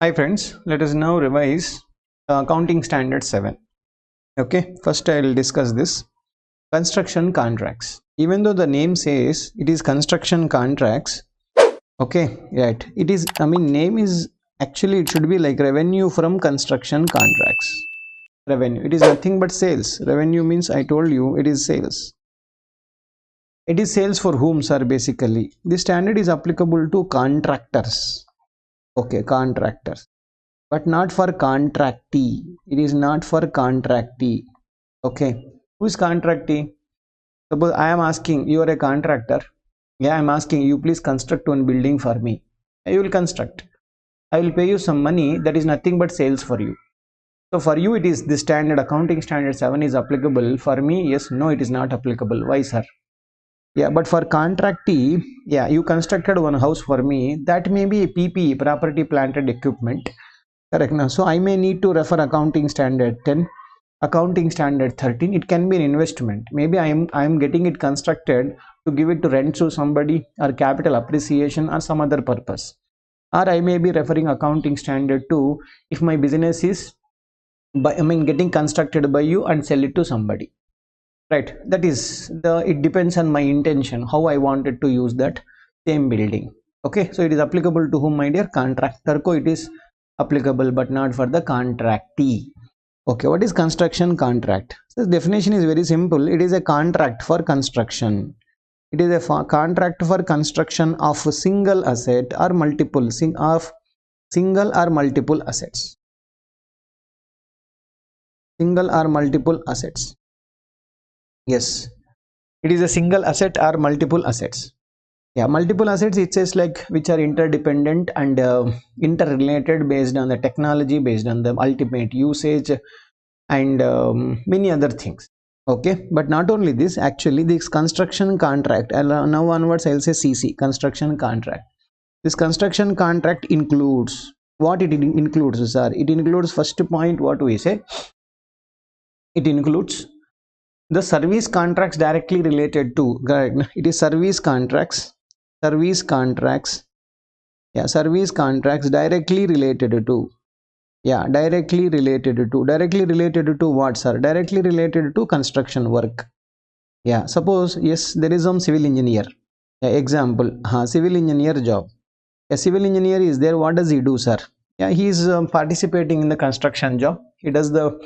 Hi friends, let us now revise accounting standard 7. Okay, first I will discuss this construction contracts. Even though the name says it is construction contracts, okay, right, it is, name is actually it should be like revenue from construction contracts. Revenue, it is nothing but sales. Revenue means I told you it is sales. It is sales for whom, sir? Basically, this standard is applicable to contractors. Okay, contractors, but not for contractee. It is not for contractee. Okay, who is contractee? Suppose I am asking, you are a contractor. Yeah, I am asking you, please construct one building for me. You will construct. I will pay you some money. That is nothing but sales for you. So for you it is the standard, accounting standard 7 is applicable. For me, yes, no, it is not applicable. Why, sir? Yeah, but for contractee, yeah, you constructed one house for me. That may be a PPE, property planted equipment. Correct now. So I may need to refer accounting standard 10, accounting standard 13. It can be an investment. Maybe I am getting it constructed to give it to rent to somebody, or capital appreciation, or some other purpose. Or I may be referring accounting standard 2 if my business is getting constructed by you and sell it to somebody. Right. That is it depends on my intention, how I wanted to use that same building. Okay. So it is applicable to whom, my dear? Contractor ko it is applicable, but not for the contractee. Okay, what is construction contract? So the definition is very simple. It is a contract for construction. It is a contract for construction of a single asset or multiple single or multiple assets. Single or multiple assets. Yes, it is a single asset or multiple assets. Yeah, multiple assets, it says like which are interdependent and interrelated based on the technology, based on the ultimate usage, and many other things. Okay, but not only this, actually this construction contract, now onwards I'll say CC, construction contract. This construction contract includes what? It includes, sir, it includes, first point, what we say, it includes the service contracts directly related to, correct? It is service contracts, yeah, service contracts directly related to, yeah, directly related to what, sir? Directly related to construction work. Yeah, suppose, yes, there is some civil engineer, example, civil engineer job. A civil engineer is there. What does he do, sir? Yeah, he is participating in the construction job. He does the,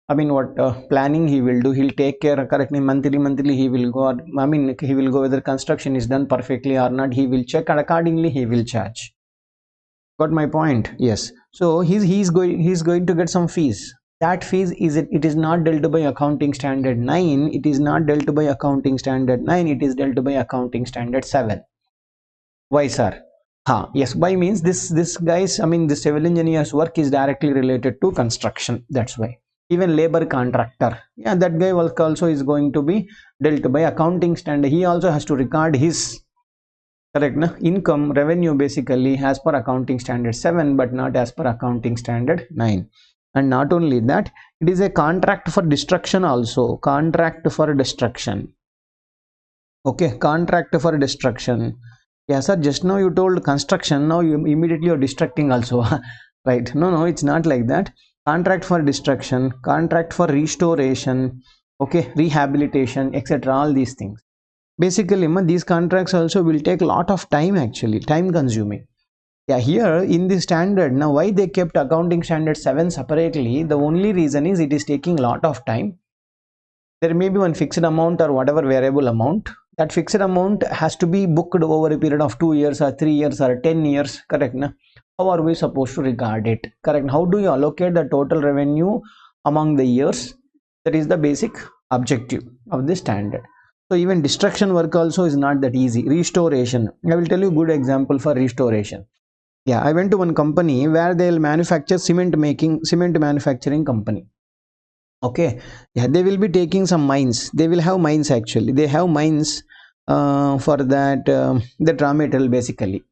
what planning he will do. He'll take care, correctly, monthly he will go, he will go whether construction is done perfectly or not. He will check, and accordingly he will charge. Got my point? Yes. So he's going to get some fees. That fees it is not dealt by accounting standard 9. It is not dealt by accounting standard 9. It is dealt by accounting standard 7. Why, sir? Yes, why means this guy's, the civil engineer's work is directly related to construction. That's why. Even labor contractor, yeah, that guy also is going to be dealt by accounting standard. He also has to record his, correct, income, revenue, basically as per accounting standard 7, but not as per accounting standard 9. And not only that, it is a contract for destruction also. Contract for destruction. Okay, contract for destruction. Yeah, sir, just now you told construction, now you immediately are destructing also. Right? No, it's not like that. Contract for destruction, contract for restoration, okay, rehabilitation, etc. All these things. Basically, these contracts also will take a lot of time, actually, time consuming. Yeah, here in the standard, now why they kept accounting standard 7 separately? The only reason is it is taking a lot of time. There may be one fixed amount or whatever variable amount. That fixed amount has to be booked over a period of 2 years or 3 years or 10 years, correct? How are we supposed to regard it? Correct. How do you allocate the total revenue among the years? That is the basic objective of the standard. So even destruction work also is not that easy. Restoration, I will tell you a good example for restoration. Yeah, I went to one company where they'll manufacture cement manufacturing company. Okay, yeah, they will be taking some mines. They will have mines, actually. They have mines for that, the raw material, basically.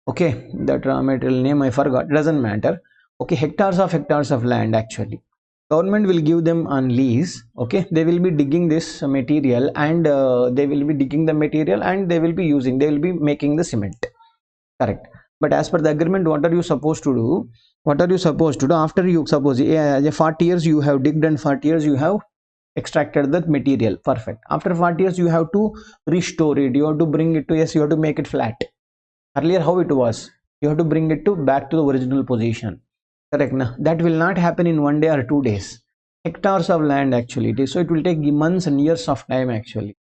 Okay, that raw material name I forgot, doesn't matter. Okay, hectares of land, actually. Government will give them on lease. Okay, they will be digging this material, and they will be digging the material, and they will be making the cement. Correct. But as per the agreement, what are you supposed to do? What are you supposed to do after you suppose 40 years you have digged and 40 years you have extracted the material? Perfect. After 40 years you have to restore it. You have to bring it to, yes, you have to make it flat. Earlier how it was, you have to bring it to back to the original position. Correct. Now that will not happen in 1 day or 2 days. Hectares of land actually it is. So it will take months and years of time actually.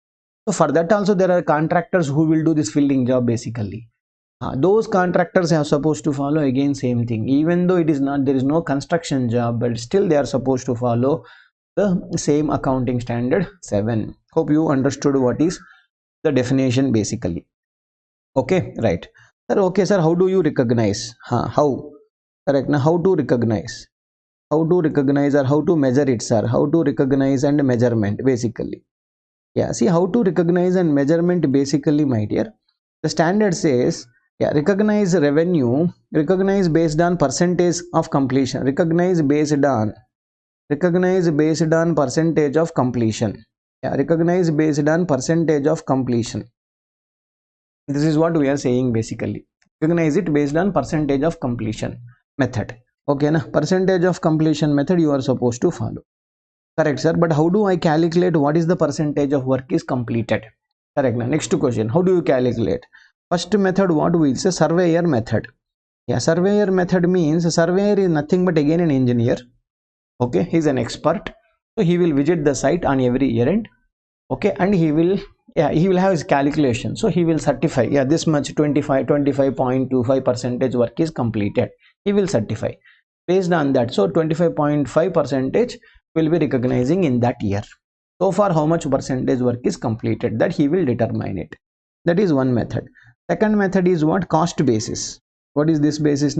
So for that also there are contractors who will do this filling job basically. Those contractors are supposed to follow again same thing, even though it is not, there is no construction job, but still they are supposed to follow the same accounting standard 7. Hope you understood what is the definition basically. Okay, right, sir. Okay, sir, how do you recognize? How? Correct. Now how to recognize? How to recognize or how to measure it, sir? How to recognize and measurement basically. Yeah, see how to recognize and measurement basically, my dear. The standard says, yeah, recognize revenue, recognize based on percentage of completion, recognize based on percentage of completion. Yeah, recognize based on percentage of completion. This is what we are saying basically. Recognize it based on percentage of completion method. Okay, na percentage of completion method you are supposed to follow. Correct, sir. But how do I calculate what is the percentage of work is completed? Correct. Now, next question. How do you calculate? First method, what we say, surveyor method. Yeah, surveyor method means a surveyor is nothing but again an engineer. Okay, he is an expert. So he will visit the site on every year end. Okay, and he will have his calculation. So he will certify, yeah, this much 25.25 percentage work is completed. He will certify based on that. So 25.5 percentage will be recognizing in that year. So far how much percentage work is completed, that he will determine it. That is one method. Second method is what? Cost basis. What is this basis?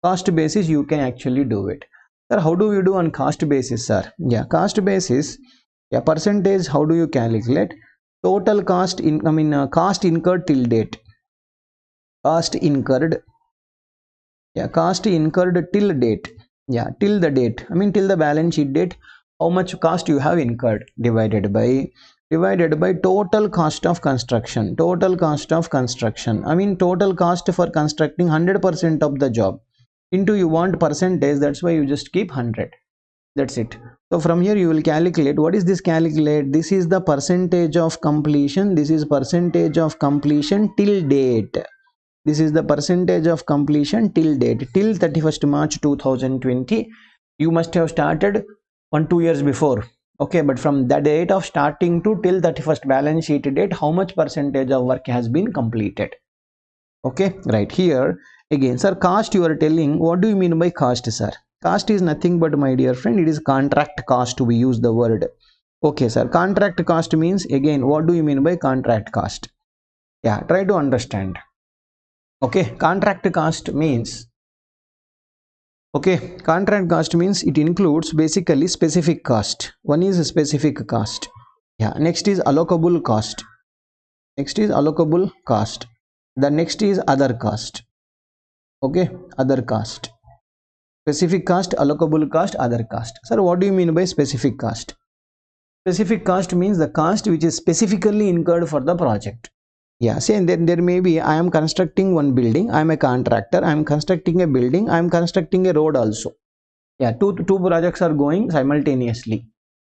Cost basis you can actually do it. Sir, how do you do on cost basis, sir? Yeah, cost basis, yeah, percentage, how do you calculate? Total cost cost incurred till date. Cost incurred, yeah, cost incurred till date. Yeah, till the date, till the balance sheet date, how much cost you have incurred, divided by total cost of construction. Total cost of construction, total cost for constructing 100% of the job into, you want percentage, that's why you just keep 100. That's it. So from here you will calculate. What is this calculate? This is the percentage of completion. This is percentage of completion till date. This is the percentage of completion till date, till 31st March 2020. You must have started 1-2 years before. Okay, but from the date of starting to till 31st balance sheet date, how much percentage of work has been completed? Okay, right. Here again, sir, cost you are telling. What do you mean by cost, sir? Cost is nothing but, my dear friend, it is contract cost. We use the word. Okay, sir, contract cost means, again, what do you mean by contract cost? Yeah, try to understand. Okay, contract cost means, okay, contract cost means it includes basically specific cost. One is specific cost. Yeah, next is allocable cost. Next is allocable cost. The next is other cost. Okay, other cost. Specific cost, allocable cost, other cost. Sir, what do you mean by specific cost? Specific cost means the cost which is specifically incurred for the project. Yeah, see, and then there may be, I am constructing one building, I am a contractor, I am constructing a building, I am constructing a road also. Yeah, two projects are going simultaneously.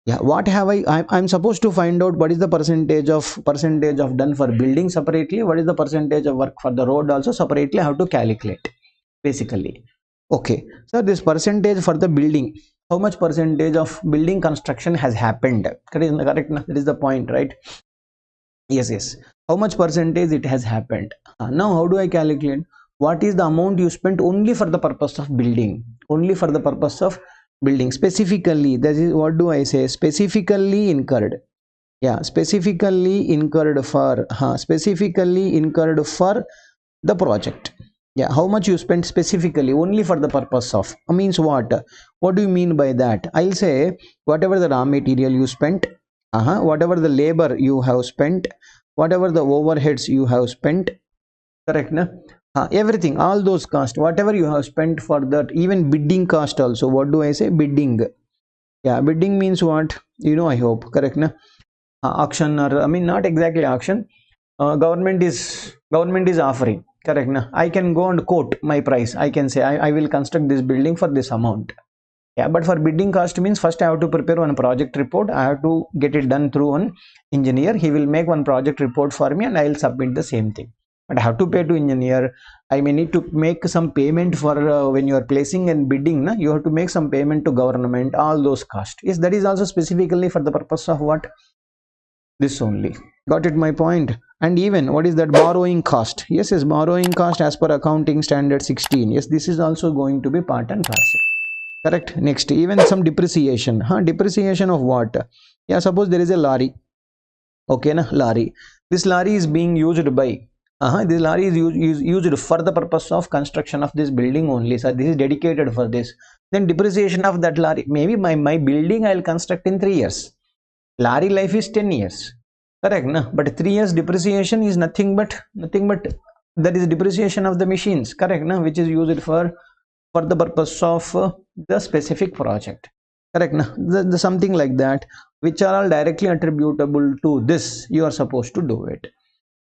Yeah, what have I'm supposed to find out what is the percentage of done for building separately, what is the percentage of work for the road also separately. I have to calculate basically. Okay, so this percentage for the building, how much percentage of building construction has happened? Correct, that is the point, right? Yes, how much percentage it has happened. Now how do I calculate? What is the amount you spent only for the purpose of building? Only for the purpose of building, specifically, that is, what do I say, specifically incurred. Yeah, specifically incurred for the project. Yeah, how much you spent specifically only for the purpose of, means what do you mean by that? I'll say whatever the raw material you spent, whatever the labor you have spent, whatever the overheads you have spent. Correct, na? Everything, all those costs, whatever you have spent for that, even bidding cost also. What do I say? Bidding. Yeah, bidding means what? I hope. Correct, na? Auction, or not exactly auction. Government is offering. correct na? I can go and quote my price. I can say I will construct this building for this amount. Yeah, but for bidding cost means first I have to prepare one project report. I have to get it done through one engineer. He will make one project report for me and I will submit the same thing. But I have to pay to engineer. I may need to make some payment for when you are placing and bidding. You have to make some payment to government, all those costs. Yes, that is also specifically for the purpose of what? This only. Got it my point? And even what is that borrowing cost? Yes, borrowing cost as per accounting standard 16. Yes, this is also going to be part and parcel. Correct. Next, even some depreciation. Depreciation of what? Yeah, suppose there is a lorry. Okay, na lorry. This lorry is being used by. This lorry is used for the purpose of construction of this building only. So this is dedicated for this. Then depreciation of that lorry. Maybe my building I will construct in 3 years. Lorry life is 10 years. Correct, na? But 3 years depreciation is nothing but that is depreciation of the machines. Correct, na? Which is used for the purpose of the specific project. Correct, na? The something like that, which are all directly attributable to this. You are supposed to do it.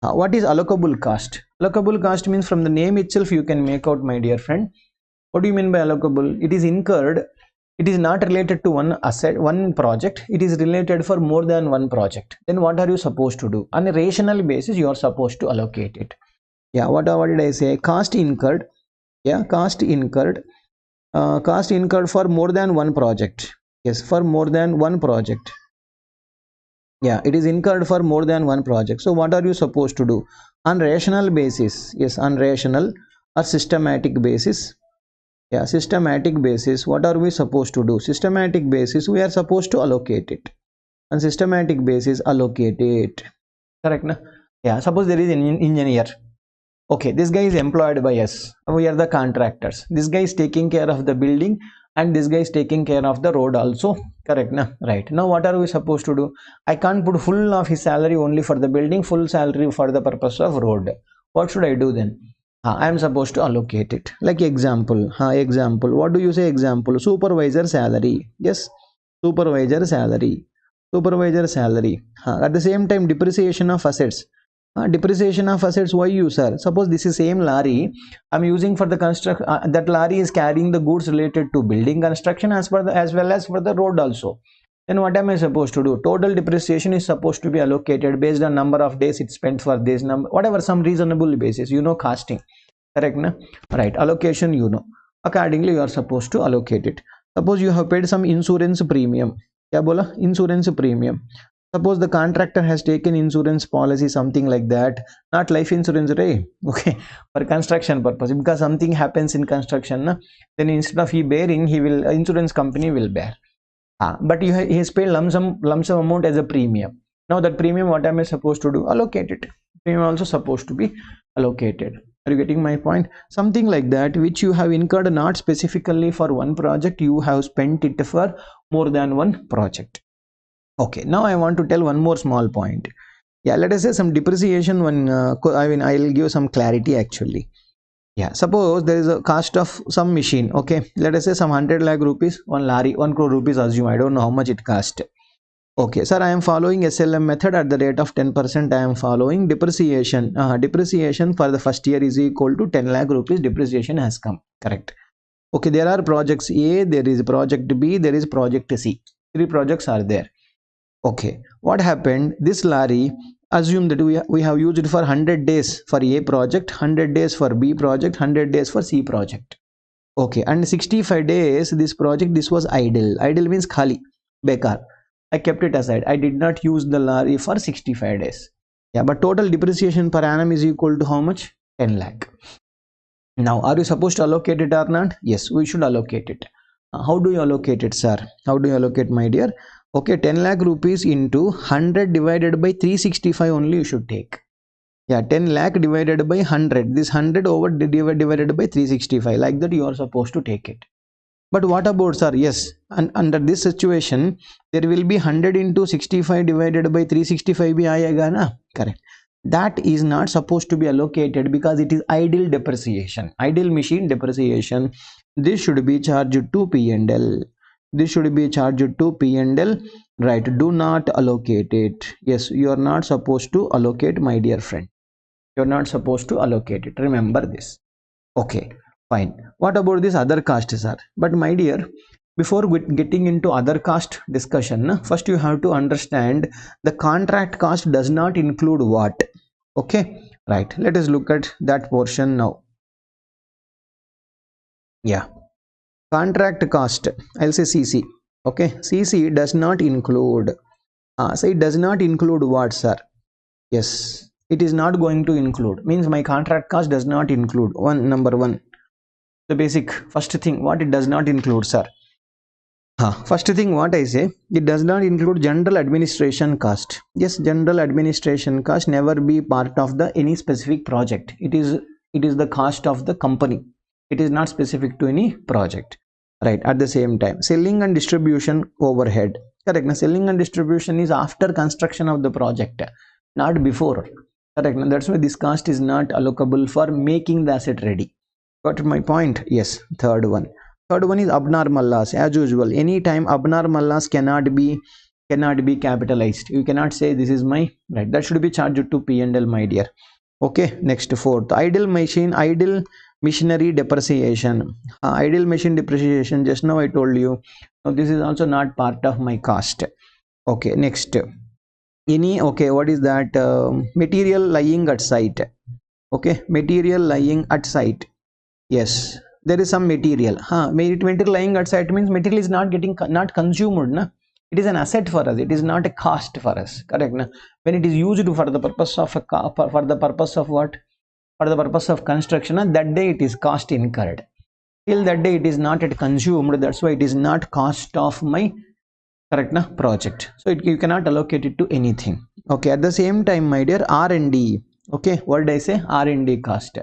What is allocable cost? Allocable cost means from the name itself you can make out, my dear friend. What do you mean by allocable? It is incurred. It is not related to one asset, one project. It is related for more than one project. Then what are you supposed to do? On a rational basis, you are supposed to allocate it. Yeah, what did I say? Cost incurred. Yeah, cost incurred for more than one project. Yes, for more than one project. Yeah, it is incurred for more than one project. So what are you supposed to do? On rational basis. Yes, on rational or systematic basis. Yeah, systematic basis. What are we supposed to do? Systematic basis, we are supposed to allocate it. On systematic basis, allocate it. Correct, na? Yeah, suppose there is an engineer. Okay, this guy is employed by us. We are the contractors. This guy is taking care of the building and this guy is taking care of the road also. Correct, na? Right. Now what are we supposed to do? I can't put full of his salary only for the building, full salary for the purpose of road. What should I do then? I am supposed to allocate it. Like example. Example. What do you say example? Supervisor salary. Yes. Supervisor salary. Supervisor salary. At the same time, depreciation of assets. Depreciation of assets, why you, sir? Suppose this is same lorry I'm using for the construction. That lorry is carrying the goods related to building construction as well as for the road also. Then what am I supposed to do? Total depreciation is supposed to be allocated based on number of days it spent for this number, whatever, some reasonable basis. Costing. Correct, na? Right. Allocation, accordingly you are supposed to allocate it. Suppose you have paid some insurance premium. Kya bola? Insurance premium. Suppose the contractor has taken insurance policy, something like that, not life insurance, right? Okay, for construction purpose, because something happens in construction, then instead of he bearing, insurance company will bear. But he has paid lump sum amount as a premium. Now that premium, what am I supposed to do? Allocate it. Premium also supposed to be allocated. Are you getting my point? Something like that, which you have incurred not specifically for one project, you have spent it for more than one project. Okay, now I want to tell one more small point. Yeah, let us say some depreciation. I'll give some clarity actually. Yeah, suppose there is a cost of some machine. Okay, let us say some 100 lakh rupees, one lorry, 1 crore rupees, assume. I don't know how much it cost. Okay, sir, I am following SLM method at the rate of 10%. I am following depreciation. Depreciation for the first year is equal to 10 lakh rupees. Depreciation has come. Correct. Okay, there are projects A, there is project B, there is project C. 3 projects are there. Okay, what happened? This lorry, assume that we have used it for 100 days for A project, 100 days for B project, 100 days for C project. Okay, and 65 days this was idle. Idle means khali, bekar. I kept it aside. I did not use the lorry for 65 days. Yeah, but total depreciation per annum is equal to how much? 10 lakh. Now, are you supposed to allocate it or not? Yes, we should allocate it. How do you allocate it, sir? How do you allocate, my dear? Okay, 10 lakh rupees into 100 divided by 365 only you should take. Yeah, 10 lakh divided by 100. This 100 over divided by 365. Like that you are supposed to take it. But what about, sir? Yes, and under this situation, there will be 100 into 65 divided by 365 bhi aayega na? Correct. That is not supposed to be allocated because it is idle depreciation. Idle machine depreciation. This should be charged to P&L. This should be charged to P&L. Right. Do not allocate it. Yes, you are not supposed to allocate, my dear friend. You're not supposed to allocate it. Remember this. Okay, fine. What about this other cost, sir? But my dear, before getting into other cost discussion, first you have to understand the contract cost does not include what. Okay, right. Let us look at that portion now. Yeah, contract cost. I'll say CC. Okay, CC does not include. So it does not include what, sir? Yes, it is not going to include. Means my contract cost does not include number one. The basic first thing what it does not include, sir. First thing what I say, it does not include general administration cost. Yes, general administration cost never be part of the any specific project. It is the cost of the company. It is not specific to any project. Right. At the same time, selling and distribution overhead. Correct. Now, selling and distribution is after construction of the project, not before. Correct. Now, that's why this cost is not allocable for making the asset ready. Got my point? Yes. Third one is abnormal loss. As usual, anytime abnormal loss cannot be capitalized. You cannot say this is my right. That should be charged to P&L, my dear. Okay. Next, fourth, idle machinery depreciation. Idle machine depreciation, just now I told you. Now this is also not part of my cost. Okay. Next, what is that? Material lying at site. Okay, material lying at site. Yes, there is some material. Material lying at site means material is not consumed. Na? It is an asset for us. It is not a cost for us. Correct? Na? When it is used for the purpose of what? For the purpose of construction, that day it is cost incurred. Till that day it is not yet consumed. That's why it is not cost of my project. So you cannot allocate it to anything. Okay. At the same time, my dear, R&D. Okay. What did I say? R&D cost.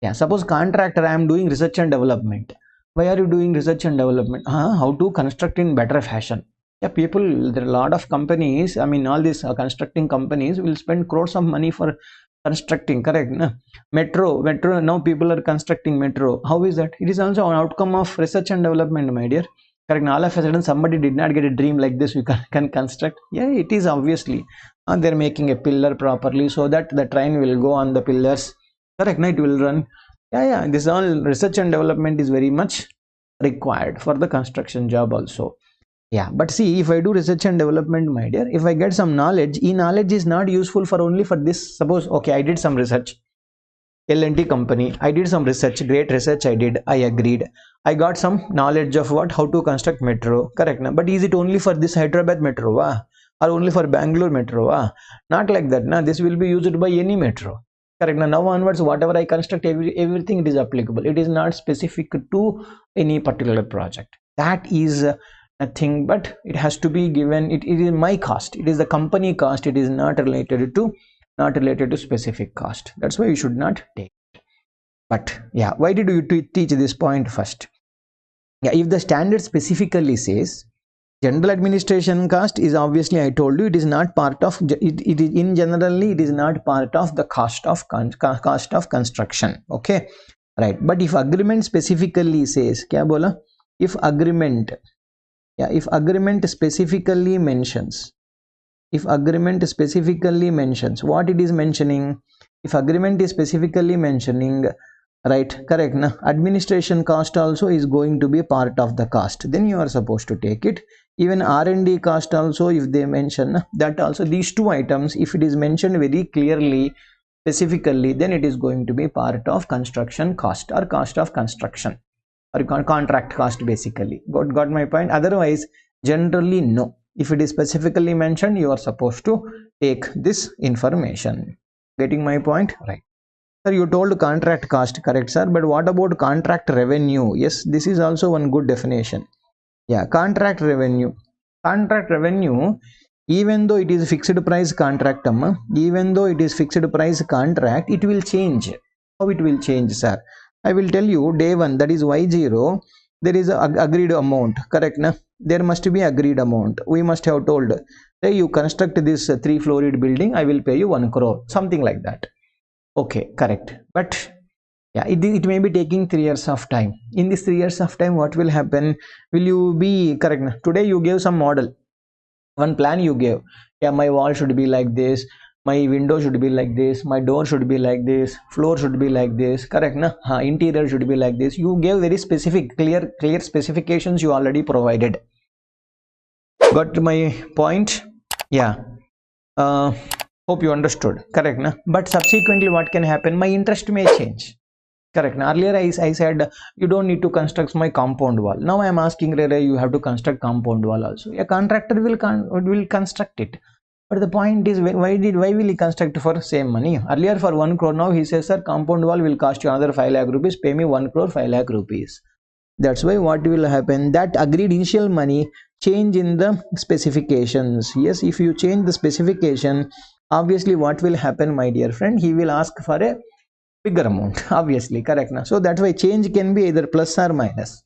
Yeah, suppose contractor, I am doing research and development. Why are you doing research and development? How to construct in better fashion. Yeah, people, there are a lot of companies, all these constructing companies will spend crores of money for constructing, correct? Metro, now people are constructing metro. How is that? It is also an outcome of research and development, my dear. Correct? All of a sudden, somebody did not get a dream like this, we can construct. Yeah, it is obviously. They're making a pillar properly so that the train will go on the pillars. Correct, it will run. Yeah, this all research and development is very much required for the construction job also. Yeah, but see, if I do research and development, my dear, if I get some knowledge, knowledge is not useful for only for this. Suppose, okay, I did some research, L&T company, I did some research, great research I did, I agreed, I got some knowledge of how to construct metro, correct? But is it only for this Hyderabad metro, or only for Bangalore metro? Not like that. This will be used by any metro. Correct. Now onwards, whatever I construct, everything it is applicable. It is not specific to any particular project. That is a thing, but it has to be given. It is my cost. It is the company cost. It is not related to specific cost. That's why you should not take it. But yeah, why did you teach this point first? Yeah, if the standard specifically says general administration cost is obviously, I told you, it is not part of it is in generally it is not part of the cost of construction. Okay, right? But if agreement specifically says, kya bola? If agreement specifically mentions, what it is mentioning, if agreement is specifically mentioning, right, correct, administration cost also is going to be part of the cost, then you are supposed to take it. Even R&D cost also, if they mention that also, these two items, if it is mentioned very clearly specifically, then it is going to be part of construction cost or cost of construction or contract cost, basically. Got my point? Otherwise, generally no. If it is specifically mentioned, you are supposed to take this information. Getting my point? Right. Sir, you told contract cost, correct, sir? But what about contract revenue? Yes, this is also one good definition. Yeah, contract revenue. Contract revenue, even though it is fixed price contract, even though it is fixed price contract, it will change. How it will change, sir? I will tell you, day one, that is Y0, there is an agreed amount, correct? There must be agreed amount. We must have told, say you construct this 3-floored building, I will pay you 1 crore, something like that. Okay, correct. But yeah, it may be taking 3 years of time. In this 3 years of time, what will happen? Will you be correct? Today you gave some model, one plan you gave. Yeah, my wall should be like this, my window should be like this, my door should be like this, floor should be like this, correct na? Interior should be like this. You gave very specific, clear specifications you already provided. Got my point? Yeah. Hope you understood, correct na? But subsequently what can happen, my interest may change, correct na? Earlier I said you don't need to construct my compound wall. Now I am asking Rere, you have to construct compound wall also. A contractor will construct it. But the point is, why will he construct for same money? Earlier for 1 crore, now he says, sir, compound wall will cost you another 5 lakh rupees, pay me 1 crore 5 lakh rupees. That's why what will happen, that agreed initial money change in the specifications. Yes, if you change the specification, obviously what will happen, my dear friend, he will ask for a bigger amount, obviously, correct na? So that's why change can be either plus or minus.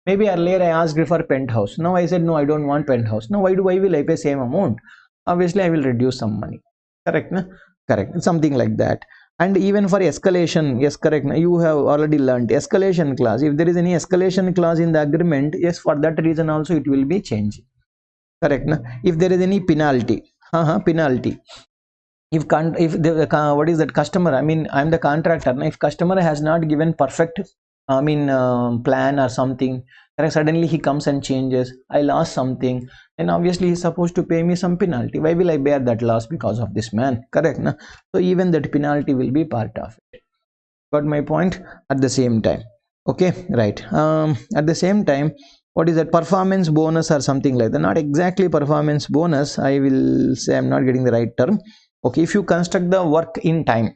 Maybe earlier I asked for penthouse, now I said no, I don't want penthouse. Now why will I pay same amount? Obviously I will reduce some money, correct na? Correct, something like that. And even for escalation, yes, correct, you have already learned escalation clause. If there is any escalation clause in the agreement, yes, for that reason also it will be changed, correct na? If there is any penalty, penalty, if the what is that, customer, I mean I'm the contractor now, if customer has not given perfect plan or something, suddenly he comes and changes, I lost something, and obviously he's supposed to pay me some penalty. Why will I bear that loss because of this man, correct na? So even that penalty will be part of it. Got my point? At the same time, okay, right, at the same time, what is that, performance bonus or something like that? Not exactly performance bonus, I will say, I'm not getting the right term. Okay, if you construct the work in time,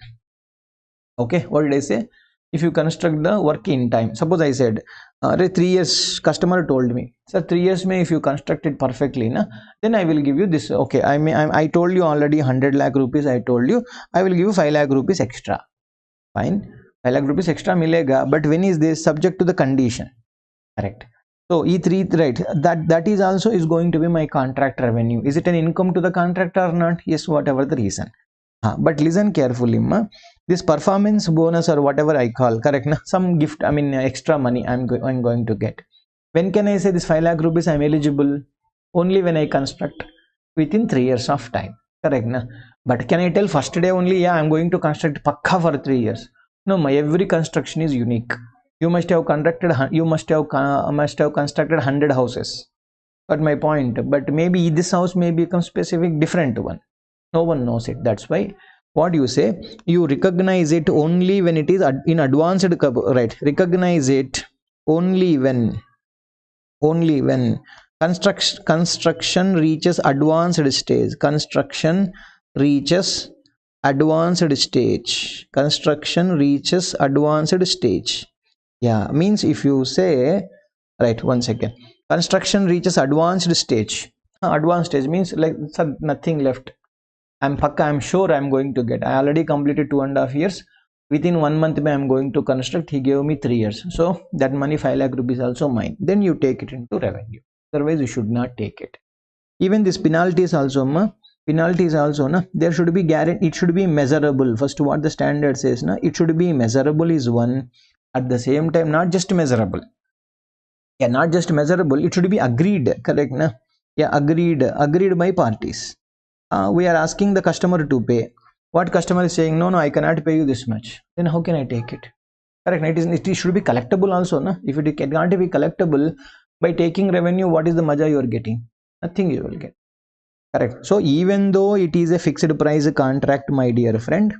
okay, what did I say? If you construct the work in time, suppose I said 3 years, customer told me, sir, 3 years may if you construct it perfectly na, then I will give you this. Okay, I told you already 100 lakh rupees, I told you I will give you 5 lakh rupees extra. Fine, 5 lakh rupees extra milega, but when is this? Subject to the condition, correct? So E3, right, that is also is going to be my contract revenue. Is it an income to the contractor or not? Yes, whatever the reason. But listen carefully, ma. This performance bonus or whatever I call, correct na? Some gift, I mean extra money I'm going to get. When can I say this 5 lakh rupees I'm eligible? Only when I construct within 3 years of time, correct na? But can I tell first day only, yeah, I'm going to construct pakka for 3 years? No, my every construction is unique. You must have constructed 100 houses. Got my point? But maybe this house may become specific different one. No one knows it. That's why what you say, you recognize it only when it is in advanced, right? Recognize it only when construction reaches advanced stage. Construction reaches advanced stage. Yeah, means if you say, right, 1 second, construction reaches advanced stage. Advanced stage means like, sir, nothing left, I'm sure I'm going to get, I already completed 2.5 years, within 1 month I'm going to construct, he gave me 3 years, so that money 5 lakh rupees also mine. Then you take it into revenue, otherwise you should not take it. Even this penalties also, there should be guarantee, it should be measurable. First, what the standard says, it should be measurable is one. At the same time, not just measurable, it should be agreed, correct na? Yeah, agreed by parties. We are asking the customer to pay. What customer is saying, no, I cannot pay you this much. Then how can I take it? Correct. It should be collectible also. Na? If it cannot be collectible, by taking revenue, what is the maja you are getting? Nothing you will get. Correct. So even though it is a fixed price contract, my dear friend,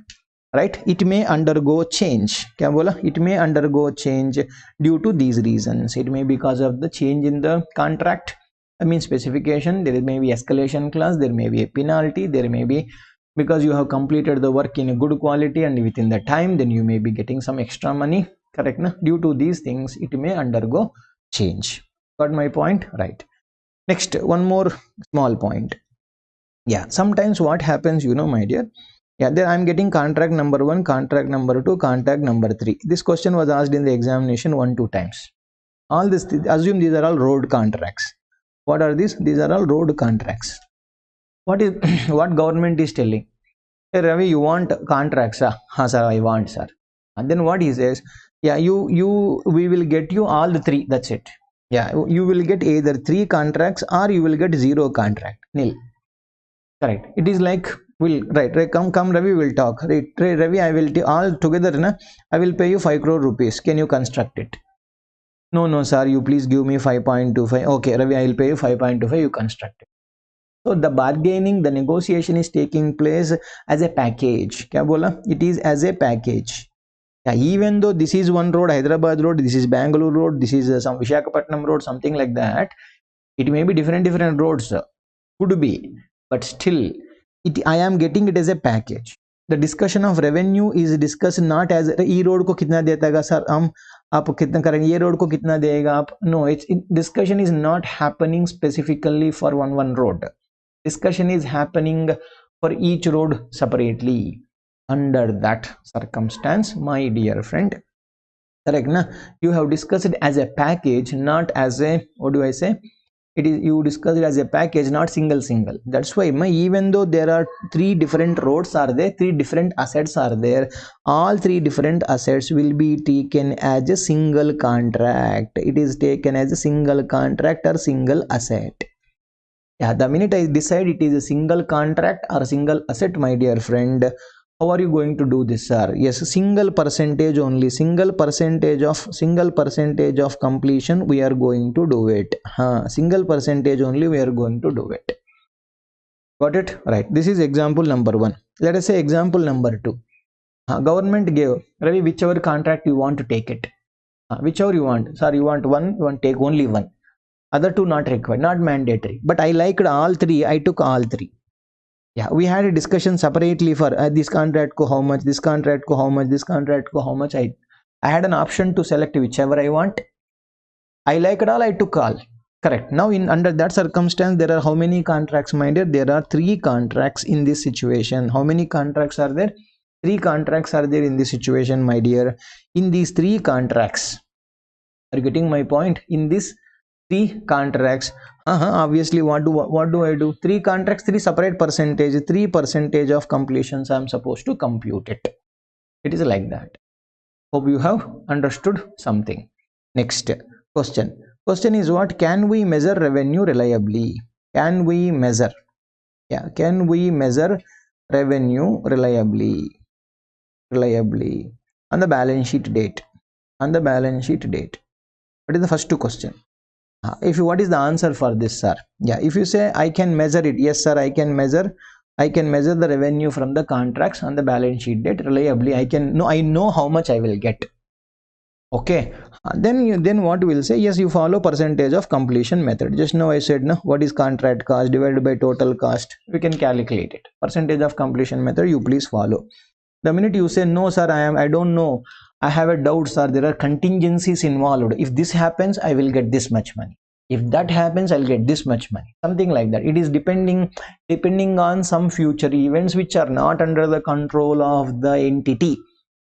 right, it may undergo change. Kya bola? It may undergo change due to these reasons. It may be because of the change in the contract, I mean specification, there may be escalation clause, there may be a penalty, there may be because you have completed the work in a good quality and within the time, then you may be getting some extra money, correct na? Due to these things, it may undergo change. Got my point? Right. Next, one more small point. Yeah, sometimes what happens, my dear, yeah, then I'm getting contract number 1, contract number 2, contract number 3. This question was asked in the examination 1-2 times. All this, assume these are all road contracts. What are these? These are all road contracts. What is what government is telling? Hey Ravi, you want contracts? Sir, I want, sir. And then what he says? Yeah, we will get you all the 3. That's it. Yeah, you will get either 3 contracts or you will get 0 contract, nil. Correct. It is like Right, come Ravi, will talk. Right, Ravi, I will all together na, I will pay you 5 crore rupees. Can you construct it? No sir, you please give me 5.25. Okay Ravi, I will pay you 5.25, you construct it. So the bargaining, the negotiation is taking place as a package. Kya bola? It is as a package. Yeah, even though this is one road, Hyderabad road, this is Bangalore road, this is some Visakhapatnam road, something like that. It may be different roads, could be, but still, I am getting it as a package. The discussion of revenue is discussed not as e road ko kitna deta ga sir, आप कितना करेंगे, ये road को कितना देगा आप. No, discussion is not happening specifically for one road. Discussion is happening for each road separately. Under that circumstance, my dear friend, correct na, you have discussed it as a package, not as a, what do I say, it is, you discuss it as a package, not single. That's why even though there are 3 different roads are there, 3 different assets are there, all 3 different assets will be taken as a single contract. It is taken as a single contract or single asset. Yeah, the minute I decide it is a single contract or single asset, my dear friend, how are you going to do this, sir? Yes, single percentage only, single percentage of completion we are going to do it. Single percentage only we are going to do it. Got it? Right. This is example number 1. Let us say example number 2. Government gave, Ravi, whichever contract you want to take it. Whichever you want. Sir, you want one, you want to take only one. Other 2 not required, not mandatory. But I liked all 3, I took all 3. Yeah, we had a discussion separately for this contract ko how much, this contract ko how much, this contract ko how much. I had an option to select whichever I want. I liked all, I took all. Correct. Now under that circumstance, there are how many contracts, my dear? There are 3 contracts in this situation. How many contracts are there? 3 contracts are there in this situation, my dear. In these 3 contracts, are you getting my point? In this 3 contracts, obviously what do I do? 3 contracts, 3 separate percentage, 3% of completions I am supposed to compute it. It is like that. Hope you have understood something. Next question is what? Can we measure revenue reliably? Can we measure? Yeah, can we measure revenue reliably on the balance sheet date? On the balance sheet date. What is the first question? What is the answer for this, sir? Yeah, if you say I can measure it, yes sir, I can measure the revenue from the contracts on the balance sheet date reliably. I know how much I will get. Okay, then what will say? Yes, you follow percentage of completion method. Just now I said, no, what is contract cost divided by total cost? We can calculate it. Percentage of completion method, you please follow. The minute you say no sir, I don't know, I have a doubt, sir, there are contingencies involved. If this happens, I will get this much money. If that happens, I'll get this much money. Something like that. It is depending on some future events which are not under the control of the entity.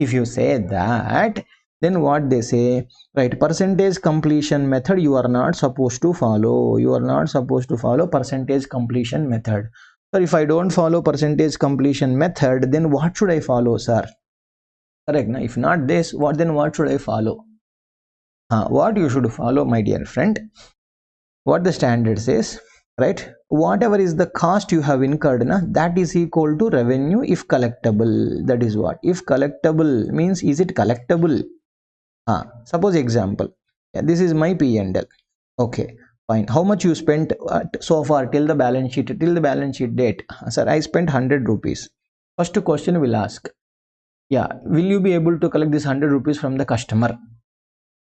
If you say that, then what they say, right, percentage completion method you are not supposed to follow. You are not supposed to follow percentage completion method. So if I don't follow percentage completion method, then what should I follow, sir? Correct. Now, if not this, what should I follow? What you should follow, my dear friend, what the standard says, right? Whatever is the cost you have incurred, that is equal to revenue if collectible. That is what? If collectible means, is it collectible? Suppose example, yeah, this is my P&L. Okay, fine. How much you spent so far till the balance sheet date? Sir, I spent 100 rupees. First question will ask, yeah, will you be able to collect this 100 rupees from the customer?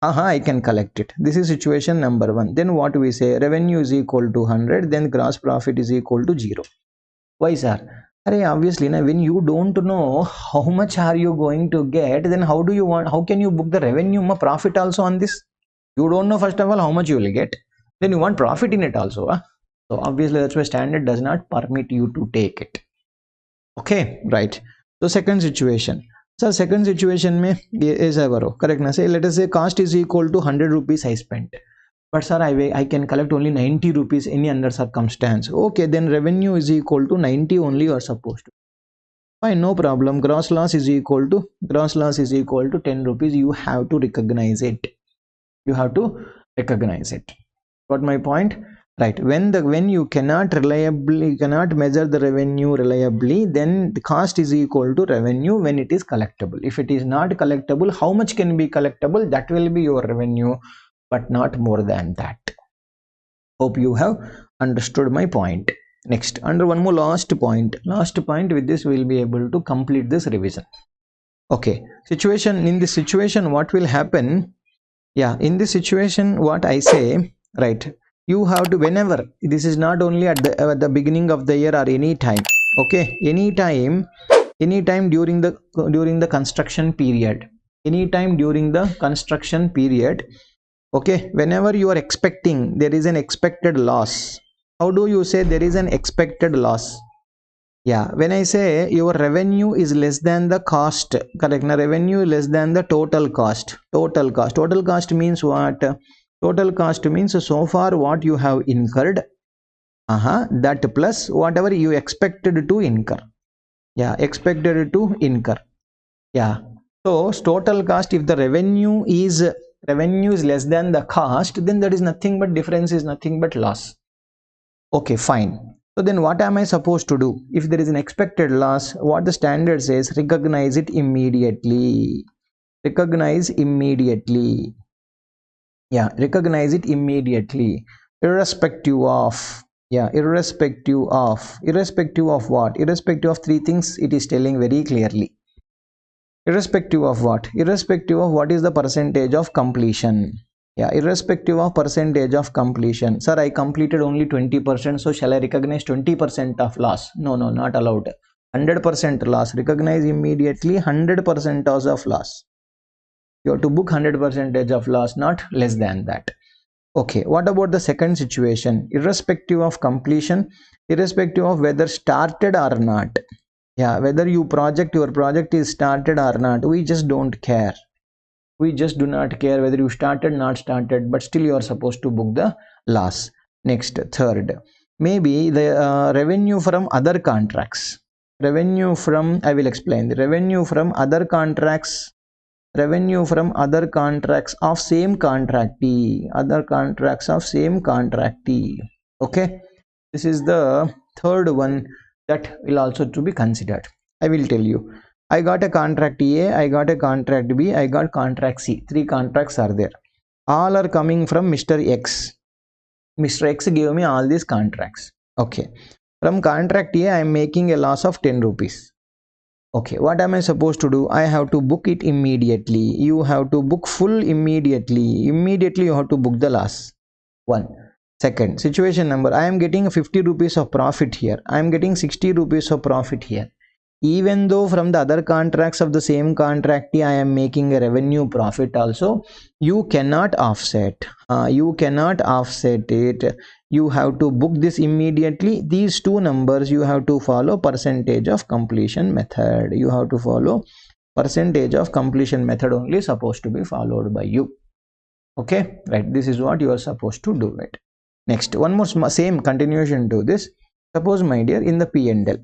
I can collect it. This is situation number 1. Then what we say? Revenue is equal to 100, then gross profit is equal to 0. Why, sir? Obviously, when you don't know how much are you going to get, then how can you book the revenue profit also on this? You don't know first of all how much you will get, then you want profit in it also. So obviously that's why standard does not permit you to take it. Okay, right. So second situation. So second situation mein is correct na? Say let us say cost is equal to 100 rupees I spent. But sir, I can collect only 90 rupees any under circumstance. Okay, then revenue is equal to 90 only you are supposed to. Fine, no problem. Gross loss is equal to 10 rupees. You have to recognize it. Got my point? right? When you cannot measure the revenue reliably, then the cost is equal to revenue when it is collectible. If it is not collectible, how much can be collectible? That will be your revenue, but not more than that. Hope you have understood my point. Next, under one more last point. With this we will be able to complete this revision. Okay, in this situation what will happen? Yeah, in this situation what I say, right, you have to, whenever, this is not only at the beginning of the year or any time, okay, anytime during the construction period, okay, whenever you are expecting there is an expected loss. How do you say there is an expected loss? Yeah, when I say your revenue is less than the cost, correct? Now revenue less than the total cost. Total cost means what? Total cost means so far what you have incurred, that plus whatever you expected to incur. Yeah, expected to incur. Yeah. So total cost, if the revenue is less than the cost, then that is nothing but difference, is nothing but loss. Okay, fine. So then what am I supposed to do? If there is an expected loss, what the standard says, recognize it immediately. Recognize immediately. Yeah, recognize it immediately. Irrespective of. Yeah, irrespective of what? Irrespective of three things it is telling very clearly. Irrespective of what? Irrespective of what is the percentage of completion. Yeah, irrespective of percentage of completion. Sir, I completed only 20%, so shall I recognize 20% of loss? No, not allowed. 100% loss. Recognize immediately 100% of loss. You have to book 100% of loss, not less than that. Okay, what about the second situation? Irrespective of completion, irrespective of whether started or not. Yeah, whether your project is started or not, we just don't care. We just do not care whether you started, not started, but still you are supposed to book the loss. Next, third, maybe the revenue from other contracts. Revenue from, I will explain, the revenue from other contracts. Revenue from other contracts of same contractee. Other contracts of same contractee. Okay, this is the third one that will also to be considered. I will tell you. I got a contract A, I got a contract B, I got contract C. Three contracts are there. All are coming from Mr. X. Mr. X gave me all these contracts. Okay. From contract A, I am making a loss of 10 rupees. Okay. What am I supposed to do? I have to book it immediately. You have to book full immediately. Immediately you have to book the loss. One. Second, situation number, I am getting 50 rupees of profit here. I am getting 60 rupees of profit here. Even though from the other contracts of the same contractee I am making a revenue profit also, you cannot offset. You cannot offset it. You have to book this immediately. These two numbers you have to follow percentage of completion method. You have to follow percentage of completion method only supposed to be followed by you. Okay, right? This is what you are supposed to do it. Next, one more same continuation to this. Suppose, my dear, in the P&L.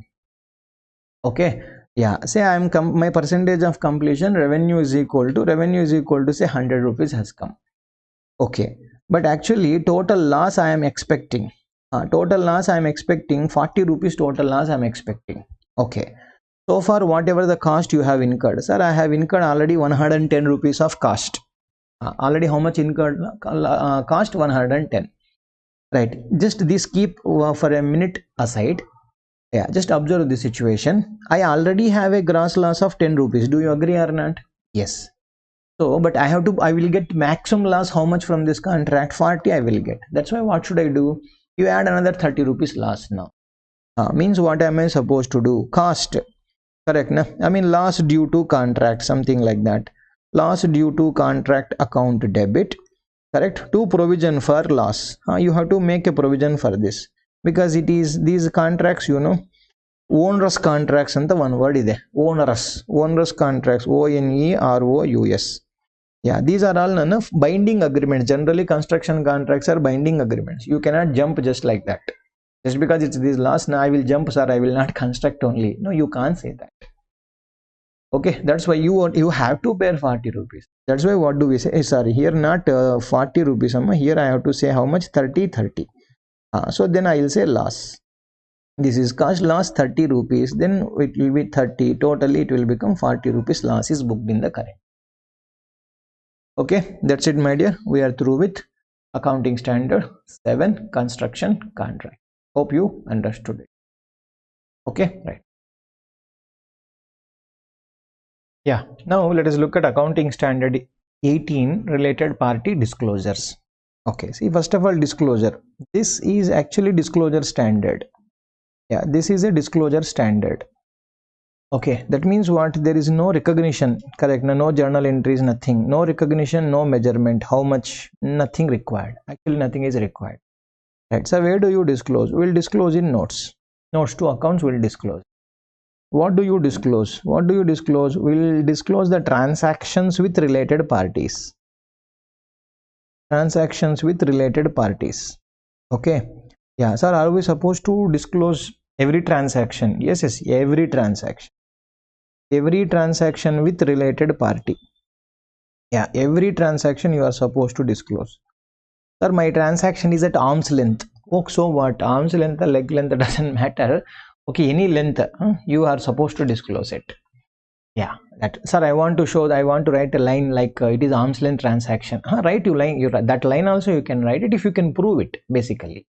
Okay, yeah, say I am my percentage of completion revenue is equal to say 100 rupees has come. Okay, but actually total loss I am expecting. Total loss I am expecting 40 rupees. Total loss I am expecting. Okay, so far whatever the cost you have incurred, sir, I have incurred already 110 rupees of cost. Already how much incurred? Cost 110. Right, just this keep for a minute aside. Yeah, just observe the situation. I already have a gross loss of 10 rupees. Do you agree or not? Yes. So, but I will get maximum loss. How much from this contract? 40 I will get. That's why what should I do? You add another 30 rupees loss now. Means what am I supposed to do? Cost. Correct, na? I mean loss due to contract, something like that. Loss due to contract account debit. Correct? To provision for loss. You have to make a provision for this. Because it is these contracts, you know, onerous contracts and the one word is onerous contracts, ONEROUS. Yeah, these are all none of binding agreements. Generally construction contracts are binding agreements. You cannot jump just like that. Just because it's this last, now I will jump, sir, I will not construct only. No, you can't say that. Okay, that's why you have to pay 40 rupees. That's why what do we say? Sorry, here not 40 rupees. Here I have to say how much? 30. So then I will say loss. This is cost loss 30 rupees, then it will be 30, totally it will become 40 rupees loss is booked in the current. Okay, that's it my dear. We are through with accounting standard 7, construction contract. Hope you understood it. Okay, right. Yeah, now let us look at accounting standard 18, related party disclosures. Okay, see, first of all, disclosure. This is actually disclosure standard. Yeah, this is a disclosure standard. Okay, that means what? There is no recognition, correct? No journal entries, nothing. No recognition, no measurement. How much? Nothing required. Actually, nothing is required. Right. So, where do you disclose? We'll disclose in notes. Notes to accounts will disclose. What do you disclose? What do you disclose? We'll disclose the transactions with related parties. Transactions with related parties. Okay. Yeah, sir, are we supposed to disclose every transaction? Yes, yes, every transaction. Every transaction with related party. Yeah, every transaction you are supposed to disclose. Sir, my transaction is at arm's length. Oh, so what? Arm's length, leg length doesn't matter. Okay, any length, you are supposed to disclose it. Yeah, that, sir, I want to write a line like it is arm's length transaction. Write you line, that line also you can write it if you can prove it, basically.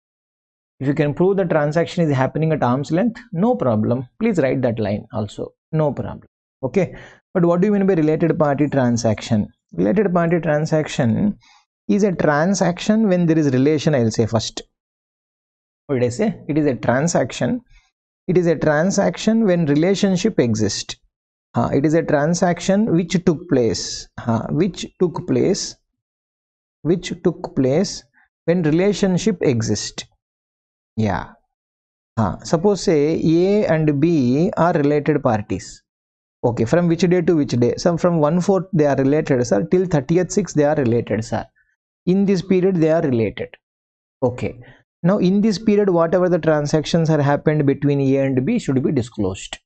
If you can prove the transaction is happening at arm's length, no problem. Please write that line also, no problem. Okay, but what do you mean by related party transaction? Related party transaction is a transaction when there is relation. I will say first. What did I say? It is a transaction. It is a transaction when relationship exists. It is a transaction which took place. Which took place when relationship exists. Yeah. Suppose say A and B are related parties. Okay, from which day to which day? Some from 1/4 they are related, sir, till 30th 6 they are related, sir. In this period they are related. Okay. Now in this period whatever the transactions are happened between A and B should be disclosed.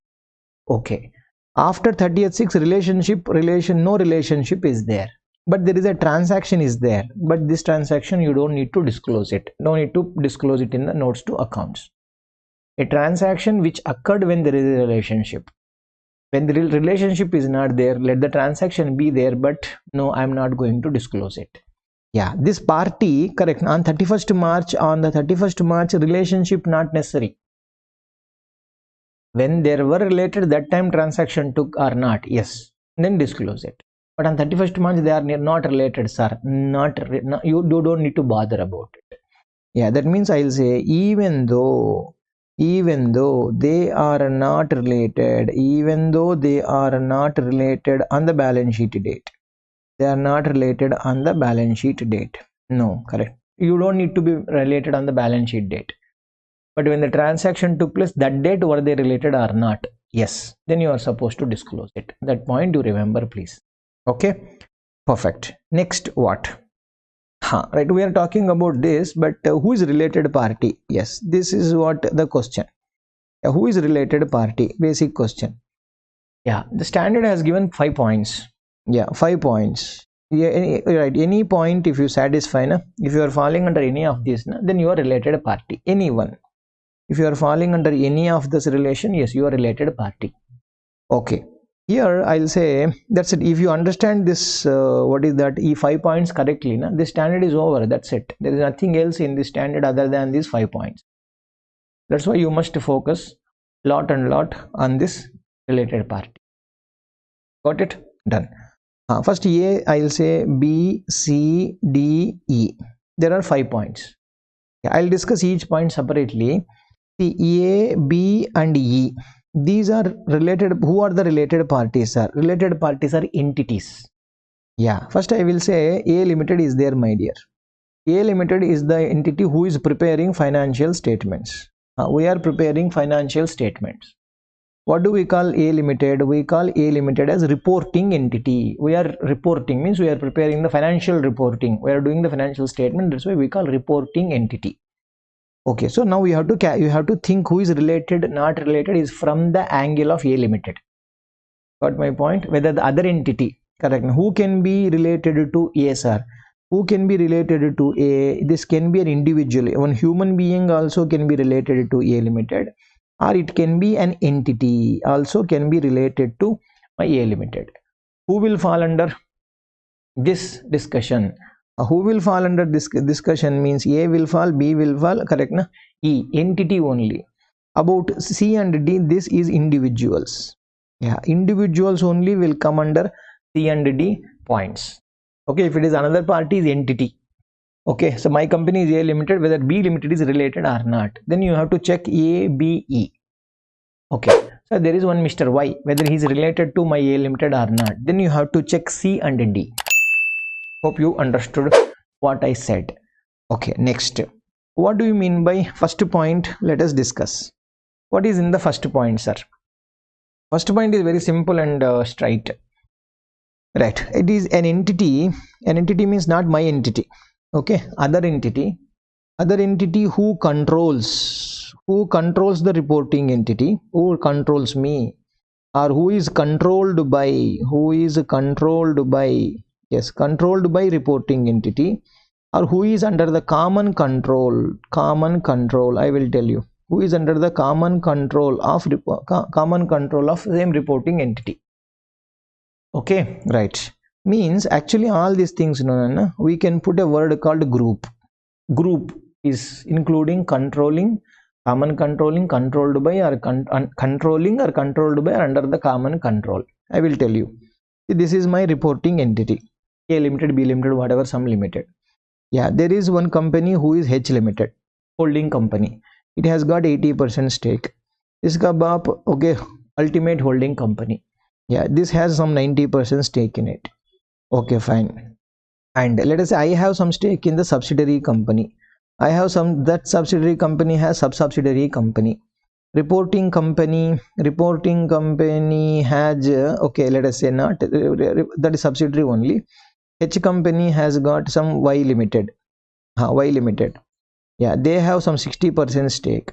Okay. After 30th 6 no relationship is there. But there is a transaction is there. But this transaction you don't need to disclose it. No need to disclose it in the notes to accounts. A transaction which occurred when there is a relationship. When the relationship is not there, let the transaction be there, but no, I'm not going to disclose it. Yeah, this party, correct, on 31st March, relationship not necessary. When they were related, that time transaction took or not, yes, then disclose it. But on 31st March, they are not related, sir. You don't need to bother about it. Yeah, that means I'll say even though they are not related, on the balance sheet date. They are not related on the balance sheet date. No, correct. You don't need to be related on the balance sheet date. But when the transaction took place, that date were they related or not? Yes. Then you are supposed to disclose it. That point you remember, please. Okay. Perfect. Next, what? Right, we are talking about this, but who is related party? Yes, this is what the question. Who is related party? Basic question. Yeah, the standard has given 5 points. Yeah, 5 points. Yeah, any point if you satisfy, if you are falling under any of these, then you are related party. Anyone. If you are falling under any of this relation, yes, you are related party. Okay. Here I'll say that's it. If you understand this, what is that? 5 points correctly, this standard is over. That's it. There is nothing else in this standard other than these 5 points. That's why you must focus lot on this related party. Got it? Done. First A, I'll say B, C, D, E. There are 5 points. I'll discuss each point separately. See, A, B, and E. These are related. Who are the related parties? Related parties are entities. Yeah. First I will say A Limited is there, my dear. A Limited is the entity who is preparing financial statements. We are preparing financial statements. What do we call A Limited? We call A Limited as reporting entity. We are reporting, means we are preparing the financial reporting. We are doing the financial statement. That's why we call reporting entity. Okay, so now you have to think who is related, not related, is from the angle of A Limited. Got my point? Whether the other entity, correct? Who can be related to A, sir? Who can be related to A? This can be an individual. One human being also can be related to A Limited, or it can be an entity also can be related to my A Limited. Who will fall under this discussion? Who will fall under this discussion means A will fall, B will fall, correct na? E, entity only. About C and D, this is individuals. Yeah, individuals only will come under C and D points. Okay, if it is another party, is entity. Okay, so my company is A Limited, whether B Limited is related or not, then you have to check A, B, E. Okay, so there is one Mr. Y, whether he is related to my A Limited or not, then you have to check C and D. Hope you understood what I said. Okay, next, what do you mean by first point? Let us discuss. What is in the first point, sir? First point is very simple and straight. Right, it is an entity. An entity means not my entity. Okay, other entity who controls the reporting entity, who controls me, or who is controlled by, yes, controlled by reporting entity, or who is under the common control. I will tell you who is under the common control of same reporting entity. Okay, right, means actually all these things, no, we can put a word called group. Group is including controlling, common controlling, controlled by, or controlling or controlled by, or under the common control. I will tell you. See, this is my reporting entity, A Limited, B Limited, whatever, some limited. Yeah, there is one company who is H Limited, holding company. It has got 80% stake. Iska baap, okay, ultimate holding company. Yeah, this has some 90% stake in it. Okay, fine. And let us say I have some stake in the subsidiary company. I have some, that subsidiary company has sub-subsidiary company. Reporting company has, okay, let us say not, that is subsidiary only. H company has got some Y Limited. Y Limited. Yeah, they have some 60% stake.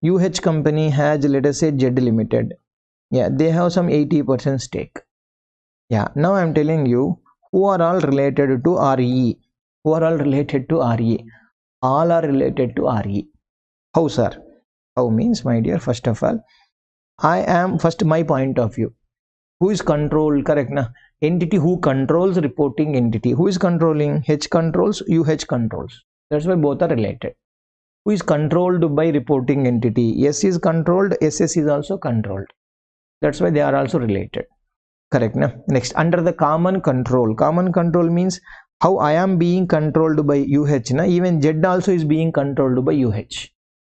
UH company has, let us say, Z Limited. Yeah, they have some 80% stake. Yeah, now I am telling you who are all related to RE. Who are all related to RE? All are related to RE. How, sir? How means, my dear, first of all, I am first my point of view. Who is controlled? Correct na? Entity who controls reporting entity. Who is controlling? H controls, UH controls. That's why both are related. Who is controlled by reporting entity? S is controlled, SS is also controlled. That's why they are also related. Correct na? Next, under the common control. Common control means how I am being controlled by UH na? Even Z also is being controlled by UH.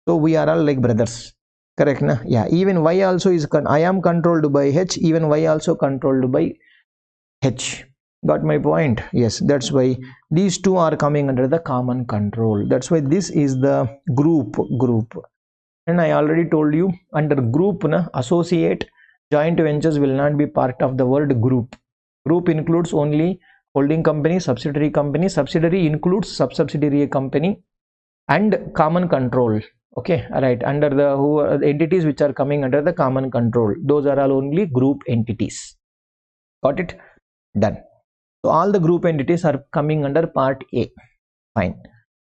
So we are all like brothers. Correct na? Yeah, even Y also is I am controlled by H, even Y also controlled by H. Got my point? Yes, that's why these two are coming under the common control. That's why this is the group. And I already told you, under group na, associate, joint ventures will not be part of the word group. Group includes only holding company, subsidiary includes sub-subsidiary company, and common control. Okay, right, under the entities which are coming under the common control, those are all only group entities. Got it? Done. So all the group entities are coming under part A. Fine.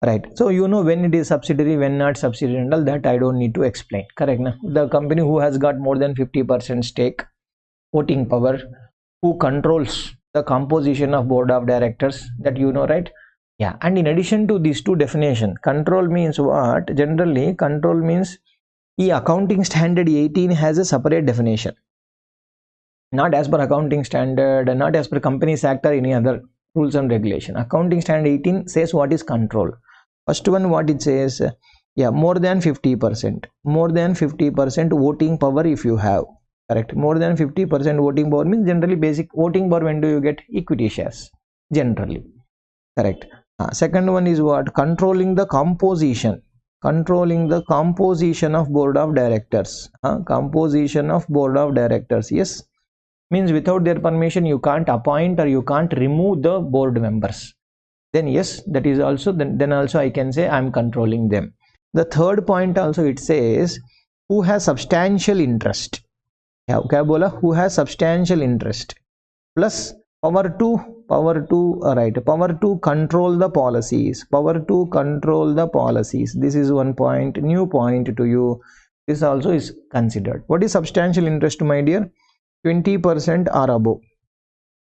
Right, so you know when it is subsidiary, when not subsidiary, and all that I don't need to explain. Correct na? The company who has got more than 50% stake, voting power, who controls the composition of board of directors, that you know, right? Yeah, and in addition to these two definitions, control means what? Generally, control means the accounting standard 18 has a separate definition. Not as per accounting standard, not as per Companies Act or any other rules and regulation. Accounting standard 18 says what is control. First one, what it says, yeah, more than 50%. More than 50% voting power if you have. Correct. More than 50% voting power means generally basic voting power. When do you get? Equity shares. Generally. Correct. Second one is what? Controlling the composition. Controlling the composition of board of directors. Composition of board of directors. Yes. Means without their permission you can't appoint or you can't remove the board members. Then yes, that is also, then also I can say I am controlling them. The third point also it says who has substantial interest. Yeah, kya bola? Who has substantial interest plus power to control the policies, this is one point, new point to you. This also is considered. What is substantial interest, my dear? 20% or above.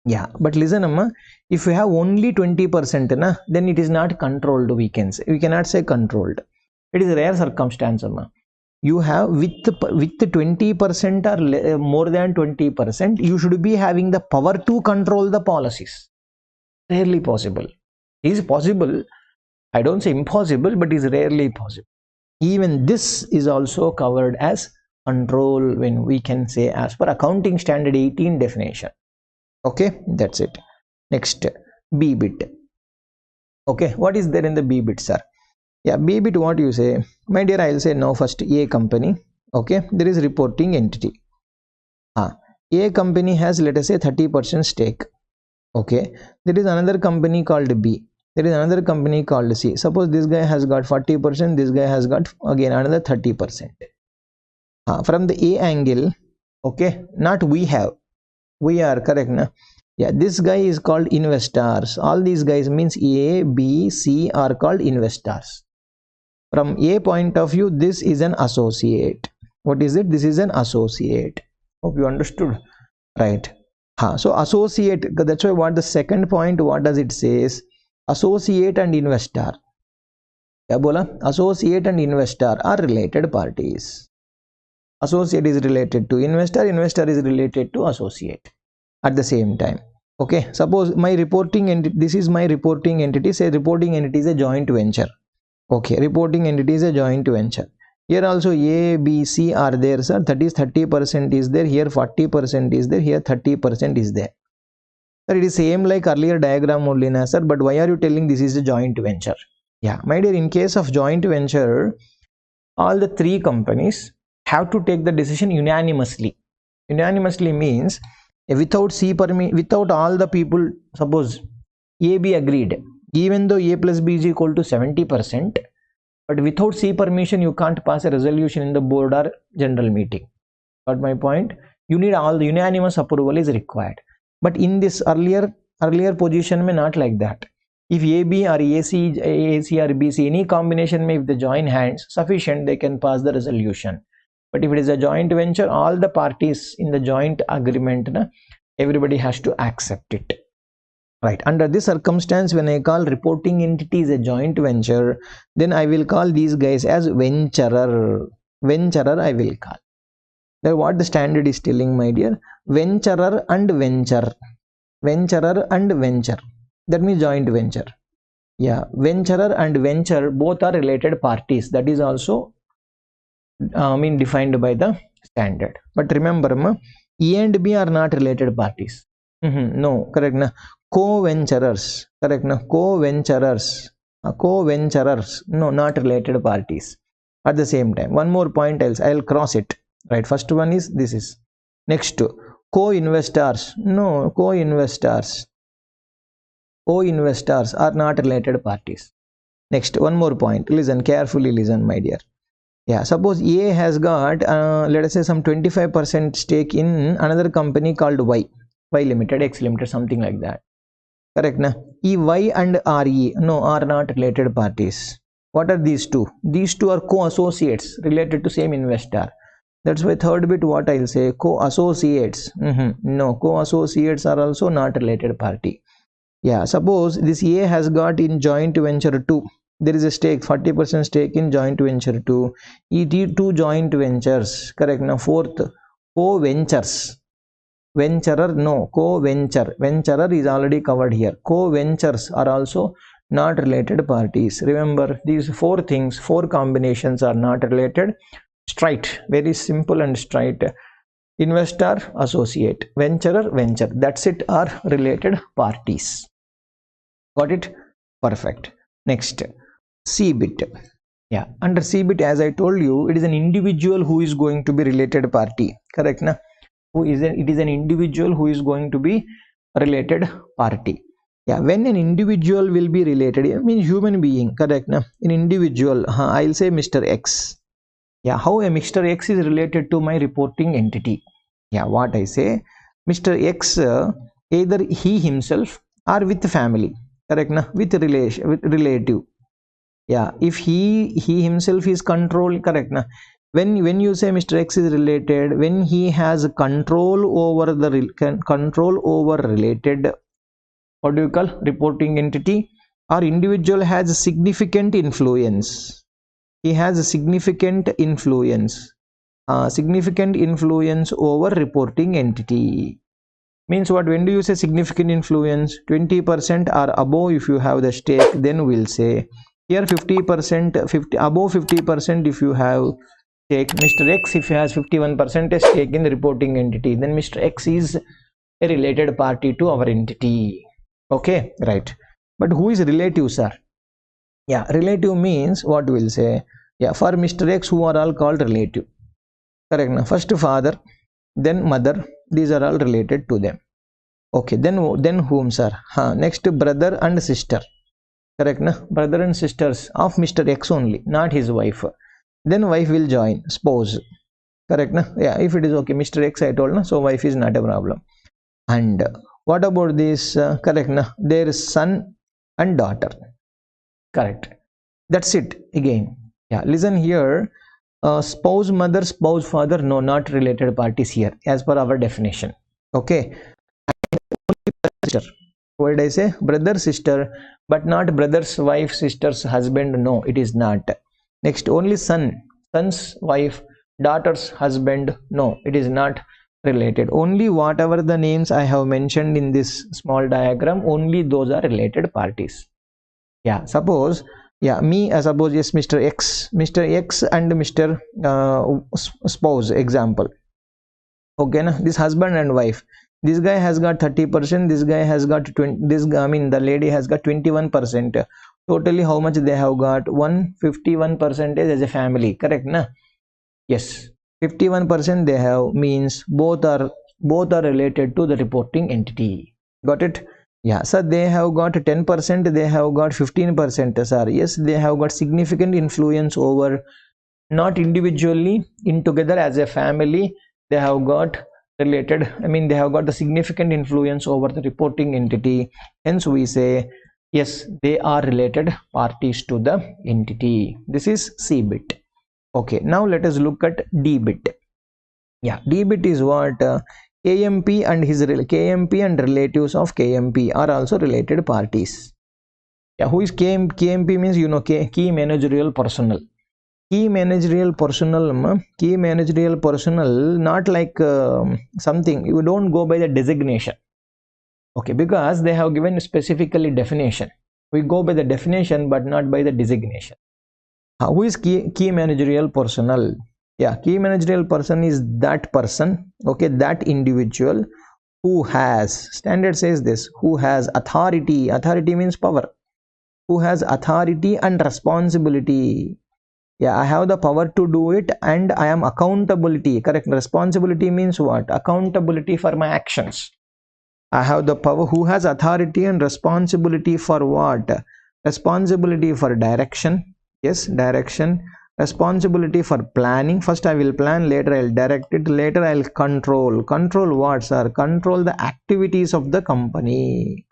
Yeah, but listen, amma, if you have only 20%, then it is not controlled. We cannot say controlled. It is a rare circumstance, amma. You have with 20% or more than 20%, you should be having the power to control the policies. Rarely possible. Is possible. I don't say impossible, but is rarely possible. Even this is also covered as control when we can say as per accounting standard 18 definition. Okay, that's it. Next, B bit. Okay, what is there in the B bit, sir? Yeah, B bit, what you say? My dear, I'll say now first A company. Okay, there is reporting entity. A company has, let us say, 30% stake. Okay, there is another company called B. There is another company called C. Suppose this guy has got 40%, this guy has got again another 30%. From the A angle, okay, not we have. We are correct, na? Yeah, this guy is called investors. All these guys means A, B, C are called investors. From A point of view, this is an associate. What is it? This is an associate. Hope you understood, right? So associate, that's why what the second point, what does it says? Associate and investor. Yeah, bola? Associate and investor are related parties. Associate is related to investor, investor is related to associate at the same time. Okay, suppose my reporting entity, this is my reporting entity, say reporting entity is a joint venture. Okay, reporting entity is a joint venture. Here also A, B, C are there, sir. That is 30% is there, here 40% is there, here 30% is there. Sir, it is same like earlier diagram only, na, sir, but why are you telling this is a joint venture? Yeah, my dear, in case of joint venture, all the three companies have to take the decision unanimously. Unanimously means without all the people, suppose A, B agreed, even though A plus B is equal to 70%, but without C permission, you can't pass a resolution in the board or general meeting. Got my point? You need all the unanimous approval is required. But in this earlier position, may not like that. If AB or AC or BC, any combination may, if they join hands, sufficient, they can pass the resolution. But if it is a joint venture, all the parties in the joint agreement, everybody has to accept it. Right. Under this circumstance, when I call reporting entity is a joint venture, then I will call these guys as venturer. Venturer I will call. Now what the standard is telling, my dear? Venturer and venture. Venturer and venture. That means joint venture. Yeah. Venturer and venture both are related parties. That is also defined by the standard. But remember, E and B are not related parties. No, correct na. Co-venturers, correct na. Co-venturers, no, not related parties. At the same time, one more point else, I'll cross it. Right, first one is this is. Next, co-investors, no, co-investors are not related parties. Next, one more point. Listen carefully, listen, my dear. Yeah, suppose A has got, let us say, some 25% stake in another company called Y Limited, X Limited, something like that. Correct, na? Y and RE, no, are not related parties. What are these two? These two are co-associates related to same investor. That's why third bit, what I'll say, co-associates. No, co-associates are also not related party. Yeah, suppose this A has got in joint venture 2. There is a stake, 40% stake in joint venture 2. Two joint ventures, correct. Now fourth, co-ventures. Venturer, no, co-venture. Venturer is already covered here. Co-ventures are also not related parties. Remember, these four things, four combinations are not related. Straight, very simple and straight. Investor, associate. Venturer, venture. That's it, are related parties. Got it? Perfect. Next, C bit. Yeah, under C bit, as I told you, it is an individual who is going to be related party. Correct, na? It is an individual who is going to be related party. Yeah, when an individual will be related, I mean human being, correct, na? An individual, I'll say Mr. X. Yeah, how a Mr. X is related to my reporting entity. Yeah, what I say, Mr. X either he himself or with family, correct na, with relation, with relative. Yeah, if he himself is control, correct na. When you say Mr. X is related, when he has control over the control over related, what do you call, reporting entity, or individual has significant influence, he has a significant influence over reporting entity. Means what? When do you say significant influence? 20% or above if you have the stake, then we'll say. Here 50%, 50 above 50% if you have stake. Mr. X, if he has 51% stake in the reporting entity, then Mr. X is a related party to our entity. Okay, right. But who is relative, sir? Yeah, relative means what we'll say. Yeah, for Mr. X, who are all called relative. Correct. Now, first father, then mother. These are all related to them. Okay, then whom, sir? Next brother and sister. Correct. Na? Brother and sisters of Mr. X only, not his wife. Then wife will join, spouse. Correct. Na? Yeah, if it is okay, Mr. X I told, na? So wife is not a problem. And what about this? Correct. Na? There is son and daughter. Correct. That's it again. Yeah, listen here. Spouse mother, spouse father, no, not related parties here as per our definition. Okay. Sister. What did I say? Brother, sister, but not brother's wife, sister's husband. No, it is not. Next, only son, son's wife, daughter's husband. No, it is not related. Only whatever the names I have mentioned in this small diagram, only those are related parties. Yeah, suppose, yeah, me, suppose, yes, Mr. X and Mr. Spouse, example. Okay, na? This husband and wife. This guy has got 30%, this guy has got 20, the lady has got 21%. Totally how much they have got? 151% as a family, correct na? Yes, 51% they have, means both are related to the reporting entity. Got it? Yeah, so they have got 10%, they have got 15%, sir. Yes, they have got significant influence over, not individually, in together as a family, they have got related, they have got the significant influence over the reporting entity. Hence we say, yes, they are related parties to the entity. This is C bit. Okay, now let us look at D bit. Yeah, D bit is what? KMP and relatives of KMP are also related parties. Yeah, who is KMP means, you know, key managerial personnel. Key managerial personnel, not like something, you don't go by the designation. Okay, because they have given specifically definition. We go by the definition but not by the designation. Who is key managerial personnel? Yeah, key managerial person is that person, okay, that individual who has, standard says this, who has authority means power, who has authority and responsibility. Yeah, I have the power to do it and I am accountability, correct. Responsibility means what? Accountability for my actions. I have the power, who has authority and responsibility for what? Responsibility for direction. Yes, direction. Responsibility for planning. First I will plan, later I will direct it, later I will control. Control what, sir? Control the activities of the company.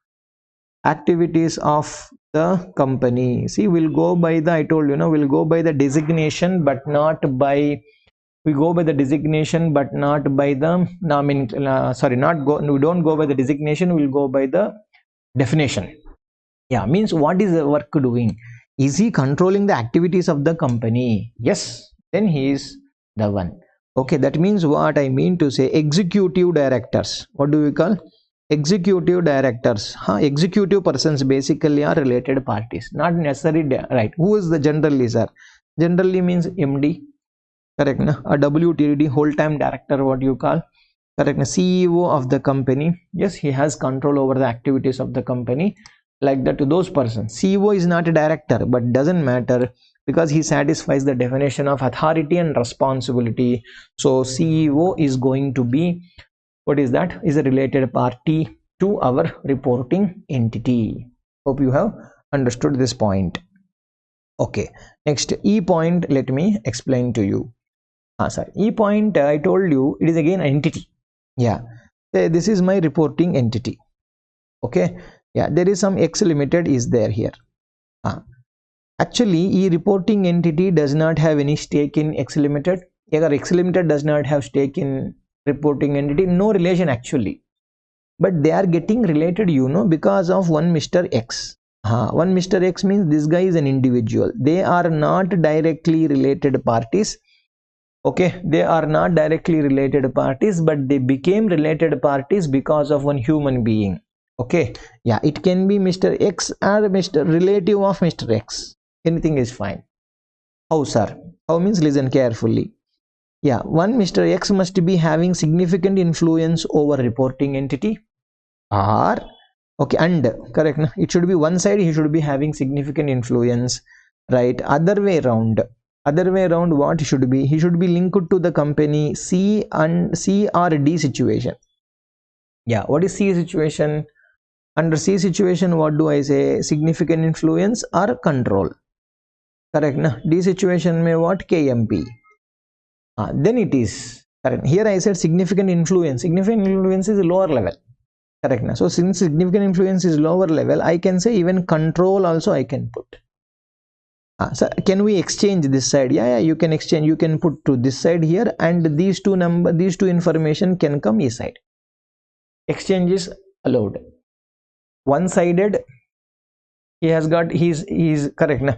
Activities of the company. See, we'll go by the, I told you, we'll go by the designation but not by, we go by the designation but not by the, we don't go by the designation, we'll go by the definition. Yeah, means what is the work doing? Is he controlling the activities of the company? Yes, then he is the one. Okay, that means what I mean to say, executive directors. What do we call? Executive directors. Executive persons basically are related parties, not necessarily, right? Who is the generally, sir? Generally means MD, correct na? A WTD, whole time director, what you call, correct na? CEO of the company. Yes, he has control over the activities of the company, like that to those persons. CEO is not a director, but doesn't matter because he satisfies the definition of authority and responsibility. So CEO is going to be, what is that? Is a related party to our reporting entity. Hope you have understood this point. Okay, next E point, let me explain to you. Sorry, E point, I told you it is again entity. Yeah, this is my reporting entity. Okay, yeah, there is some X limited is there here. Actually, E reporting entity does not have any stake in X limited. X limited does not have stake in reporting entity, no relation actually, but they are getting related, because of one Mr. X. One Mr. X means this guy is an individual. They are not directly related parties. Okay, they are not directly related parties, but they became related parties because of one human being. Okay, yeah, it can be Mr. X or Mr. relative of Mr. X. Anything is fine. How, sir? How means listen carefully. Yeah, one Mr. X must be having significant influence over reporting entity, or okay, and correct, it should be one side he should be having significant influence, right? Other way around, what should be, he should be linked to the company C and C or D situation. Yeah, what is C situation? Under C situation, what do I say? Significant influence or control, correct na? D situation may what? KMP. Then it is correct. Here I said significant influence is lower level, correct na? So since significant influence is lower level, I can say even control also I can put. So can we exchange this side? Yeah, you can exchange, you can put to this side here, and these two information can come each side. Exchange is allowed. One sided, he has got, he's correct na?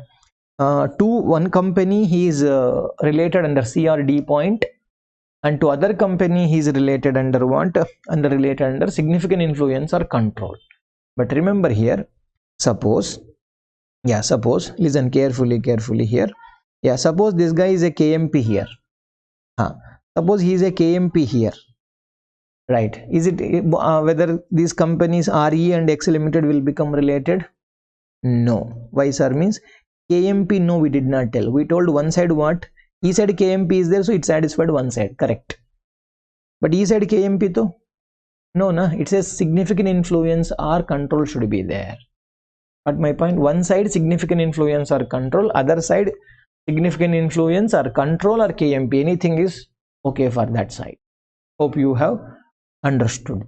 To one company he is related under C or D point, and to other company he is related under what? Under significant influence or control. But remember here, suppose listen carefully here. Yeah, suppose this guy is a KMP here. Suppose he is a KMP here, right? Is it whether these companies RE and X limited will become related? No. Why, sir? Means KMP, no, we did not tell. We told one side what? E side KMP is there, so it satisfied one side, correct? But E side KMP though? No, it says significant influence or control should be there. But my point, one side significant influence or control, other side significant influence or control or KMP, anything is okay for that side. Hope you have understood.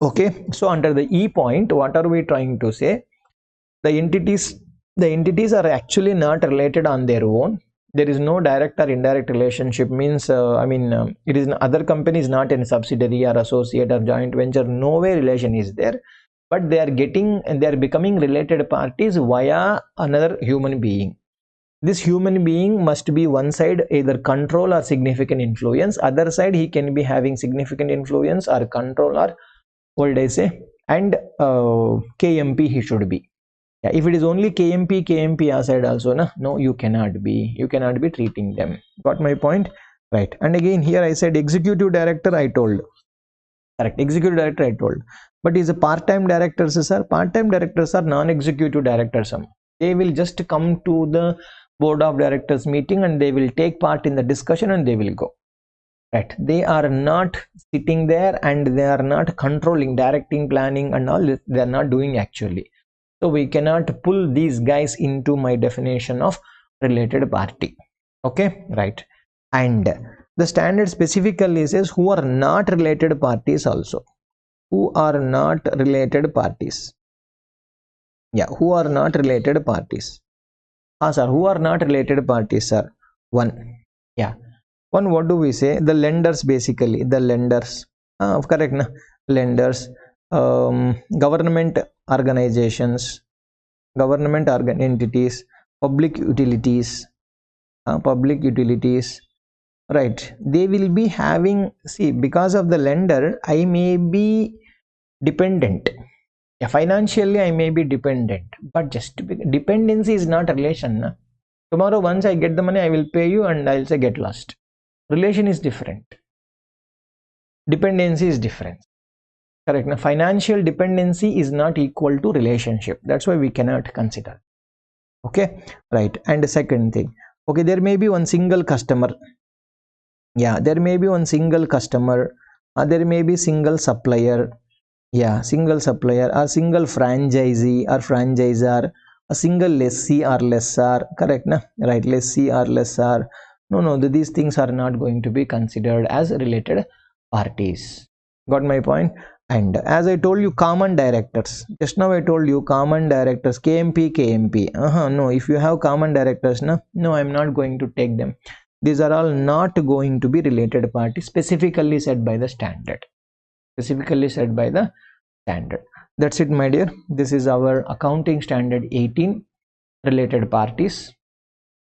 Okay, so under the E point, what are we trying to say? The entities are actually not related on their own. There is no direct or indirect relationship. Means it is other company is not a subsidiary or associate or joint venture. No way relation is there, but they are becoming related parties via another human being. This human being must be one side either control or significant influence, other side he can be having significant influence or control, or what did I say, and KMP he should be. Yeah, if it is only KMP aside also, no, you cannot be treating them. Got my point? Right. And again here I said executive director, I told, correct, executive director I told, but is a part-time directors, sir? Part-time directors are non-executive directors. They will just come to the board of directors meeting and they will take part in the discussion and they will go, right? They are not sitting there and they are not controlling, directing, planning and all. They are not doing actually. So we cannot pull these guys into my definition of related party. Okay, right? And the standard specifically says who are not related parties also. Who are not related parties? Yeah, who are not related parties? Sir, who are not related parties, sir? One. Yeah. One, what do we say? The lenders, basically. The lenders. Correct, na? Lenders. Government organizations. Government entities. Public utilities. Right. They will be having, see, because of the lender, I may be dependent. Yeah, financially I may be dependent, but just dependency is not a relation. Na? Tomorrow once I get the money, I will pay you and I'll say get lost. Relation is different. Dependency is different. Correct. Now, financial dependency is not equal to relationship. That's why we cannot consider. Okay, right. And the second thing, okay, there may be one single customer. Yeah, there may be one single customer. There may be single supplier. Yeah, single supplier or single franchisee or franchisor, a single lessee or lessor, correct na? Right, lessee or lessor. No, these things are not going to be considered as related parties. Got my point? And as I told you, common directors, just now I told you common directors, KMP. No, if you have common directors, no, I'm not going to take them. These are all not going to be related parties, specifically said by the standard. Specifically said by the standard. That's it, my dear. This is our accounting standard 18 related parties.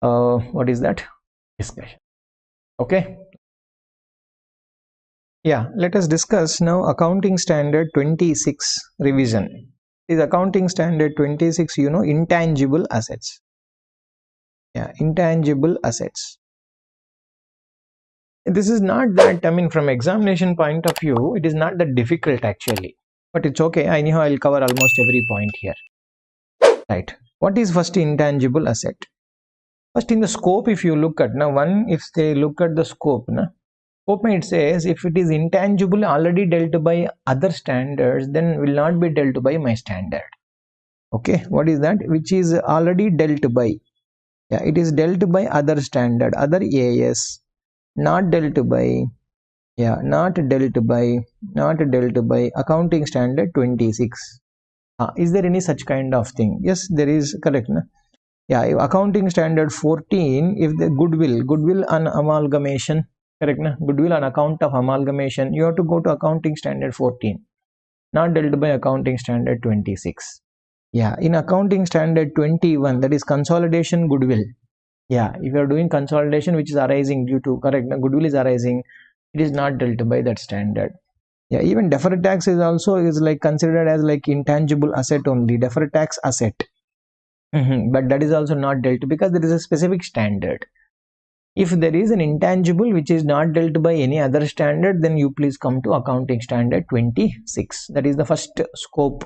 What is that? Discussion. Okay. Yeah, let us discuss now accounting standard 26 revision. Is accounting standard 26, intangible assets. Yeah, intangible assets. This is not that, from examination point of view, it is not that difficult actually. But it's okay. Anyhow, I'll cover almost every point here. Right. What is first intangible asset? First, in the scope, if you look at, if they look at the scope, it says if it is intangible already dealt by other standards, then will not be dealt by my standard. Okay, what is that? Which is already dealt by. Yeah, it is dealt by other standard, other AS, not dealt by. Yeah, not dealt by accounting standard 26. Is there any such kind of thing? Yes, there is, correct. Yeah, accounting standard 14, if the goodwill on amalgamation, correct, goodwill on account of amalgamation, you have to go to accounting standard 14, not dealt by accounting standard 26. Yeah, in accounting standard 21, that is consolidation goodwill. Yeah, if you are doing consolidation which is arising due to, correct, goodwill is arising, it is not dealt by that standard. Yeah, even deferred tax is also like considered as like intangible asset only, deferred tax asset. But that is also not dealt because there is a specific standard. If there is an intangible which is not dealt by any other standard, then you please come to accounting standard 26. That is the first scope,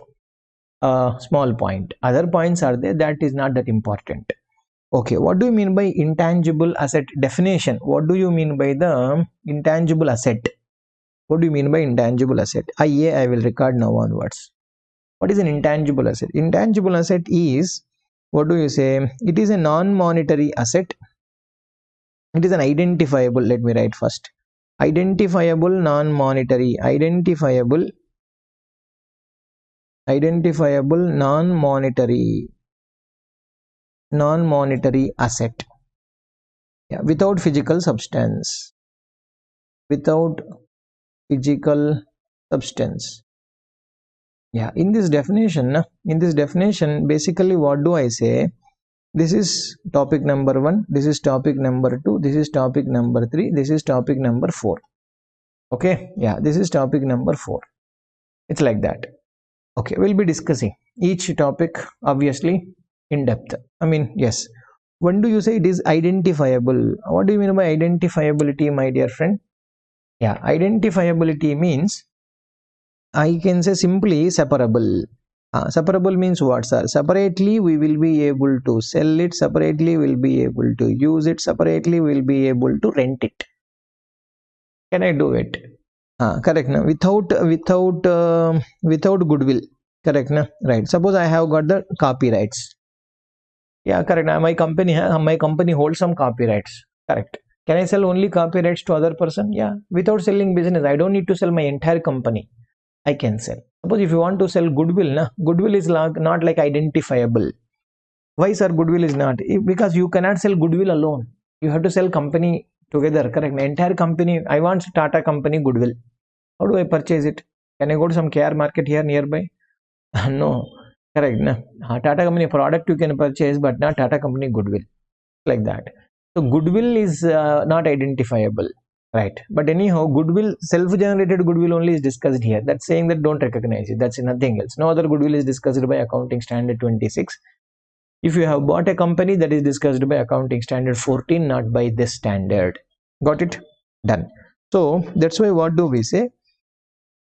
small point. Other points are there, that is not that important. Okay, what do you mean by intangible asset definition? What do you mean by the intangible asset? What do you mean by intangible asset? I will record now onwards. What is an intangible asset? Intangible asset is, what do you say? It is a non-monetary asset. It is an identifiable, let me write first. Identifiable non-monetary, identifiable non-monetary asset. Yeah, without physical substance. Without physical substance. Yeah, in this definition, basically what do I say? This is topic number 1, this is topic number 2, this is topic number 3, this is topic number 4. Okay, yeah, this is topic number 4. It's like that. Okay, we'll be discussing each topic obviously in depth. Yes. When do you say it is identifiable? What do you mean by identifiability, my dear friend? Yeah, identifiability means, I can say simply separable. Separable means what, sir? Separately we will be able to sell it, separately we will be able to use it, separately we will be able to rent it. Can I do it? Correct. Now without goodwill. Correct. Now right. Suppose I have got the copyrights. Yeah, correct. Now my company holds some copyrights. Correct. Can I sell only copyrights to other person? Yeah. Without selling business, I don't need to sell my entire company. I can sell. Suppose if you want to sell goodwill, goodwill is not like identifiable. Why, sir, goodwill is not? Because you cannot sell goodwill alone. You have to sell company together, correct? My entire company, I want Tata company goodwill. How do I purchase it? Can I go to some KR market here nearby? No, correct. Tata company product you can purchase, but not Tata company goodwill. Like that. So goodwill is not identifiable. Right, but anyhow, goodwill, self-generated goodwill only is discussed here. That's saying that don't recognize it. That's nothing else. No other goodwill is discussed by accounting standard 26. If you have bought a company, that is discussed by accounting standard 14, not by this standard. Got it? Done. So that's why what do we say?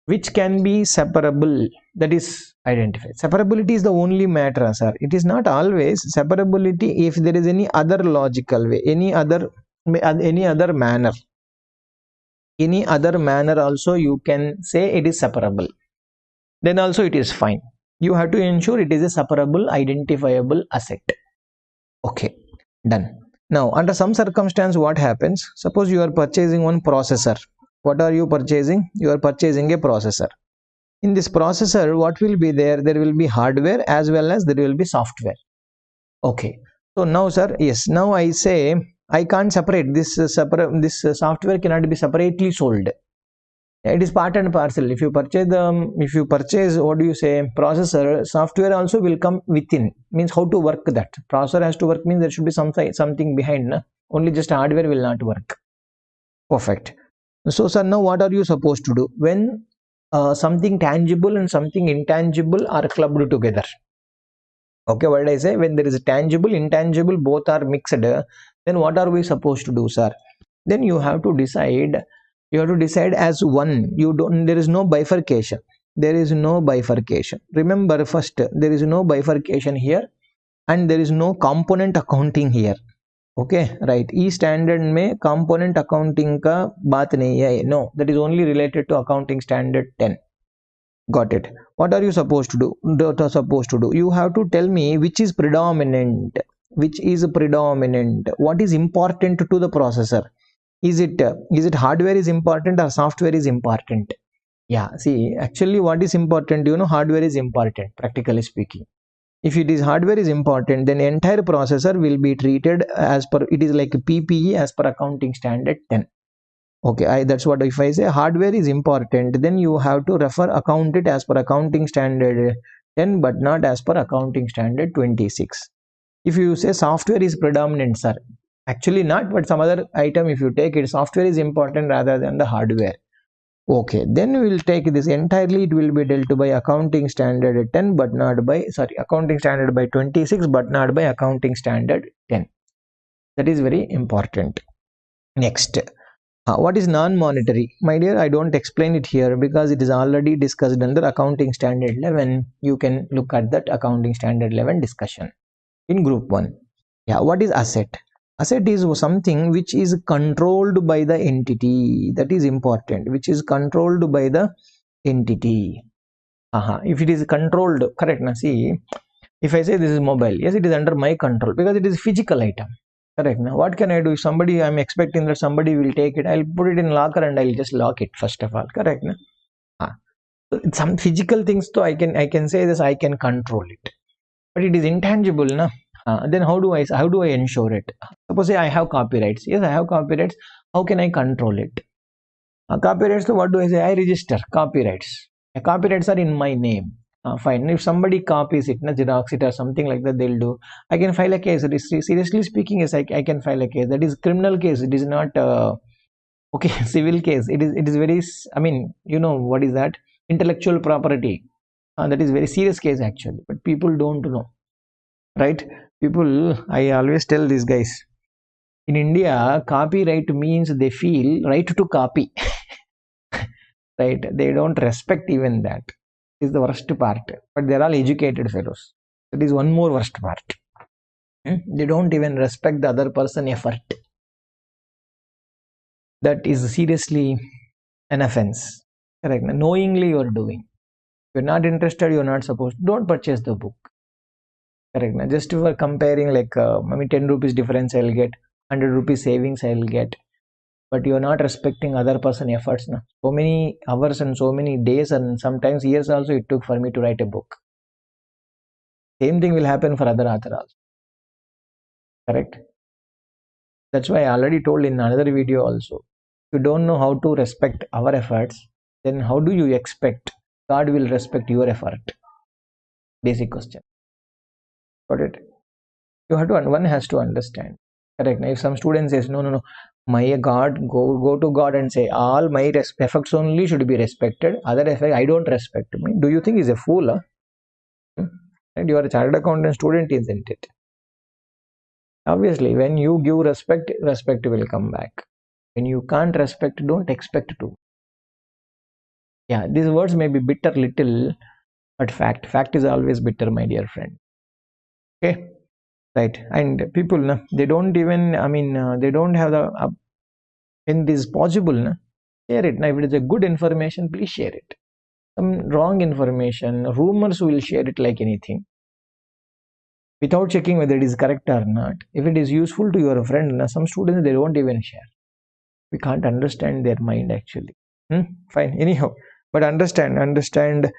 Which can be separable, that is identified. Separability is the only matter, sir. It is not always separability if there is any other logical way, any other manner. Any other manner also you can say it is separable, then also it is fine. You have to ensure it is a separable identifiable asset. Okay, done. Now under some circumstance, what happens? Suppose you are purchasing one processor. What are you purchasing? You are purchasing a processor. In this processor, what will be there? There will be hardware as well as there will be software. Okay. So now, sir, yes, now I say I can't separate this. This software cannot be separately sold. It is part and parcel. If you purchase, what do you say, processor, software also will come within. Means how to work that. Processor has to work means there should be something behind. Na? Only just hardware will not work. Perfect. So, sir, now what are you supposed to do when something tangible and something intangible are clubbed together? Okay, what did I say? When there is a tangible, intangible, both are mixed, then what are we supposed to do, sir? Then you have to decide. You have to decide as one. There is no bifurcation. There is no bifurcation. Remember, first, there is no bifurcation here, and there is no component accounting here. Okay, right. E standard में component accounting का बात नहीं है. No, that is only related to accounting standard 10. Got it. What are you supposed to do? You have to tell me which is predominant. Which is predominant? What is important to the processor? Is it hardware is important or software is important? Yeah. See, actually, what is important? Hardware is important. Practically speaking, if it is hardware is important, then entire processor will be treated as per. It is like PPE as per accounting standard 10. Okay, that's what if I say hardware is important, then you have to account it as per accounting standard 10, but not as per accounting standard 26. If you say software is predominant, sir, actually not, but some other item, if you take it, software is important rather than the hardware. Okay, then we will take this entirely, it will be dealt by accounting standard 10, but not by, accounting standard by 26, but not by accounting standard 10. That is very important. Next. What is non-monetary? My dear, I don't explain it here because it is already discussed under accounting standard 11. You can look at that accounting standard 11 discussion in group 1. Yeah, what is asset? Asset is something which is controlled by the entity. That is important. Which is controlled by the entity. If it is controlled, correct. Now see, if I say this is mobile, yes, it is under my control because it is physical item. Correct. Now, what can I do? If somebody, I'm expecting that somebody will take it, I'll put it in locker and I'll just lock it first of all. Correct. Now? So some physical things, so I can say this, I can control it, but it is intangible, na? Then how do I ensure it? Suppose say I have copyrights. Yes, I have copyrights. How can I control it? Copyrights. So what do I say? I register copyrights. Copyrights are in my name. Fine. If somebody copies it, xerox it or something like that, they'll do. I can file a case. Seriously speaking, yes, I can file a case. That is criminal case. It is not okay. Civil case. It is very. I mean, what is that? Intellectual property. That is very serious case actually. But people don't know, right? People. I always tell these guys. In India, copyright means they feel right to copy. Right? They don't respect even that. Is the worst part, but they're all educated fellows. That is one more worst part. They don't even respect the other person effort. That is seriously an offense. Correct. Knowingly you are doing. If you're not interested, you're not supposed to. Don't purchase the book. Correct. Just for comparing, like 10 rupees difference I'll get, 100 rupees savings I'll get. But you're not respecting other person efforts. Na? So many hours and so many days and sometimes years also it took for me to write a book. Same thing will happen for other author also. Correct? That's why I already told in another video also. If you don't know how to respect our efforts, then how do you expect God will respect your effort? Basic question. Got it? One has to understand. Correct? Now, if some student says, no, my God, go to God and say, all my efforts only should be respected. Other effects, I don't respect me. Do you think he's a fool? Huh? And you are a chartered accountant student, isn't it? Obviously, when you give respect, respect will come back. When you can't respect, don't expect to. Yeah, these words may be bitter little, but fact is always bitter, my dear friend. Okay, right? And people, they don't even, they don't have the, when it is possible, share it. Now, if it is a good information, please share it. Some wrong information, rumors will share it like anything, without checking whether it is correct or not. If it is useful to your friend, some students, they don't even share. We can't understand their mind actually. Fine. Anyhow, But understand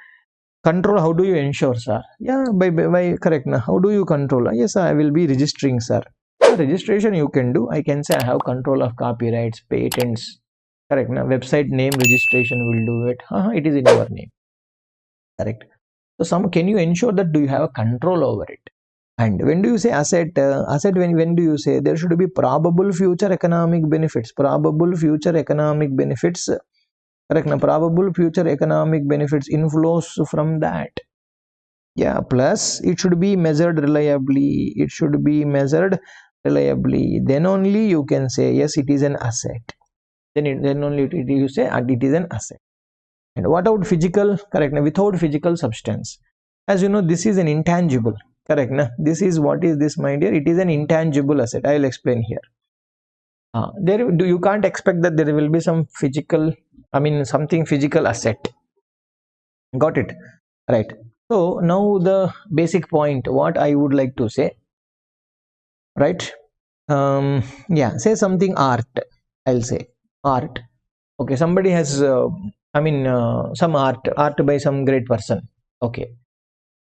control. How do you ensure, sir? Yeah, by correct. Now, how do you control? Yes, sir, I will be registering, sir. Registration you can do. I can say I have control of copyrights, patents. Correct. Now, website name registration will do it. It is in your name. Correct. So, can you ensure that do you have a control over it? And when do you say asset? Asset, when do you say there should be probable future economic benefits? Probable future economic benefits. Correct. Now, probable future economic benefits inflows from that. Yeah, plus it should be measured reliably. It should be measured reliably. Then only you can say yes, it is an asset. Then only you say it is an asset. And what about physical? Correct. Now, without physical substance, as you know, this is an intangible. Correct. Now, this is what is this, my dear? It is an intangible asset. I will explain here. You can't expect that there will be some physical, something physical asset. Got it? Right. So now the basic point, what I would like to say, right? Yeah, say something art. I'll say art. Okay, somebody has, some art by some great person. Okay.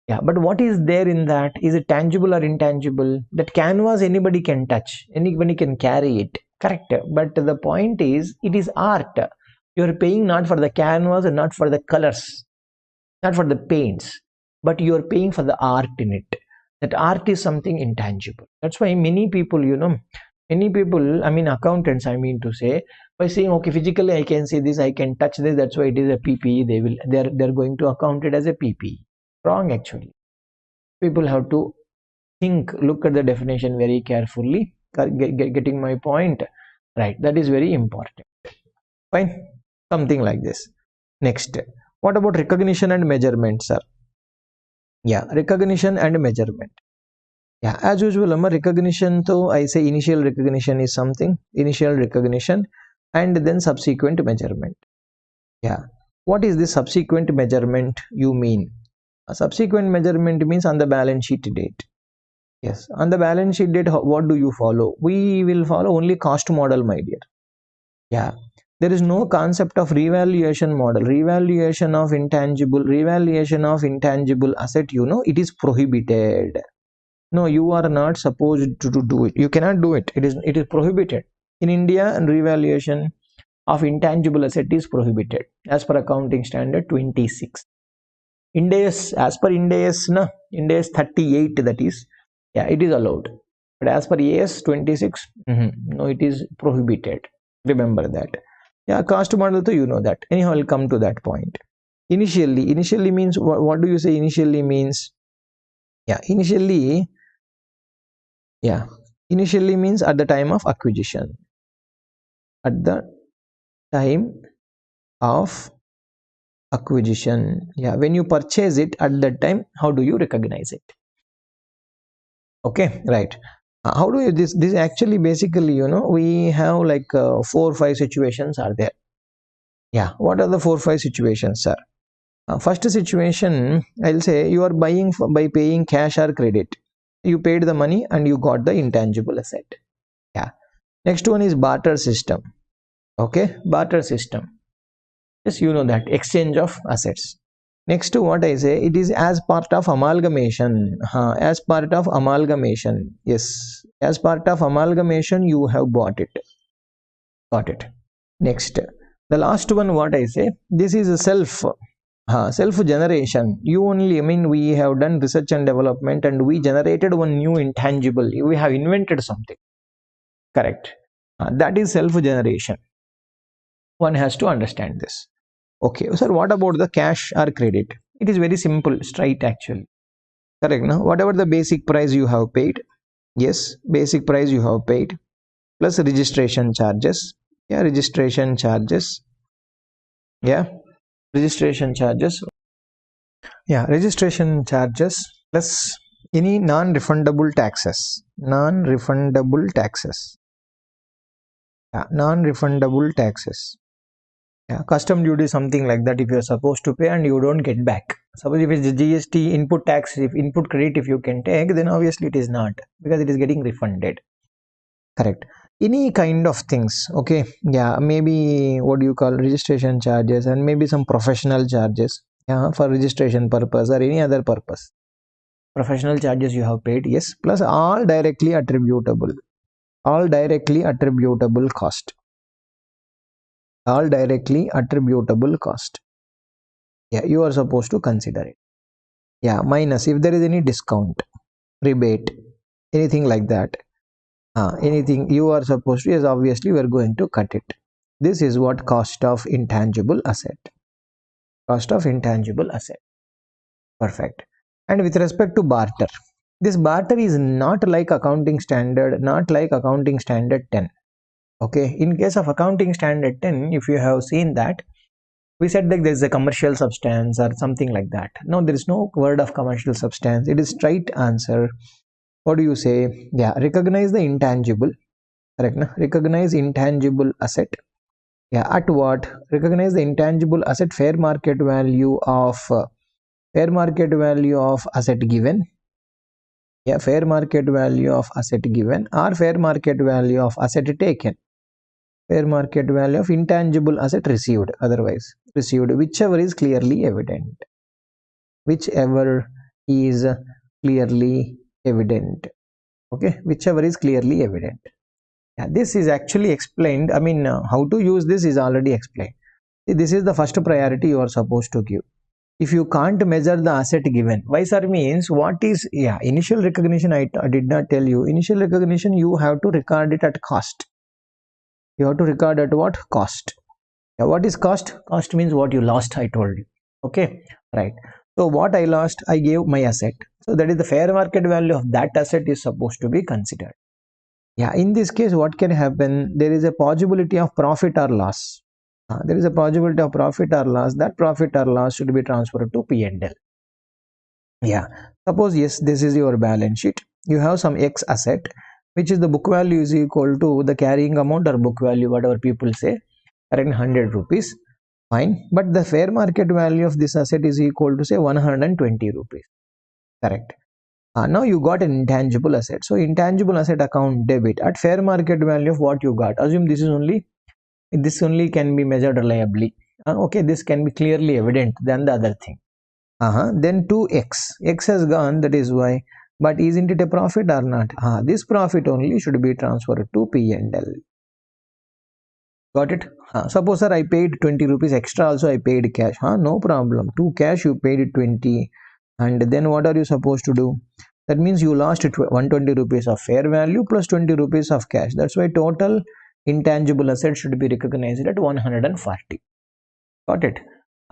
Yeah, but what is there in that? Is it tangible or intangible? That canvas anybody can touch, anybody can carry it. Correct. But the point is, it is art. You're paying not for the canvas and not for the colors, not for the paints, but you're paying for the art in it. That art is something intangible. That's why many people, accountants, to say, by saying, okay, physically I can see this, I can touch this, that's why it is a PPE. They're going to account it as a PPE. Wrong, actually. People have to think, look at the definition very carefully. Getting my point? Right. That is very important. Fine. Something like this. Next. What about recognition and measurement, sir? Yeah, recognition and measurement. Yeah, as usual, recognition, though I say initial recognition is something, initial recognition, and then subsequent measurement. Yeah. What is the subsequent measurement you mean? A subsequent measurement means on the balance sheet date. Yes, on the balance sheet date, what do you follow? We will follow only cost model, my dear. Yeah, there is no concept of revaluation model, revaluation of intangible asset. It is prohibited. No, you are not supposed to do it. You cannot do it. It is prohibited in India. And revaluation of intangible asset is prohibited as per accounting standard 26. Ind AS, as per Ind AS, Ind AS 38, that is, yeah, it is allowed. But as per AS 26, no, it is prohibited. Remember that. Yeah, cost model, so you know that. Anyhow, I'll come to that point. Initially means, what do you say initially means? Yeah, initially means at the time of acquisition. At the time of acquisition. Yeah, when you purchase it at that time, how do you recognize it? Okay, right. How do you this actually basically, we have like 4 or 5 situations are there. Yeah, what are the 4 or 5 situations, sir? First situation, I'll say you are buying by paying cash or credit. You paid the money and you got the intangible asset. Yeah. Next one is barter system. Okay, barter system. Yes, you know that, exchange of assets. Next to what I say, it is as part of amalgamation. As part of amalgamation. Yes, as part of amalgamation, you have bought it. Got it. Next, the last one, what I say, this is a self generation. You only, we have done research and development and we generated one new intangible. We have invented something. Correct. That is self generation. One has to understand this. Okay, sir, what about the cash or credit? It is very simple, straight actually. Correct, no? Whatever the basic price you have paid, yes, basic price you have paid, plus registration charges. Yeah, registration charges. Yeah, registration charges. Yeah, registration charges plus any non-refundable taxes. Non-refundable taxes. Yeah, non-refundable taxes. Yeah, custom duty, something like that, if you are supposed to pay and you don't get back. Suppose if it's GST input tax, if input credit, if you can take, then obviously it is not, because it is getting refunded. Correct. any kind of things. Okay, yeah, maybe what do you call registration charges and maybe some professional charges, yeah, for registration purpose or any other purpose. Professional charges you have paid, yes, plus all directly attributable cost, all directly attributable cost. Yeah, you are supposed to consider it. Yeah, minus if there is any discount, rebate, anything like that. Anything you are supposed to, yes, obviously we are going to cut it. This is what cost of intangible asset. Cost of intangible asset. Perfect. And with respect to barter, this barter is not like accounting standard, not like accounting standard 10. Okay, in case of accounting standard 10, if you have seen that, we said that there is a commercial substance or something like that. No, there is no word of commercial substance. It is straight answer. What do you say? Yeah, recognize the intangible. Correct, na? Recognize intangible asset. Yeah, at what? Recognize the intangible asset fair market value of asset given. Yeah, fair market value of asset given or fair market value of asset taken. Fair market value of intangible asset received, otherwise received, whichever is clearly evident. Whichever is clearly evident. Okay, whichever is clearly evident. Yeah, this is actually explained. I mean, how to use this is already explained. This is the first priority you are supposed to give. If you can't measure the asset given, why sir means what is, yeah, initial recognition, I did not tell you. Initial recognition, you have to record it at cost. You have to record at what? Cost. Yeah, what is cost? Cost means what you lost, I told you. Okay, right. So what I lost, I gave my asset. So that is the fair market value of that asset is supposed to be considered. Yeah, in this case, what can happen? There is a possibility of profit or loss. There is a possibility of profit or loss. That profit or loss should be transferred to P&L. Yeah, suppose yes, this is your balance sheet. You have some X asset, which is the book value is equal to the carrying amount or book value, whatever people say, around 100 rupees. Fine, but the fair market value of this asset is equal to say 120 rupees. Correct. Now you got an intangible asset. So intangible asset account debit at fair market value of what you got. Assume this only can be measured reliably. Okay, this can be clearly evident than the other thing. Then 2x. X has gone, that is why. But isn't it a profit or not? This profit only should be transferred to P&L. Got it? Suppose sir, I paid 20 rupees extra, also I paid cash. No problem. To cash you paid 20. And then what are you supposed to do? That means you lost 120 rupees of fair value plus 20 rupees of cash. That's why total intangible asset should be recognized at 140. Got it?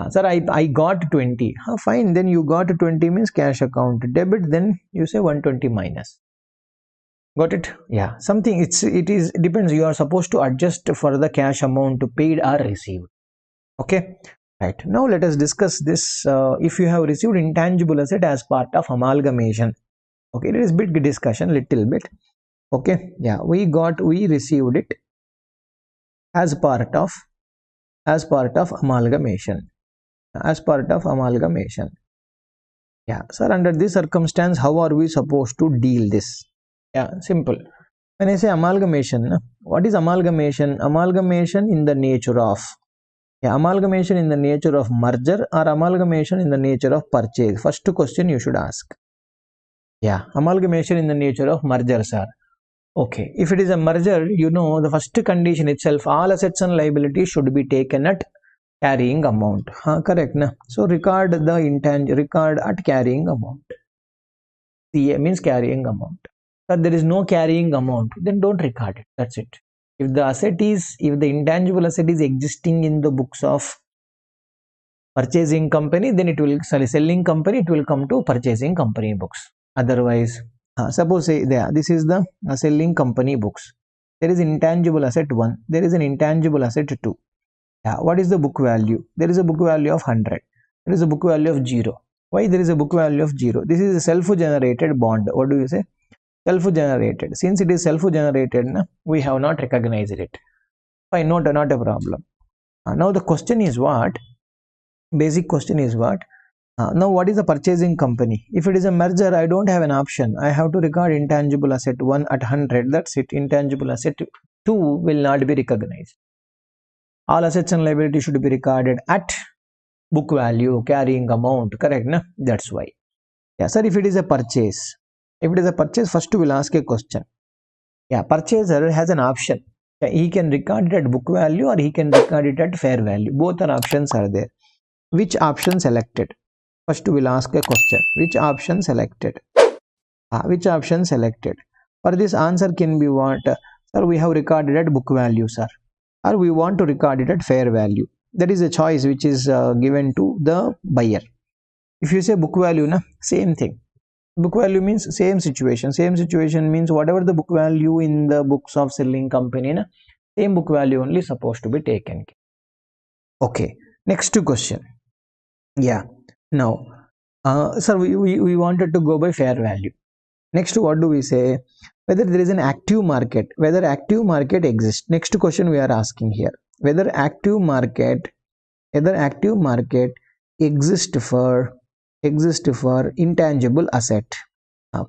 Sir, I got 20. Fine, then you got 20 means cash account debit, then you say 120 minus. Got it? Yeah, something it is depends. You are supposed to adjust for the cash amount paid or received. Okay, right. Now let us discuss this. If you have received intangible asset as part of amalgamation. Okay, it is big discussion, little bit. Okay, yeah, we received it as part of amalgamation. As part of amalgamation. Yeah, sir, under this circumstance, how are we supposed to deal this? Yeah, simple. When I say amalgamation, what is amalgamation? Amalgamation in the nature of, amalgamation in the nature of merger or amalgamation in the nature of purchase? First question you should ask. Yeah, amalgamation in the nature of merger, sir. Okay, if it is a merger, you know the first condition itself, all assets and liabilities should be taken at carrying amount. Correct, na? So record the record at carrying amount. CA means carrying amount. But there is no carrying amount, then don't record it. That's it. If the intangible asset is existing in the books of purchasing company, then selling company, it will come to purchasing company books. Otherwise, suppose say this is the selling company books. There is intangible asset 1. There is an intangible asset 2. What is the book value? There is a book value of 100. There is a book value of 0. Why there is a book value of 0? This is a self-generated bond. What do you say? Self-generated. Since it is self-generated, we have not recognized it. Fine, not a problem. Now the question is what? Basic question is what? Now what is the purchasing company? If it is a merger, I don't have an option. I have to record intangible asset 1 at 100. That's it. Intangible asset 2 will not be recognized. All assets and liabilities should be recorded at book value, carrying amount, correct? Na? That's why. Yeah, sir, if it is a purchase, first we'll ask a question. Yeah, purchaser has an option. Yeah, he can record it at book value or he can record it at fair value. Both are options are there. Which option selected? First we'll ask a question. Which option selected? Which option selected? For this answer can be what? Sir, we have recorded at book value, sir. Or we want to record it at fair value. That is a choice which is given to the buyer. If you say book value, na, same thing. Book value means same situation. Same situation means whatever the book value in the books of selling company, na, same book value only supposed to be taken. Okay, next question. Yeah, now, sir, we wanted to go by fair value. Next, what do we say? Whether there is an active market, whether active market exists. Next question we are asking here. Whether active market exists for intangible asset.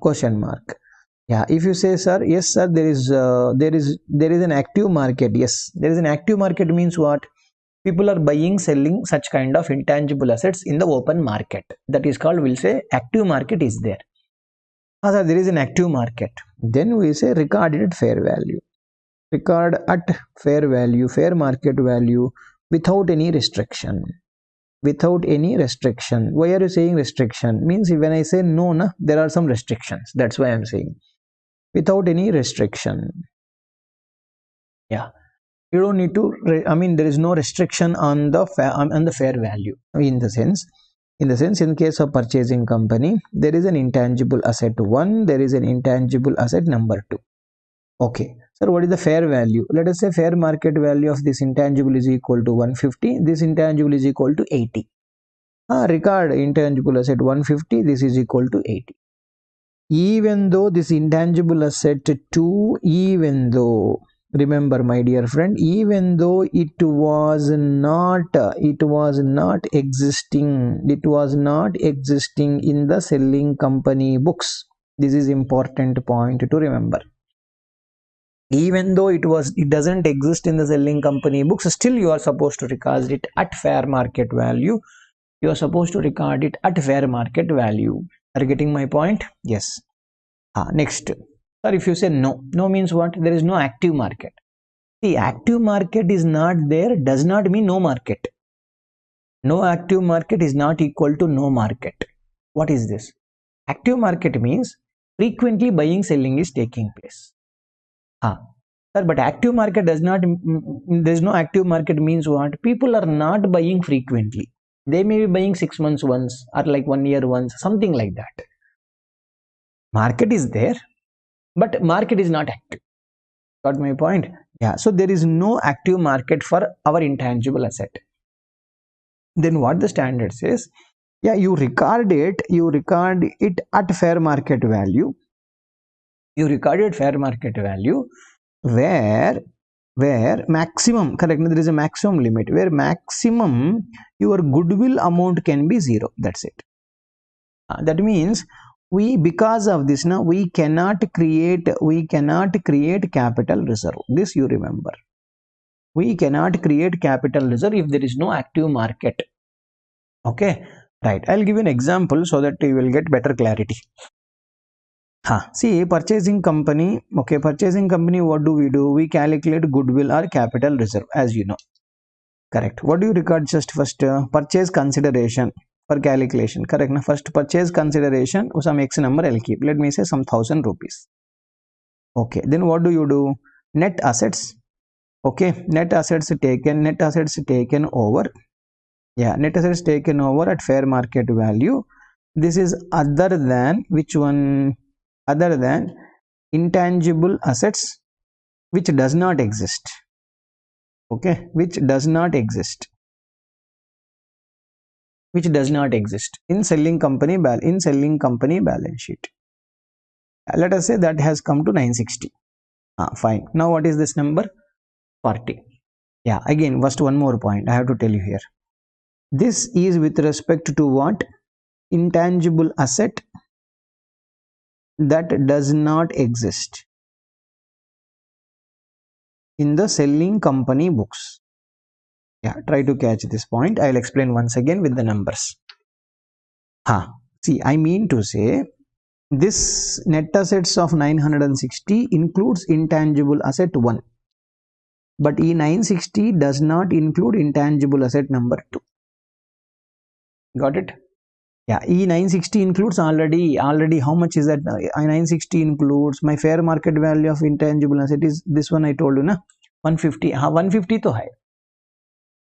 Question mark. Yeah, if you say, sir, yes, sir, there is an active market. Yes, there is an active market means what? People are buying, selling such kind of intangible assets in the open market. That is called, we'll say, active market is there. Sir, there is an active market. Then we say record it at fair value. Record at fair value, fair market value, without any restriction. Without any restriction. Why are you saying restriction? Means when I say no, na, there are some restrictions. That's why I'm saying without any restriction. Yeah, you don't need to. There is no restriction on the fair value. In the sense, in case of purchasing company, there is an intangible asset 1. There is an intangible asset number 2. Okay. Sir, what is the fair value? Let us say fair market value of this intangible is equal to 150. This intangible is equal to 80. Record intangible asset 150. This is equal to 80. Even though this intangible asset 2, remember my dear friend, even though it was not existing in the selling company books. This is important point to remember. Even though it doesn't exist in the selling company books, still you are supposed to record it at fair market value. You are supposed to record it at fair market value. Are you getting my point? Yes. Next. Sir, if you say no means what? There is no active market. The active market is not there does not mean no market. No active market is not equal to no market. What is this? Active market means frequently buying, selling is taking place. Sir, but active market does not, there is no active market means what? People are not buying frequently. They may be buying 6 months once or like 1 year once, something like that. Market is there, but market is not active. Got my point? Yeah, so there is no active market for our intangible asset. Then what the standard says? Yeah, you record it at fair market value. You record it fair market value where maximum, correct, there is a maximum limit where maximum your goodwill amount can be 0. That's it. That means because of this now we cannot create capital reserve. This you remember. We cannot create capital reserve if there is no active market. Okay, right. I'll give you an example so that you will get better clarity. See, purchasing company. Okay, purchasing company, what do? We calculate goodwill or capital reserve, as you know. Correct. What do you record just first? Purchase consideration for calculation. Correct. Now, first purchase consideration, some X number I'll keep. Let me say some 1000 rupees. Okay. Then what do you do? Net assets. Okay. Net assets taken over. Yeah. Net assets taken over at fair market value. This is other than which one? Other than intangible assets which does not exist. Okay, which does not exist in selling company balance sheet. Let us say that has come to 960. Fine. Now what is this number? 40. Yeah, again, first one more point I have to tell you here. This is with respect to what? Intangible asset that does not exist. in the selling company books. Yeah, try to catch this point. I'll explain once again with the numbers. See, I mean to say, this net assets of 960 includes intangible asset 1, but E960 does not include intangible asset number 2. Got it? Yeah, E960 includes already how much is that? E960 includes my fair market value of intangible asset is this one I told you, na? 150. 150 to high.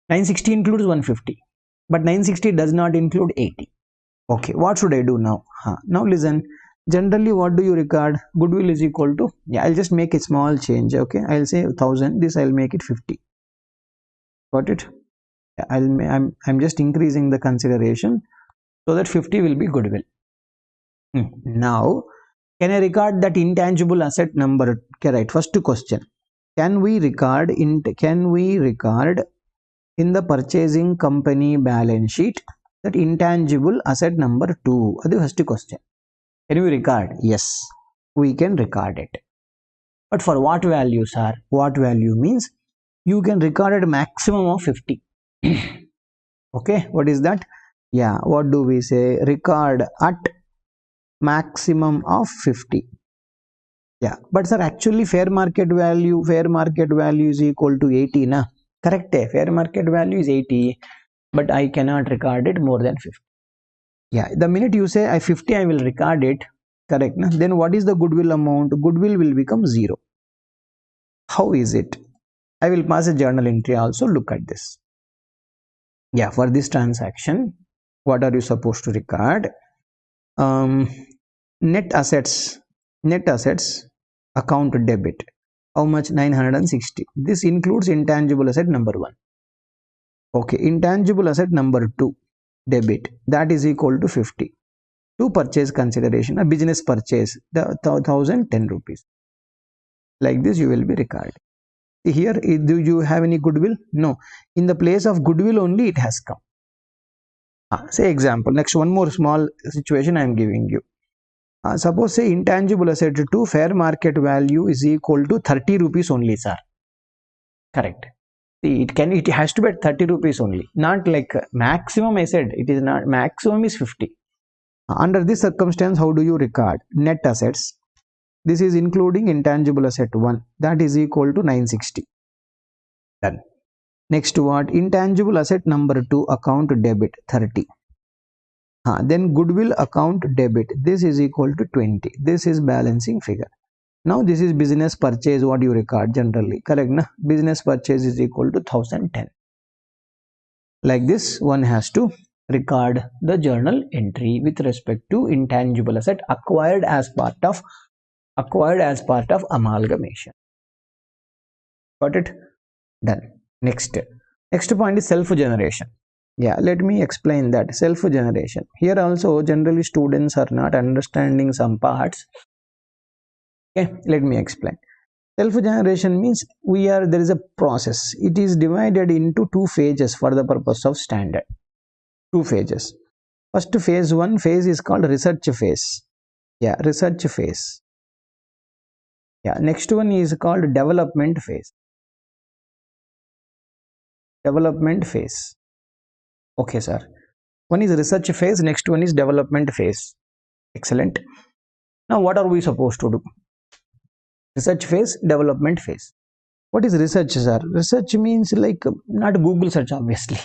960 includes 150, but 960 does not include 80. Okay, what should I do now? Now listen. Generally, what do you record? Goodwill is equal to, yeah, I'll just make a small change. Okay, I'll say 1000. This I'll make it 50. Got it? Yeah, I'm just increasing the consideration so that 50 will be goodwill. Now, can I record that intangible asset number? Okay, right. First question: Can we record in the purchasing company balance sheet that intangible asset number 2? That's the first question. Can we record? Yes, we can record it. But for what value, sir? What value means you can record a maximum of 50. Okay, what is that? Yeah, what do we say? Record at maximum of 50. Yeah, but sir, actually fair market value is equal to 80, na? Correct, fair market value is 80, but I cannot record it more than 50. Yeah, the minute you say 50, I will record it, correct, na? Then what is the goodwill amount? Goodwill will become 0. How is it? I will pass a journal entry also. Look at this. Yeah, for this transaction, what are you supposed to record? Net assets account debit. How much? 960. This includes intangible asset number 1. Okay, intangible asset number 2 debit, that is equal to 50. To purchase consideration, a business purchase, the 1010 rupees. Like this you will be recording. Here, do you have any goodwill? No. In the place of goodwill only it has come. Say example. Next, one more small situation I am giving you. Suppose say intangible asset to fair market value is equal to 30 rupees only, sir. Correct. See, it has to be at 30 rupees only, not like maximum. I said it is not, maximum is 50. Under this circumstance, how do you record? Net assets, this is including intangible asset 1, that is equal to 960. Done. Next, what? Intangible asset number 2 account debit 30. Then goodwill account debit, this is equal to 20. This is balancing figure. Now this is business purchase, what you record generally, correct, na? Business purchase is equal to 1010. Like this, one has to record the journal entry with respect to intangible asset acquired as part of amalgamation. Got it? Done. Next point is self-generation. Yeah, let me explain that. Self-generation. Here also generally students are not understanding some parts. Okay, let me explain. Self-generation means there is a process. It is divided into 2 phases for the purpose of standard. 2 phases. First phase, 1 phase is called research phase. Yeah, research phase. Yeah, next one is called development phase. Development phase. Okay, sir. One is research phase, next one is development phase. Excellent. Now, what are we supposed to do? Research phase, development phase. What is research, sir? Research means like not Google search, obviously.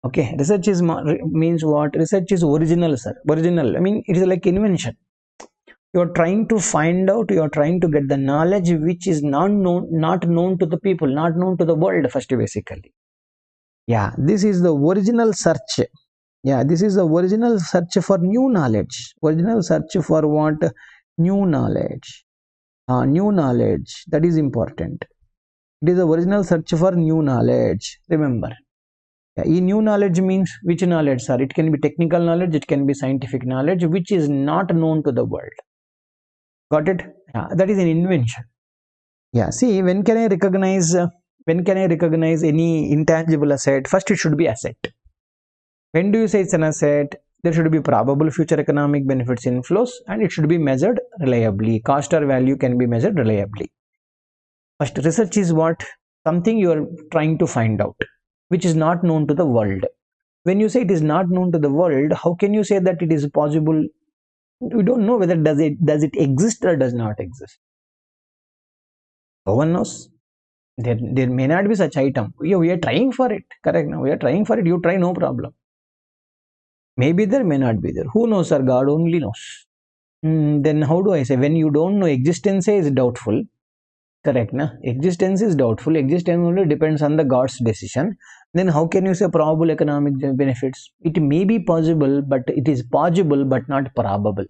Okay, research means what? Research is original, sir. Original. I mean, it is like invention. You are trying to find out, you are trying to get the knowledge which is not known to the people, not known to the world first, basically. Yeah, this is the original search. Yeah, this is the original search for new knowledge. Original search for what? New knowledge. New knowledge. That is important. It is the original search for new knowledge. Remember. Yeah, new knowledge means which knowledge, sir? It can be technical knowledge, it can be scientific knowledge, which is not known to the world. Got it? Yeah, that is an invention. Yeah, see, when can I recognize any intangible asset? First, it should be asset. When do you say it's an asset? There should be probable future economic benefits inflows, and it should be measured reliably. Cost or value can be measured reliably. First, research is what? Something you are trying to find out, which is not known to the world. When you say it is not known to the world, how can you say that it is possible? We don't know whether does it exist or does not exist. No one knows. There may not be such item. We are trying for it. Correct. Now we are trying for it. You try, no problem. Maybe there, may not be there. Who knows, sir? God only knows. Then how do I say? When you don't know, existence is doubtful. Correct, na? Existence is doubtful. Existence only depends on the God's decision. Then how can you say probable economic benefits? It may be possible, but it is possible but not probable.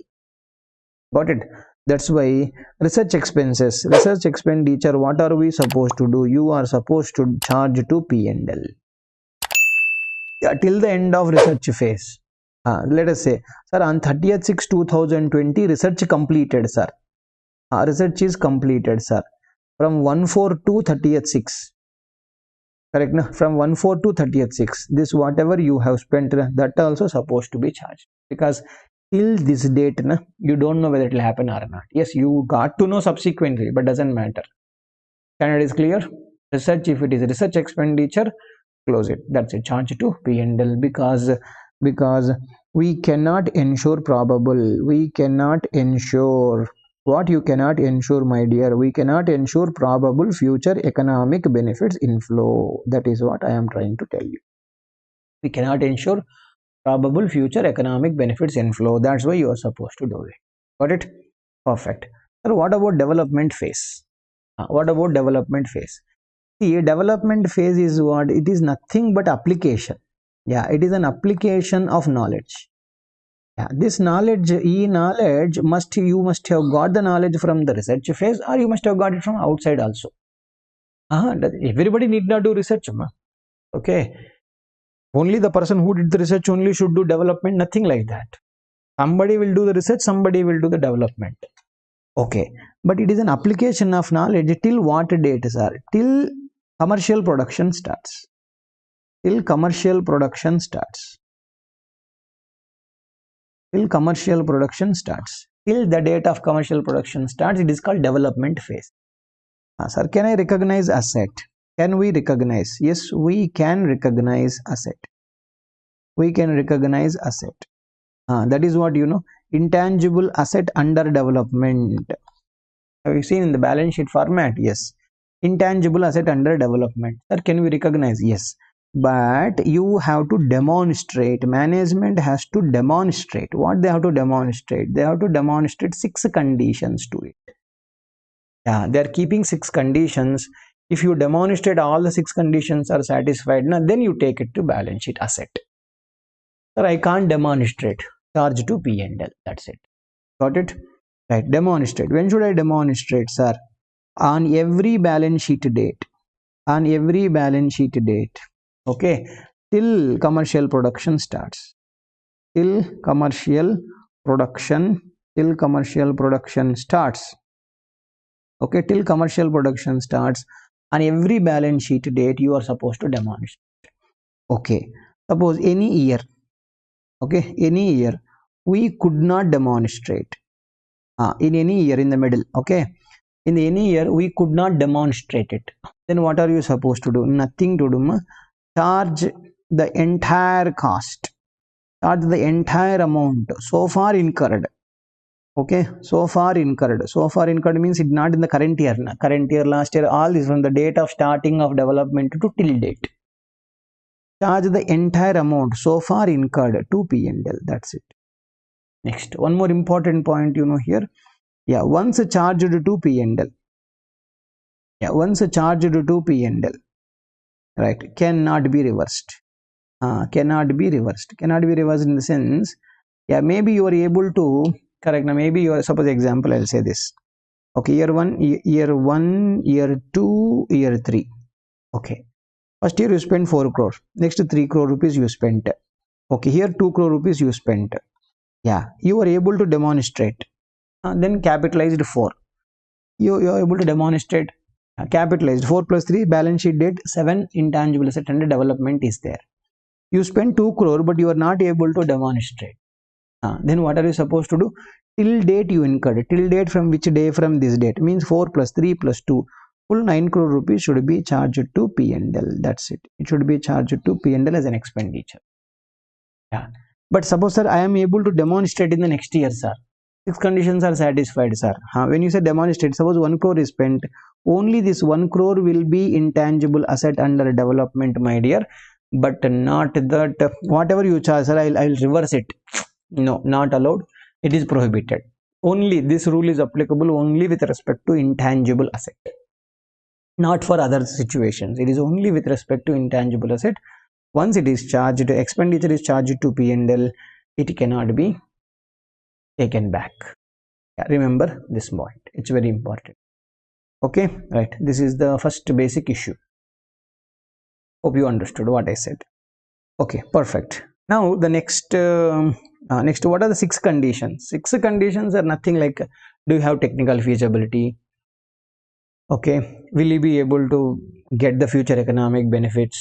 Got it? That's why research expenses, research expenditure, what are we supposed to do? You are supposed to charge to P&L. Yeah, till the end of research phase. Let us say, sir, on 30th 6 2020, research completed, sir. Research is completed, sir. From 1/4 to 30th 6. Correct, na? From 1/4 to 30th 6. This whatever you have spent, that also supposed to be charged. Because till this date, na, you don't know whether it will happen or not. Yes, you got to know subsequently, but doesn't matter. Standard is clear. Research, if it is research expenditure, close it. That's it. Charge to P&L because we cannot ensure probable. We cannot ensure what you cannot ensure, my dear. We cannot ensure probable future economic benefits inflow. That is what I am trying to tell you. We cannot ensure probable future economic benefits inflow. That's why you are supposed to do it. Got it? Perfect. So what about development phase? What about development phase? See, development phase is what? It is nothing but application. Yeah, it is an application of knowledge. Yeah, this knowledge, e-knowledge, you must have got the knowledge from the research phase, or you must have got it from outside also. Everybody need not do research. Okay. Only the person who did the research only should do development, nothing like that. Somebody will do the research, somebody will do the development. Okay. But it is an application of knowledge till what date, sir? Till commercial production starts. Till commercial production starts. Till commercial production starts. Till the date of commercial production starts, it is called development phase. Sir, can I recognize asset? Can we recognize? Yes, we can recognize asset. We can recognize asset. That is what, intangible asset under development. Have you seen in the balance sheet format? Yes. Intangible asset under development. Sir, can we recognize? Yes. But you have to demonstrate. Management has to demonstrate. What they have to demonstrate? They have to demonstrate 6 conditions to it. Yeah, they are keeping 6 conditions. If you demonstrate all the 6 conditions are satisfied, then you take it to balance sheet asset. Sir, I can't demonstrate. Charge to P&L. That's it. Got it? Right. Demonstrate. When should I demonstrate, sir? On every balance sheet date. On every balance sheet date. Okay. Till commercial production starts. Till commercial production starts. Okay. Till commercial production starts. On every balance sheet date, you are supposed to demonstrate. Okay. Suppose any year. Okay. Any year. We could not demonstrate. In any year in the middle. Okay. In any year, we could not demonstrate it. Then what are you supposed to do? Nothing to do. Charge the entire cost. Charge the entire amount so far incurred. Okay. So far incurred. So far incurred means it's not in the current year. Current year, last year, all is from the date of starting of development to till date. Charge the entire amount so far incurred to P&L. That's it. Next, one more important point, here. Yeah, once charged to P&L. Yeah, once charged to P&L. Right, cannot be reversed. Cannot be reversed. Cannot be reversed in the sense, yeah, maybe you are able to, correct, now maybe you are, suppose example, I'll say this. Okay, year 1, year 2, year 3. Okay. First year you spent 4 crore. Next 3 crore rupees you spent. Okay, here 2 crore rupees you spent. Yeah, you are able to demonstrate. Then capitalized 4. You are able to demonstrate capitalized 4 plus 3 balance sheet date 7 intangible asset under development is there. You spent 2 crore but you are not able to demonstrate. Then what are you supposed to do? Till date you incurred. Till date from which day? From this date. Means 4 plus 3 plus 2. Full 9 crore rupees should be charged to P&L. That's it. It should be charged to P&L as an expenditure. Yeah. But suppose, sir, I am able to demonstrate in the next year, sir. 6 conditions are satisfied, sir. When you say demonstrate, suppose 1 crore is spent, only this 1 crore will be intangible asset under development, my dear. But not that whatever you charge, sir, I'll reverse it. No, not allowed. It is prohibited. Only this rule is applicable only with respect to intangible asset, not for other situations. It is only with respect to intangible asset. Once it is charged, expenditure is charged to P&L, it cannot be taken back. Yeah, remember this point. It's very important. Okay, right. This is the first basic issue. Hope you understood what I said. Okay, perfect. Now the next, what are the 6 conditions? 6 conditions are nothing like, do you have technical feasibility? Okay, will you be able to get the future economic benefits?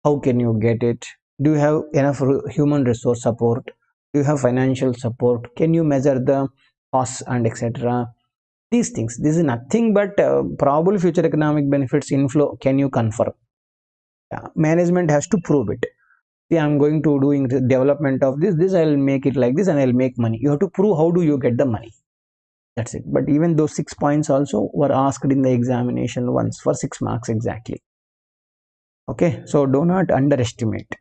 How can you get it? Do you have enough human resource support? Do you have financial support? Can you measure the costs and etc.? These things. This is nothing but probable future economic benefits inflow. Can you confirm? Yeah. Management has to prove it. See, I'm going to doing the development of this. I'll make it like this and I'll make money. You have to prove how do you get the money. That's it. But even those 6 points also were asked in the examination once for 6 marks exactly. Okay, so do not underestimate.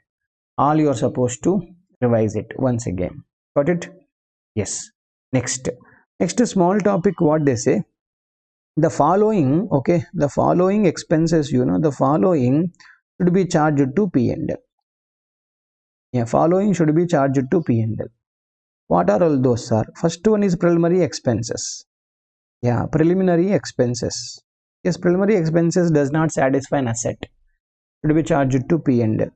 All you are supposed to revise it once again. Got it? Yes. Next small topic, what they say, the following, okay, the following expenses, the following should be charged to P&L. Yeah, following should be charged to P&L. What are all those, sir? First one is preliminary expenses. Yeah, preliminary expenses. Yes, preliminary expenses does not satisfy an asset. Should be charged to P&L.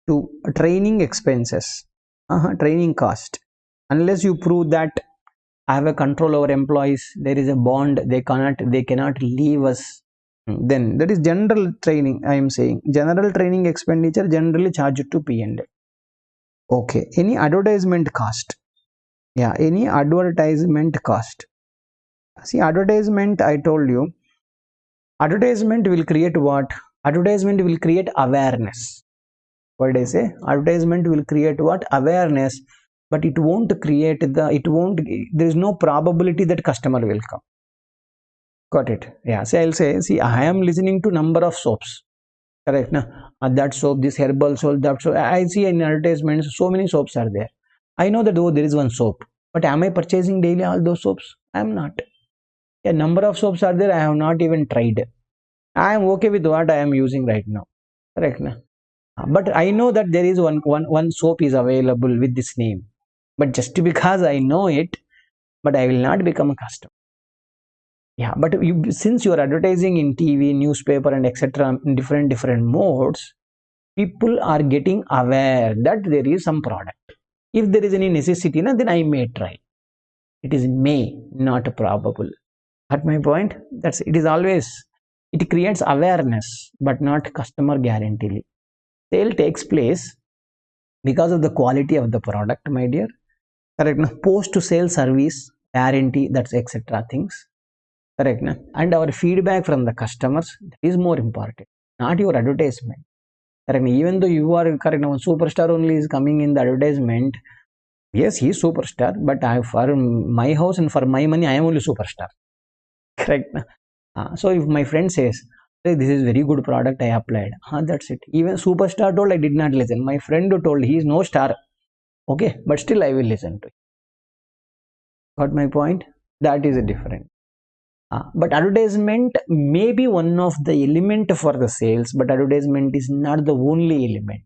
To training expenses, training cost. Unless you prove that I have a control over employees, there is a bond, they cannot leave us, then that is general training. I am saying general training expenditure generally charged to P&L. Okay, any advertisement cost. Yeah, any advertisement cost. See, advertisement, I told you, advertisement will create what? Advertisement will create awareness. What did I say? Advertisement will create what? Awareness, but it won't create there is no probability that customer will come. Got it? Yeah. So I'll say, see, I am listening to number of soaps. Correct? Now, that soap, this herbal soap, that soap. I see in advertisements, so many soaps are there. I know that there is one soap, but am I purchasing daily all those soaps? I am not. A number of soaps are there. I have not even tried. I am okay with what I am using right now. Correct? Now? But I know that there is one soap is available with this name. But just because I know it, but I will not become a customer. Yeah, but since you are advertising in TV, newspaper, and etc. in different modes, people are getting aware that there is some product. If there is any necessity, then I may try. It is may, not probable. At my point, it is always, it creates awareness, but not customer guarantee. Sale takes place because of the quality of the product, my dear. Correct? Post to sale service, guarantee, that's etc. things. Correct? And our feedback from the customers, that is more important, not your advertisement. Correct? Even though you are correct, now superstar only is coming in the advertisement. Yes, he is superstar, but for my house and for my money, I am only superstar. Correct? So if my friend says, hey, this is very good product, I applied. That's it. Even superstar told, I did not listen. My friend told he is no star. Okay, but still I will listen to it. Got my point? That is a different. But advertisement may be one of the element for the sales, but advertisement is not the only element.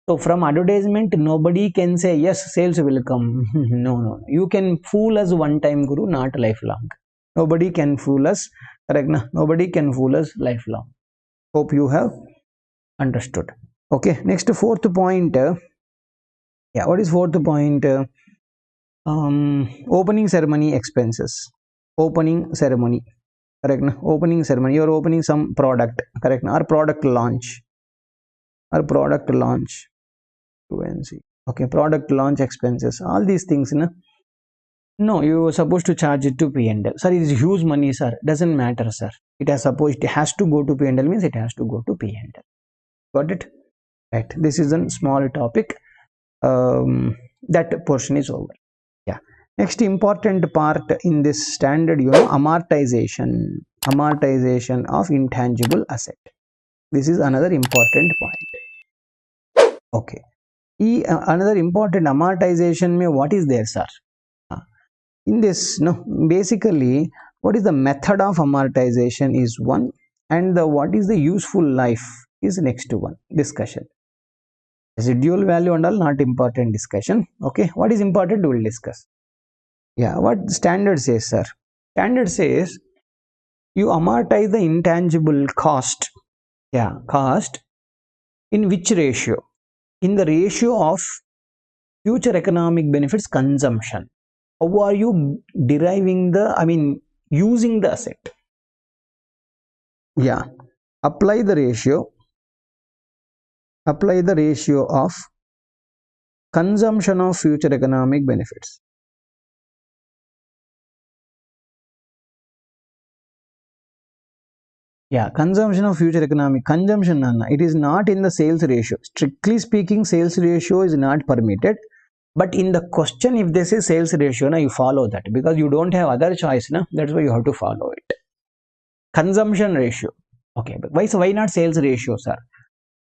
So from advertisement, nobody can say, yes, sales will come. No. You can fool us one time, Guru, not lifelong. Nobody can fool us. Correct? Nobody can fool us lifelong. Hope you have understood. Okay, next fourth point. Yeah, what is fourth point? Opening ceremony expenses. Opening ceremony. Correct? Opening ceremony. You are opening some product. Correct? Or product launch. Okay, product launch expenses. All these things. No, you were supposed to charge it to P&L. Sir, it is huge money, sir. Doesn't matter, sir. It has to go to P&L means it has to go to P&L. Got it? Right. This is a small topic. That portion is over. Yeah. Next important part in this standard, amortization of intangible asset. This is another important point. Okay. Another important amortization mein what is there, sir? In this, no, basically, what is the method of amortization is one, and what is the useful life is next one discussion. Residual value and all not important discussion. Okay, what is important we will discuss. Yeah, what standard says, sir? Standard says you amortize the intangible cost. Yeah, cost in which ratio? In the ratio of future economic benefits consumption. How are you deriving using the asset? Yeah, apply the ratio of consumption of future economic benefits. Yeah, consumption of future economic consumption, it is not in the sales ratio. Strictly speaking, sales ratio is not permitted. But in the question, if they say sales ratio, you follow that because you don't have other choice. That's why you have to follow it. Consumption ratio. Okay, but why not sales ratio, sir?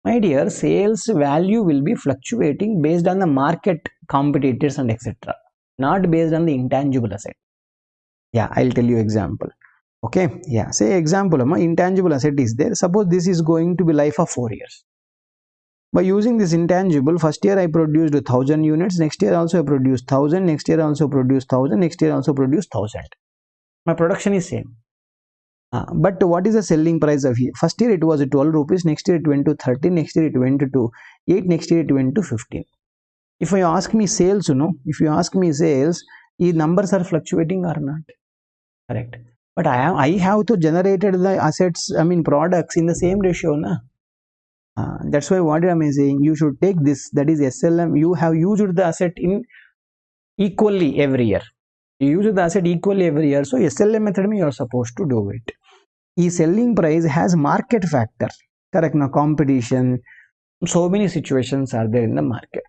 My dear, sales value will be fluctuating based on the market competitors and etc. Not based on the intangible asset. Yeah, I'll tell you example. Okay, yeah, say example, intangible asset is there. Suppose this is going to be life of 4 years. By using this intangible, first year I produced 1,000 units, next year also I produced 1,000, next year also produced 1,000, next year also produced 1,000. My production is same. But what is the selling price of here? First year it was 12 rupees, next year it went to 13, next year it went to 8, next year it went to 15. If you ask me sales, these numbers are fluctuating or not? Correct. But I have to generated the assets, products in the same ratio, na? That's why what am I saying? You should take this, that is SLM. You have used the asset in equally every year. You use the asset equally every year. So SLM method you are supposed to do it. E selling price has market factor. Correct? Now competition. So many situations are there in the market.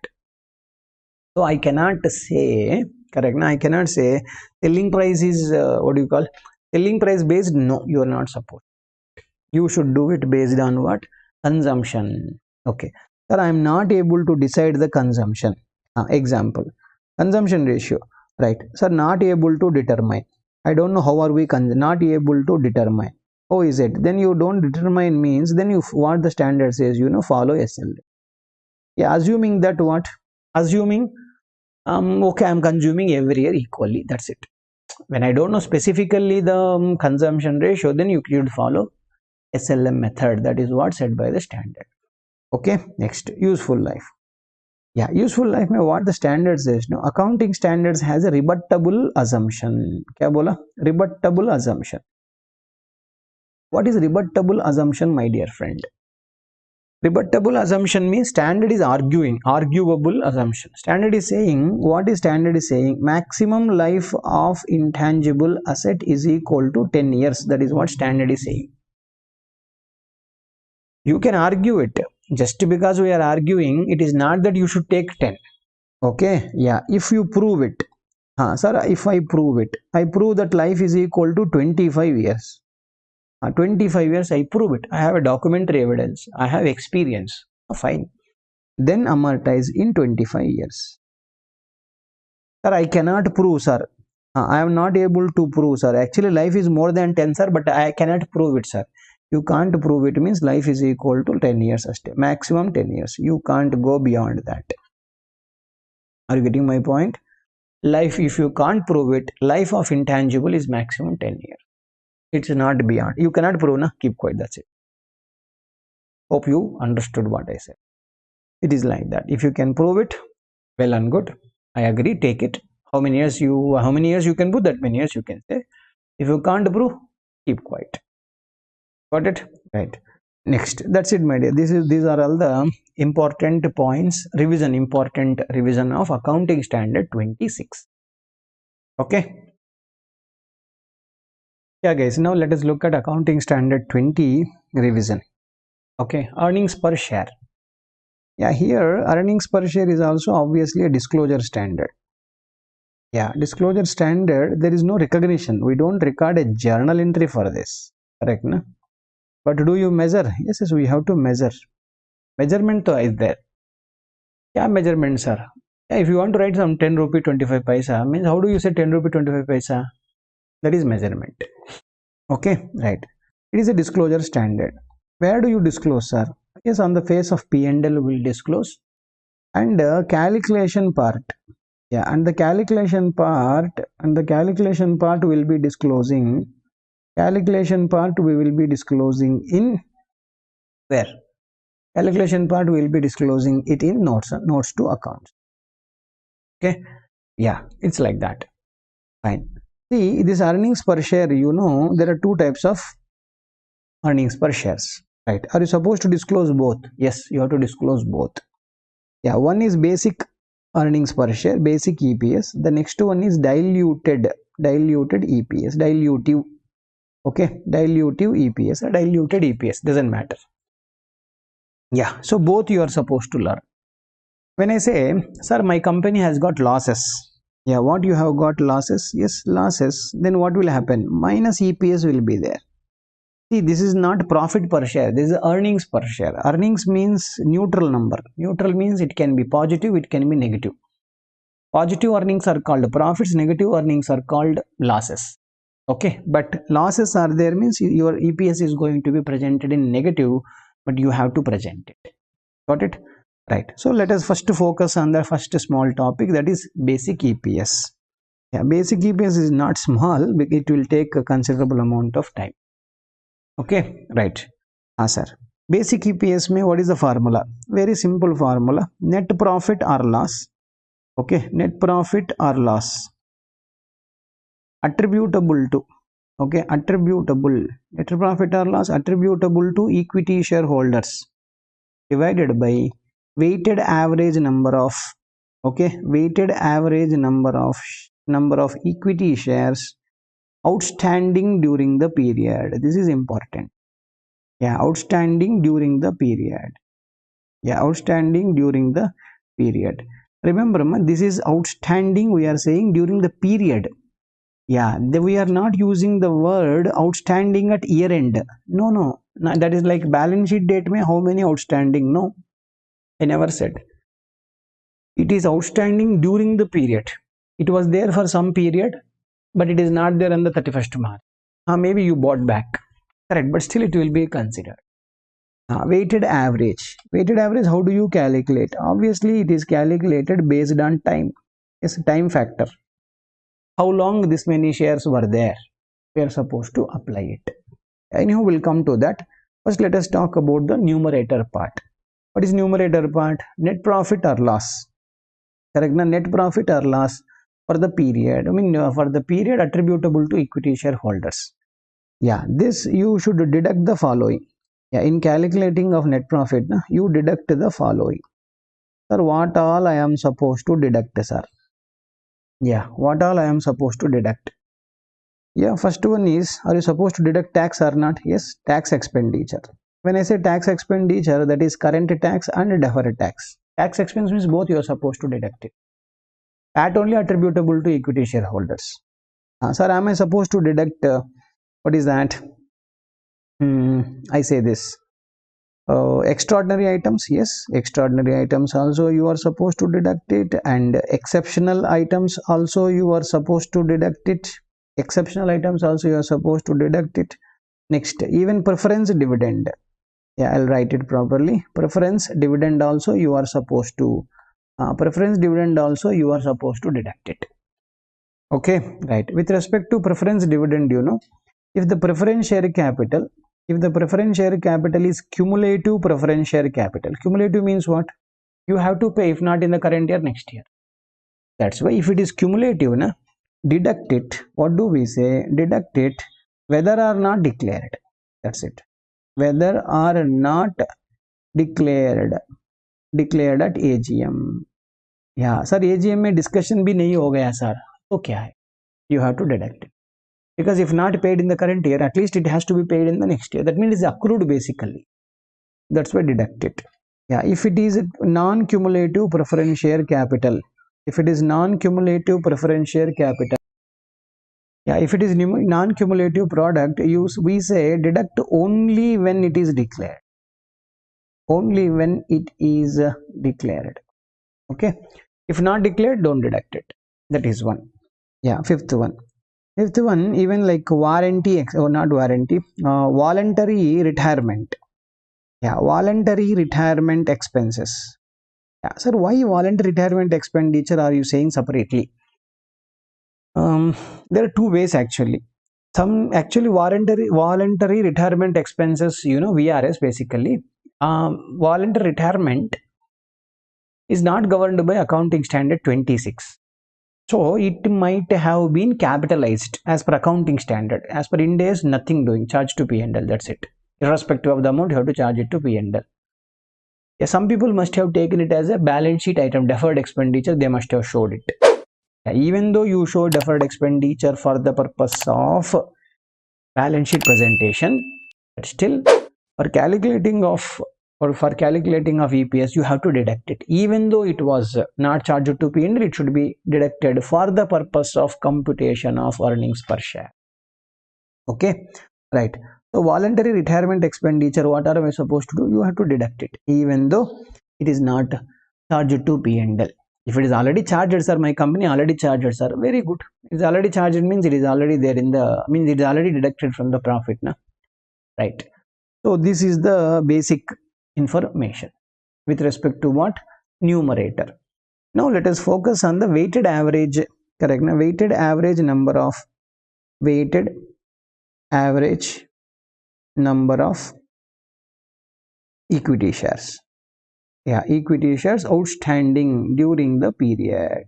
So I cannot say, correct? Now I cannot say selling price is selling price based. No, you are not supposed. You should do it based on what? Consumption. Okay. Sir, I am not able to decide the consumption. Example. Consumption ratio. Right. Sir, not able to determine. I don't know how are we not able to determine. Oh, is it? Then you don't determine means then you what the standard says, follow SL. Yeah, assuming that what? Assuming okay, I'm consuming every year equally. That's it. When I don't know specifically the consumption ratio, then you should follow SLM method. That is what said by the standard. Okay, next, useful life. Yeah, useful life mein what the standard says, accounting standards has a rebuttable assumption. Kya bola? Rebuttable assumption. What is rebuttable assumption, my dear friend? Rebuttable assumption means standard is arguable assumption. Standard is saying, what is standard is saying? Maximum life of intangible asset is equal to 10 years. That is what standard is saying. You can argue it. Just because we are arguing, it is not that you should take 10. Okay, yeah, if you prove it. Sir, if I prove that life is equal to 25 years. 25 years I prove it. I have a documentary evidence. I have experience. Fine. Then amortize in 25 years. Sir, I cannot prove, sir. I am not able to prove, sir. Actually, life is more than 10, sir, but I cannot prove it, sir. You can't prove it means life is equal to 10 years. Maximum 10 years. You can't go beyond that. Are you getting my point? Life, if you can't prove it, life of intangible is maximum 10 years. It's not beyond. You cannot prove, na? Keep quiet. That's it. Hope you understood what I said. It is like that. If you can prove it, well and good. I agree. Take it. How many years you can prove, that many years you can say. If you can't prove, keep quiet. Got it? Right. Next. That's it, my dear. These are all the important points. Important revision of accounting standard 26. Okay. Yeah guys, now let us look at accounting standard 20 revision. Okay, earnings per share. Yeah, here earnings per share is also obviously a disclosure standard. Yeah, disclosure standard, there is no recognition. We don't record a journal entry for this. Correct, na? But do you measure? Yes, yes, we have to measure. Measurement to is there. Yeah, measurements are. Yeah, if you want to write some 10 rupee 25 paisa, means how do you say 10 rupee 25 paisa? That is measurement. Okay, right. It is a disclosure standard. Where do you disclose, sir? Yes, on the face of P&L will disclose. And calculation part. Yeah, and the calculation part will be disclosing. Calculation part we will be disclosing in where? Calculation part we will be disclosing it in notes to accounts. Okay. Yeah, it's like that. Fine. See, this earnings per share, you know, there are two types of earnings per shares. Right. Are you supposed to disclose both? Yes, you have to disclose both. Yeah, one is basic earnings per share, basic EPS. The next one is diluted EPS, dilutive. Okay, dilutive EPS or diluted EPS, doesn't matter. Yeah, so both you are supposed to learn. When I say, sir, my company has got losses. Yeah, what you have got losses? Yes, losses. Then what will happen? Minus EPS will be there. See, this is not profit per share. This is earnings per share. Earnings means neutral number. Neutral means it can be positive, it can be negative. Positive earnings are called profits, negative earnings are called losses. Okay, but losses are there means your EPS is going to be presented in negative, but you have to present it. Got it? Right. So let us first focus on the first small topic, that is basic EPS. Yeah, basic EPS is not small, it will take a considerable amount of time. Okay, right. Sir. Basic EPS mein what is the formula? Very simple formula. Net profit or loss. Okay, net profit or loss attributable to, okay, attributable, net profit or loss attributable to equity shareholders divided by weighted average number of, okay, weighted average number of equity shares outstanding during the period. This is important. Yeah, outstanding during the period. Yeah, outstanding during the period. Remember, this is outstanding, we are saying during the period. Yeah, we are not using the word outstanding at year end. No, that is like balance sheet date mein how many outstanding. No, I never said. It is outstanding during the period. It was there for some period, but it is not there on the 31st March. Maybe you bought back. Correct, but still it will be considered. Weighted average. Weighted average, how do you calculate? Obviously, it is calculated based on time. It's a time factor. How long this many shares were there? We are supposed to apply it. Anyhow, we'll come to that. First, let us talk about the numerator part. What is numerator part? Net profit or loss. Correct? Net profit or loss for the period. For the period attributable to equity shareholders. Yeah, this you should deduct the following. Yeah, in calculating of net profit, you deduct the following. Sir, what all I am supposed to deduct, sir? Yeah, what all I am supposed to deduct? Yeah, first one is, are you supposed to deduct tax or not? Yes, tax expenditure. When I say tax expenditure, that is current tax and deferred tax. Tax expense means both you are supposed to deduct it. That only attributable to equity shareholders. Sir, am I supposed to deduct, what is that? I say this. Extraordinary items, yes, extraordinary items also you are supposed to deduct it, and exceptional items also you are supposed to deduct it. Exceptional items also you are supposed to deduct it. Next, even preference dividend. Yeah, I'll write it properly. Preference dividend also you are supposed to deduct it. Okay, right. With respect to preference dividend, if the preference share capital is cumulative preference share capital. Cumulative means what? You have to pay, if not in the current year, next year. That's why if it is cumulative, deduct it. What do we say? Deduct it whether or not declared. That's it. Whether or not declared at AGM. Yeah, sir, AGM में discussion भी नहीं हो गया sir. तो क्या है? you have to deduct it. Because if not paid in the current year, at least it has to be paid in the next year. That means it's accrued basically. That's why deduct it. Yeah, if it is non-cumulative preference share capital, if it is non-cumulative preference share capital, yeah, if it is non-cumulative product, we say deduct only when it is declared. Only when it is declared. Okay. If not declared, don't deduct it. That is one. Yeah, fifth one. Fifth one, even like warranty or not warranty, voluntary retirement. Yeah, voluntary retirement expenses. Yeah, sir, why voluntary retirement expenditure are you saying separately? There are two ways actually. Some actually voluntary retirement expenses, VRS basically. Voluntary retirement is not governed by accounting standard 26. So it might have been capitalized as per accounting standard. As per Ind AS, nothing doing, charge to P&L, that's it. Irrespective of the amount, you have to charge it to P&L. Yeah, some people must have taken it as a balance sheet item, deferred expenditure, they must have showed it. Yeah, even though you show deferred expenditure for the purpose of balance sheet presentation, but still for calculating of EPS, you have to deduct it. Even though it was not charged to P&L, it should be deducted for the purpose of computation of earnings per share. Okay, right. So voluntary retirement expenditure, what are we supposed to do? You have to deduct it, even though it is not charged to P&L. If it is already charged, sir, my company already charged, sir, very good. It is already charged means it is already there it is already deducted from the profit, na? Right. So this is the basic information with respect to what? Numerator. Now let us focus on the weighted average, correct? Now weighted average number of equity shares. Yeah, equity shares outstanding during the period.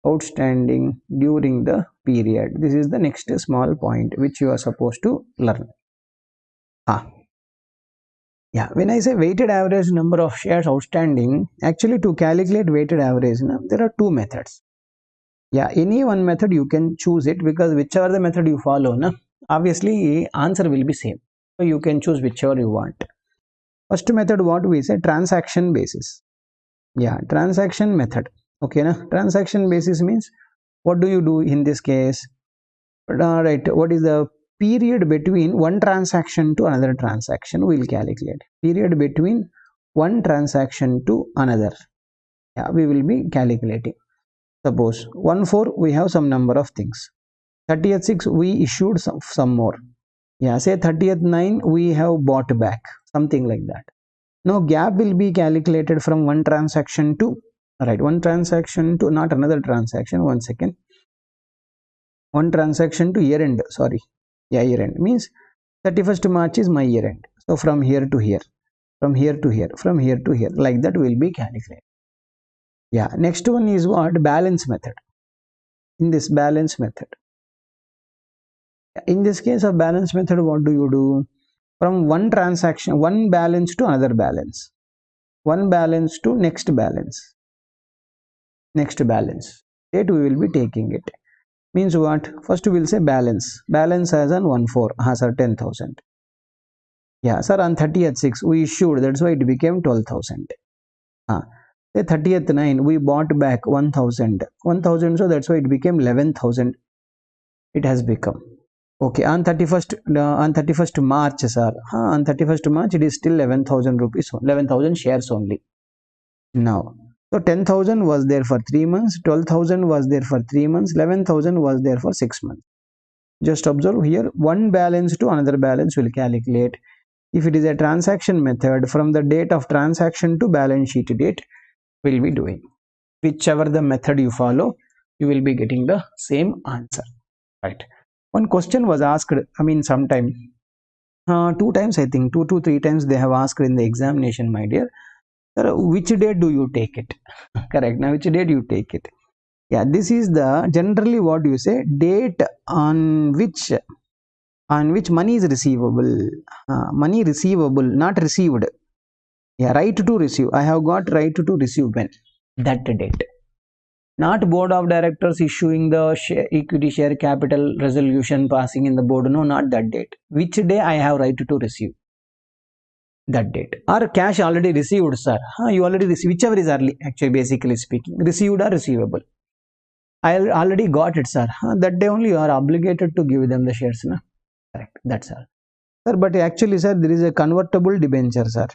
Outstanding during the period. This is the next small point which you are supposed to learn. Yeah, when I say weighted average number of shares outstanding, actually to calculate weighted average, there are two methods. Yeah, any one method you can choose it, because whichever the method you follow, obviously answer will be same. So you can choose whichever you want. First method, what we say, transaction basis. Yeah, transaction method. Okay, transaction basis means what do you do in this case? Right, what is the period between one transaction to another transaction? We will calculate period between one transaction to another. Yeah, we will be calculating. Suppose 1/4 we have some number of things. 30th 6 we issued some more. Yeah, say 30th 9 we have bought back, something like that. Now gap will be calculated from one transaction to, right, one transaction to not another transaction. One second. One transaction to year end, sorry. Yeah, year end means 31st March is my year end. So from here to here, from here to here, from here to here, like that will be calculated. Yeah, next one is what? Balance method. In this balance method, in this case of balance method, what do you do? From one transaction, one balance to another balance, one balance to next balance, date we will be taking it. Means what? First we will say balance as on 1/4, sir, 10,000. Yeah, sir, on 30th 6 we issued, that's why it became 12,000. Say 30th 9 we bought back 1,000, so that's why it became 11,000. It has become. Okay, on 31st March, sir, on 31st March it is still 11,000 rupees, 11,000 shares only. Now, so 10,000 was there for 3 months, 12,000 was there for 3 months, 11,000 was there for 6 months. Just observe here, one balance to another balance will calculate. If it is a transaction method, from the date of transaction to balance sheet date, will be doing. Whichever the method you follow, you will be getting the same answer, right? One question was asked, sometime, 2 times, I think, 2 to 3 times they have asked in the examination, my dear, which date do you take it? Correct. Now, which date you take it? Yeah, this is the generally what you say, date on which money is receivable. Money receivable, not received. Yeah, right to receive. I have got right to receive when? That date. Not board of directors issuing the equity share capital resolution passing in the board. No, not that date. Which day I have right to receive? That date. Or cash already received, sir. You already received, whichever is early, actually, basically speaking. Received or receivable. I already got it, sir. That day only you are obligated to give them the shares. Na? Correct. That's all. Sir, but actually, sir, there is a convertible debenture, sir.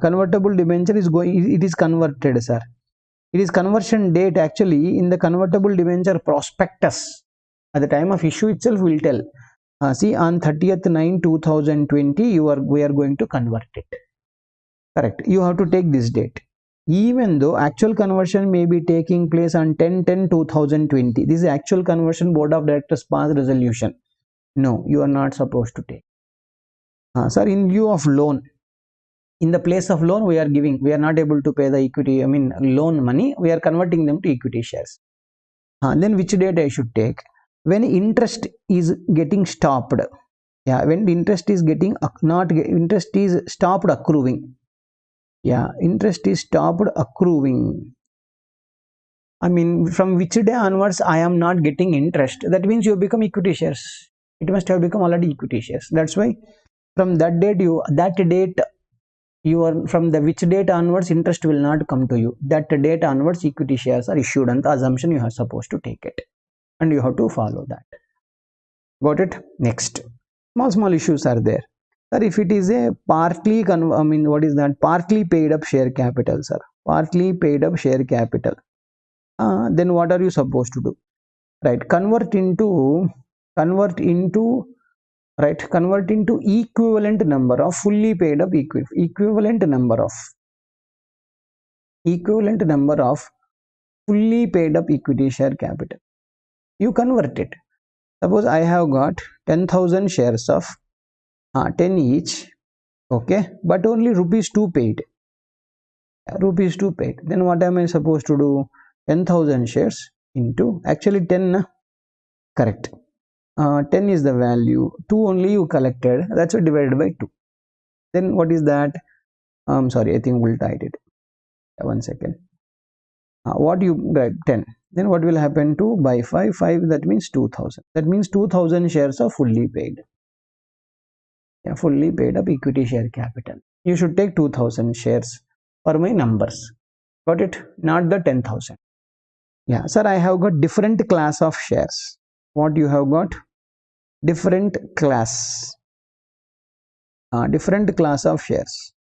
Convertible debenture is going, it is converted, sir. It is conversion date actually in the convertible debenture prospectus. At the time of issue itself will tell. See, on 30th 9 2020 we are going to convert it. Correct. You have to take this date. Even though actual conversion may be taking place on 10/10/2020. This is actual conversion board of directors passed resolution. No, you are not supposed to take. Sir, in lieu of loan, in the place of loan we are not able to pay the equity, loan money, we are converting them to equity shares. Then which date I should take? When interest is getting stopped. Yeah, when interest is getting interest is stopped accruing. Yeah, interest is stopped accruing. From which day onwards I am not getting interest, that means you become equity shares. It must have become already equity shares. That's why from that date from the which date onwards interest will not come to you. That date onwards equity shares are issued on the assumption you are supposed to take it, and you have to follow that. Got it? Next, small issues are there, sir. If it is a partly what is that? Partly paid up share capital, sir. Partly paid up share capital. Then what are you supposed to do? Right, convert into equivalent number of fully paid up equivalent number of fully paid up equity share capital. You convert it. Suppose I have got 10,000 shares of 10 each, okay, but only rupees 2 paid. Rupees 2 paid. Then what am I supposed to do? 10,000 shares into actually 10. Correct. 10 is the value. 2 only you collected. That's why divided by 2. Then what is that? Sorry, I think we'll write it. 1 second. What you write 10. Then what will happen? 2 by 5. 5, that means 2,000. That means 2,000 shares are fully paid. Yeah, fully paid up equity share capital. You should take 2,000 shares for my numbers. Got it? Not the 10,000. Yeah, sir, I have got different class of shares. What you have got? Different class of shares.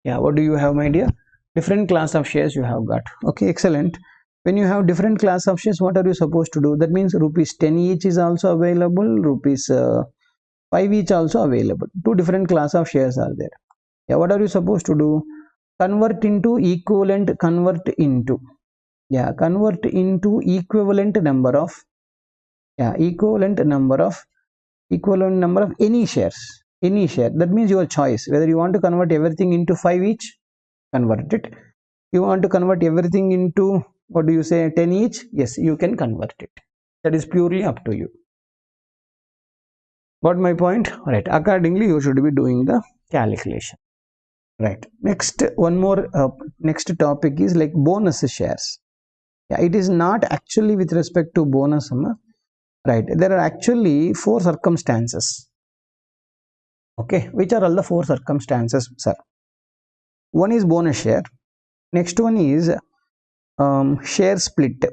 Yeah, what do you have, my dear? Different class of shares you have got. Okay, excellent. When you have different class of shares, what are you supposed to do? That means rupees 10 each is also available, rupees 5 each also available. 2 different class of shares are there. Yeah, what are you supposed to do? Convert into equivalent number of equivalent number of any shares. Any share. That means your choice. Whether you want to convert everything into 5 each, convert it. You want to convert everything into, what do you say, 10 each? Yes, you can convert it. That is purely up to you. Got my point? Right. Accordingly, you should be doing the calculation. Right. Next, one more next topic is like bonus shares. Yeah, it is not actually with respect to bonus. Right. There are actually 4 circumstances. Okay. Which are all the 4 circumstances, sir? One is bonus share. Next one is share split.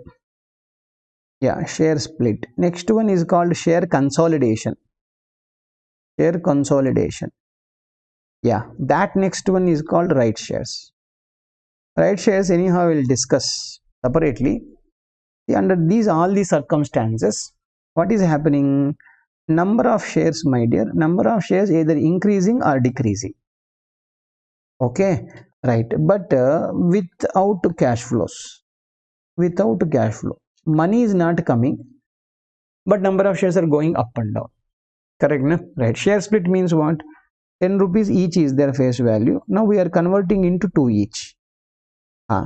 Yeah, share split. Next one is called share consolidation. Yeah, that next one is called right shares. Right shares anyhow we'll discuss separately. See, under all these circumstances, what is happening? Number of shares, my dear, number of shares either increasing or decreasing. Okay, right, but without cash flows. Money is not coming, but number of shares are going up and down. Correct, no? Right. Share split means what? 10 rupees each is their face value. Now we are converting into 2 each.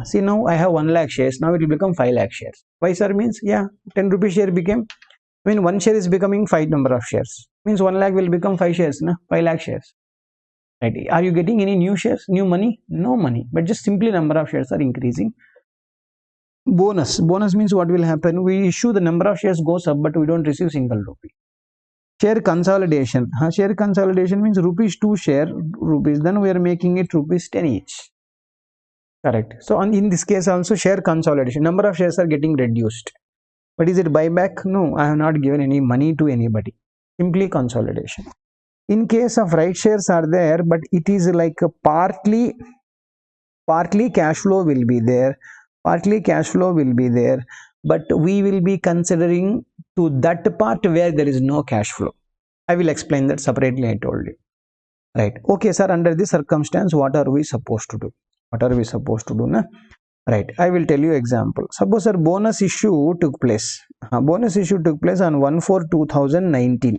See, now I have 1 lakh shares. Now it will become 5 lakh shares. Why, sir? Means, yeah, 10 rupees share became, 1 share is becoming 5 number of shares. Means 1 lakh will become 5 shares, na? 5 lakh shares. Right. Are you getting any new shares, new money? No money, but just simply number of shares are increasing. Bonus means what will happen? We issue, the number of shares goes up, but we don't receive single rupee. Share consolidation. Share consolidation means rupees 2 share rupees. Then we are making it rupees 10 each. Correct. So in this case also share consolidation. Number of shares are getting reduced. But is it buyback? No, I have not given any money to anybody. Simply consolidation. In case of right shares are there, but it is like a partly cash flow will be there. Partly cash flow will be there. But we will be considering to that part where there is no cash flow. I will explain that separately, I told you. Right. Okay, sir, under this circumstance, what are we supposed to do? What are we supposed to do? Na? Right. I will tell you example. Suppose sir, bonus issue took place. Bonus issue took place on 1/4/2019.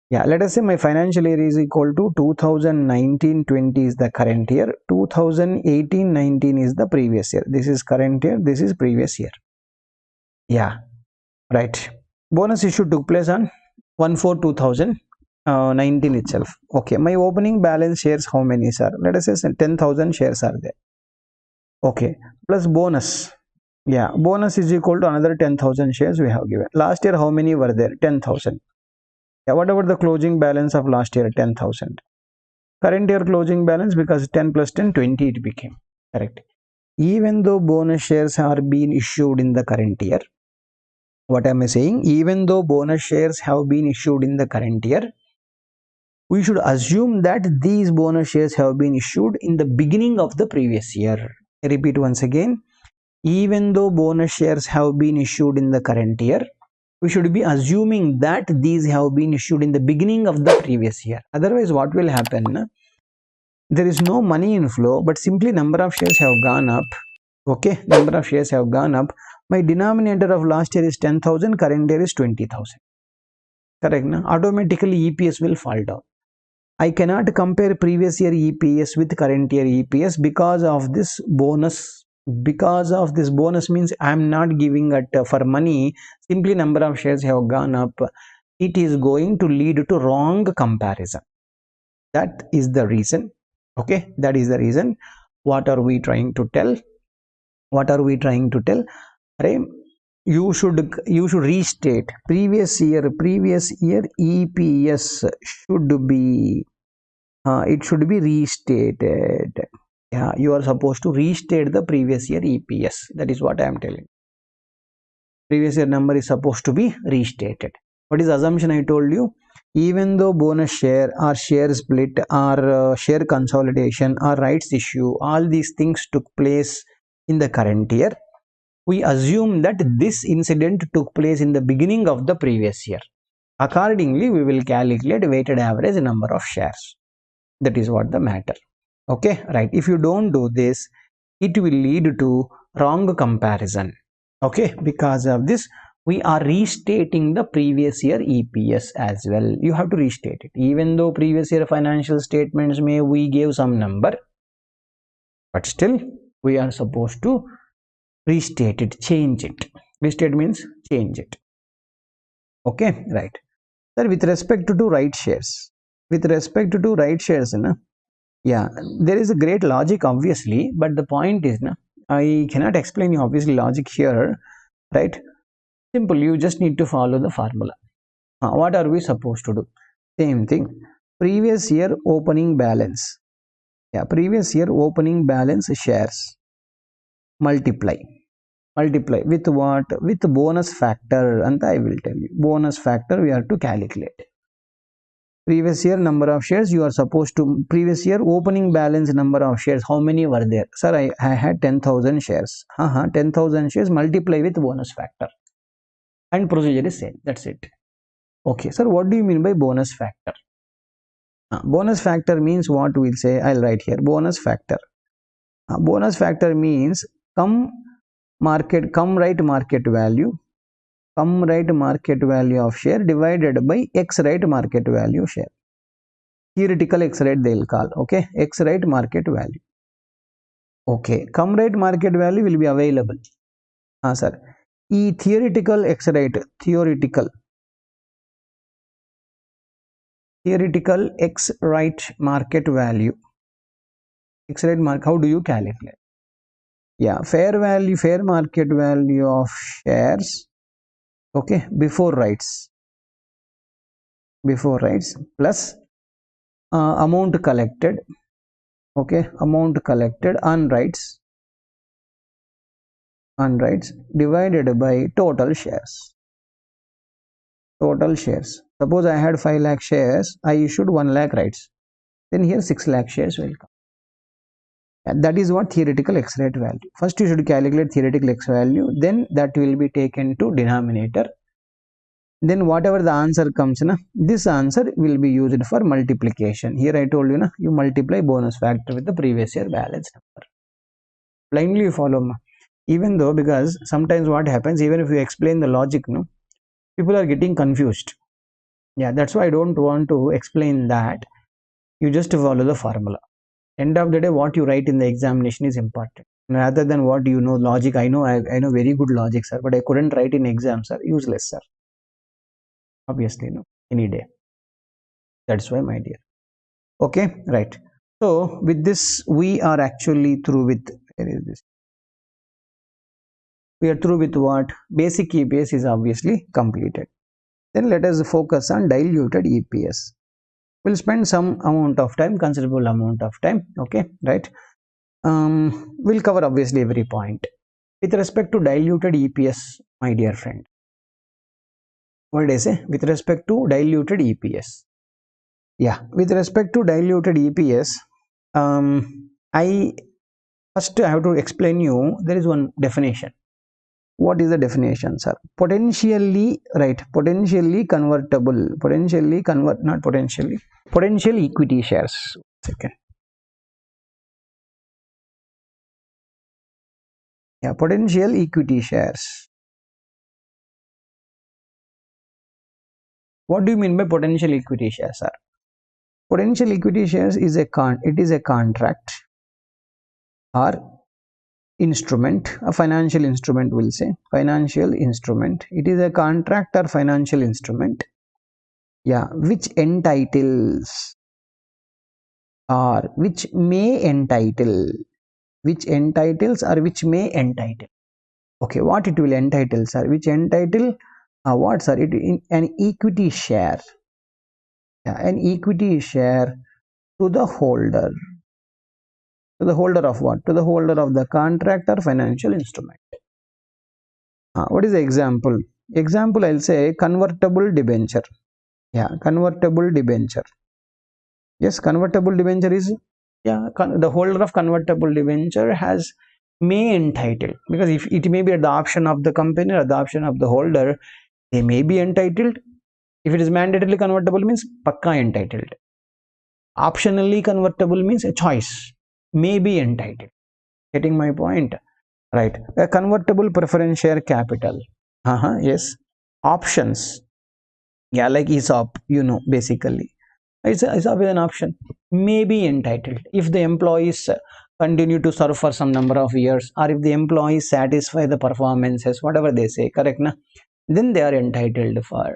Yeah, let us say my financial year is equal to 2019-20 is the current year. 2018-19 is the previous year. This is current year. This is previous year. Yeah. Right. Bonus issue took place on 1/4/2019 itself. Okay, my opening balance shares how many, sir? Let us say 10,000 shares are there. Okay, plus bonus. Yeah, bonus is equal to another 10,000 shares we have given. Last year how many were there? 10,000. Yeah, whatever the closing balance of last year, 10,000. Current year closing balance, because 10 plus 10, 20 it became. Correct. Even though bonus shares are being issued in the current year, what am I saying? Even though bonus shares have been issued in the current year, we should assume that these bonus shares have been issued in the beginning of the previous year. I repeat once again, even though bonus shares have been issued in the current year, we should be assuming that these have been issued in the beginning of the previous year. Otherwise, what will happen? There is no money inflow, but simply number of shares have gone up. Okay, number of shares have gone up. My denominator of last year is 10,000, current year is 20,000. Correct? Na? Automatically EPS will fall down. I cannot compare previous year EPS with current year EPS because of this bonus. Because of this bonus means I am not giving it for money. Simply number of shares have gone up. It is going to lead to wrong comparison. That is the reason. Okay, that is the reason. What are we trying to tell? What are we trying to tell? Right? You should restate previous year EPS should be it should be restated. Yeah, you are supposed to restate the previous year EPS. That is what I am telling. Previous year number is supposed to be restated. What is the assumption I told you? Even though bonus share or share split or share consolidation or rights issue, all these things took place in the current year, we assume that this incident took place in the beginning of the previous year. Accordingly, we will calculate weighted average number of shares. That is what the matter. Okay, right. If you don't do this, it will lead to wrong comparison. Okay, because of this, we are restating the previous year EPS as well. You have to restate it. Even though previous year financial statements we gave some number, but still we are supposed to restate it, change it. Restate means change it. Okay, right. Sir, with respect to right shares, yeah, there is a great logic obviously, but the point is, I cannot explain you obviously logic here, right? Simple, you just need to follow the formula. What are we supposed to do? Same thing. Previous year opening balance. Yeah, previous year opening balance shares. Multiply with what? With bonus factor, and I will tell you. Bonus factor we have to calculate. Previous year number of shares you are supposed to, previous year opening balance number of shares, how many were there? Sir, I had 10,000 shares. 10,000 shares, multiply with bonus factor. And procedure is same. That's it. Okay, sir, what do you mean by bonus factor? Bonus factor means what we'll say, I'll write here. Bonus factor. Bonus factor means come right market value of share divided by X right market value share. Theoretical X right they'll call. Okay, X right market value. Okay, come right market value will be available. Sir. Theoretical X right, theoretical X right market value. X right mark, how do you calculate? Yeah, fair market value of shares, okay, before rights plus amount collected, okay, amount collected on rights divided by total shares. Suppose I had 5 lakh shares, I issued 1 lakh rights, then here 6 lakh shares will come. And that is what theoretical x rate value. First you should calculate theoretical x value, then that will be taken to denominator. Then whatever the answer comes, this answer will be used for multiplication. Here I told you, you multiply bonus factor with the previous year balance number. Blindly you follow. Even though, because sometimes what happens, even if you explain the logic, people are getting confused. Yeah, that's why I don't want to explain that. You just follow the formula. End of the day, what you write in the examination is important rather than what you know. Logic, I know very good logic, sir, but I couldn't write in exam, sir. Useless, sir. Obviously, no, any day. That's why, my dear. Okay, right. So with this, we are actually through with, where is this? We are through with what? Basic EPS is obviously completed. Then let us focus on diluted EPS. We'll spend some amount of time, considerable amount of time. Okay, right. We'll cover obviously every point. With respect to diluted EPS, my dear friend, what did I say? With respect to diluted EPS, yeah, with respect to diluted EPS, I first have to explain you. There is one definition. What is the definition, sir? Potentially, right? Potentially convertible. Not potentially. Potential equity shares. Second. Yeah, potential equity shares. What do you mean by potential equity shares, sir? Potential equity shares is a contract or instrument, a financial instrument, will say financial instrument. It is a contract or financial instrument, yeah, which entitles or which may entitle, which may entitle. Okay, what it will entitle, sir? Which entitle what, sir? It in an equity share, yeah, an equity share to the holder. To the holder of what? To the holder of the contract or financial instrument. What is the example? Example, I'll say convertible debenture. Yeah, convertible debenture. Yes, convertible debenture is, yeah, the holder of convertible debenture has may entitle, because if it may be at the option of the company or the option of the holder, they may be entitled. If it is mandatorily convertible, means pakka entitled. Optionally convertible means a choice, may be entitled. Getting my point? Right. A convertible preference share capital. Yes. Options. Yeah, like ESOP, basically. ESOP is an option. May be entitled. If the employees continue to serve for some number of years, or if the employees satisfy the performances, whatever they say, correct, na? Then they are entitled for,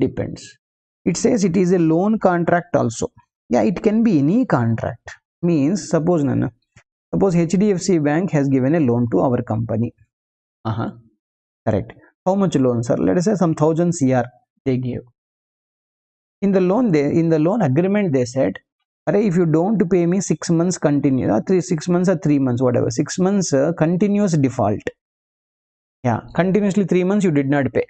depends. It says it is a loan contract also. Yeah, it can be any contract. Means, suppose HDFC Bank has given a loan to our company. Correct. How much loan, sir? Let us say some 1000 CR they give. In the loan agreement they said, if you don't pay me 6 months continuous, or 6 months or 3 months, whatever, 6 months continuous default. Yeah, continuously 3 months you did not pay.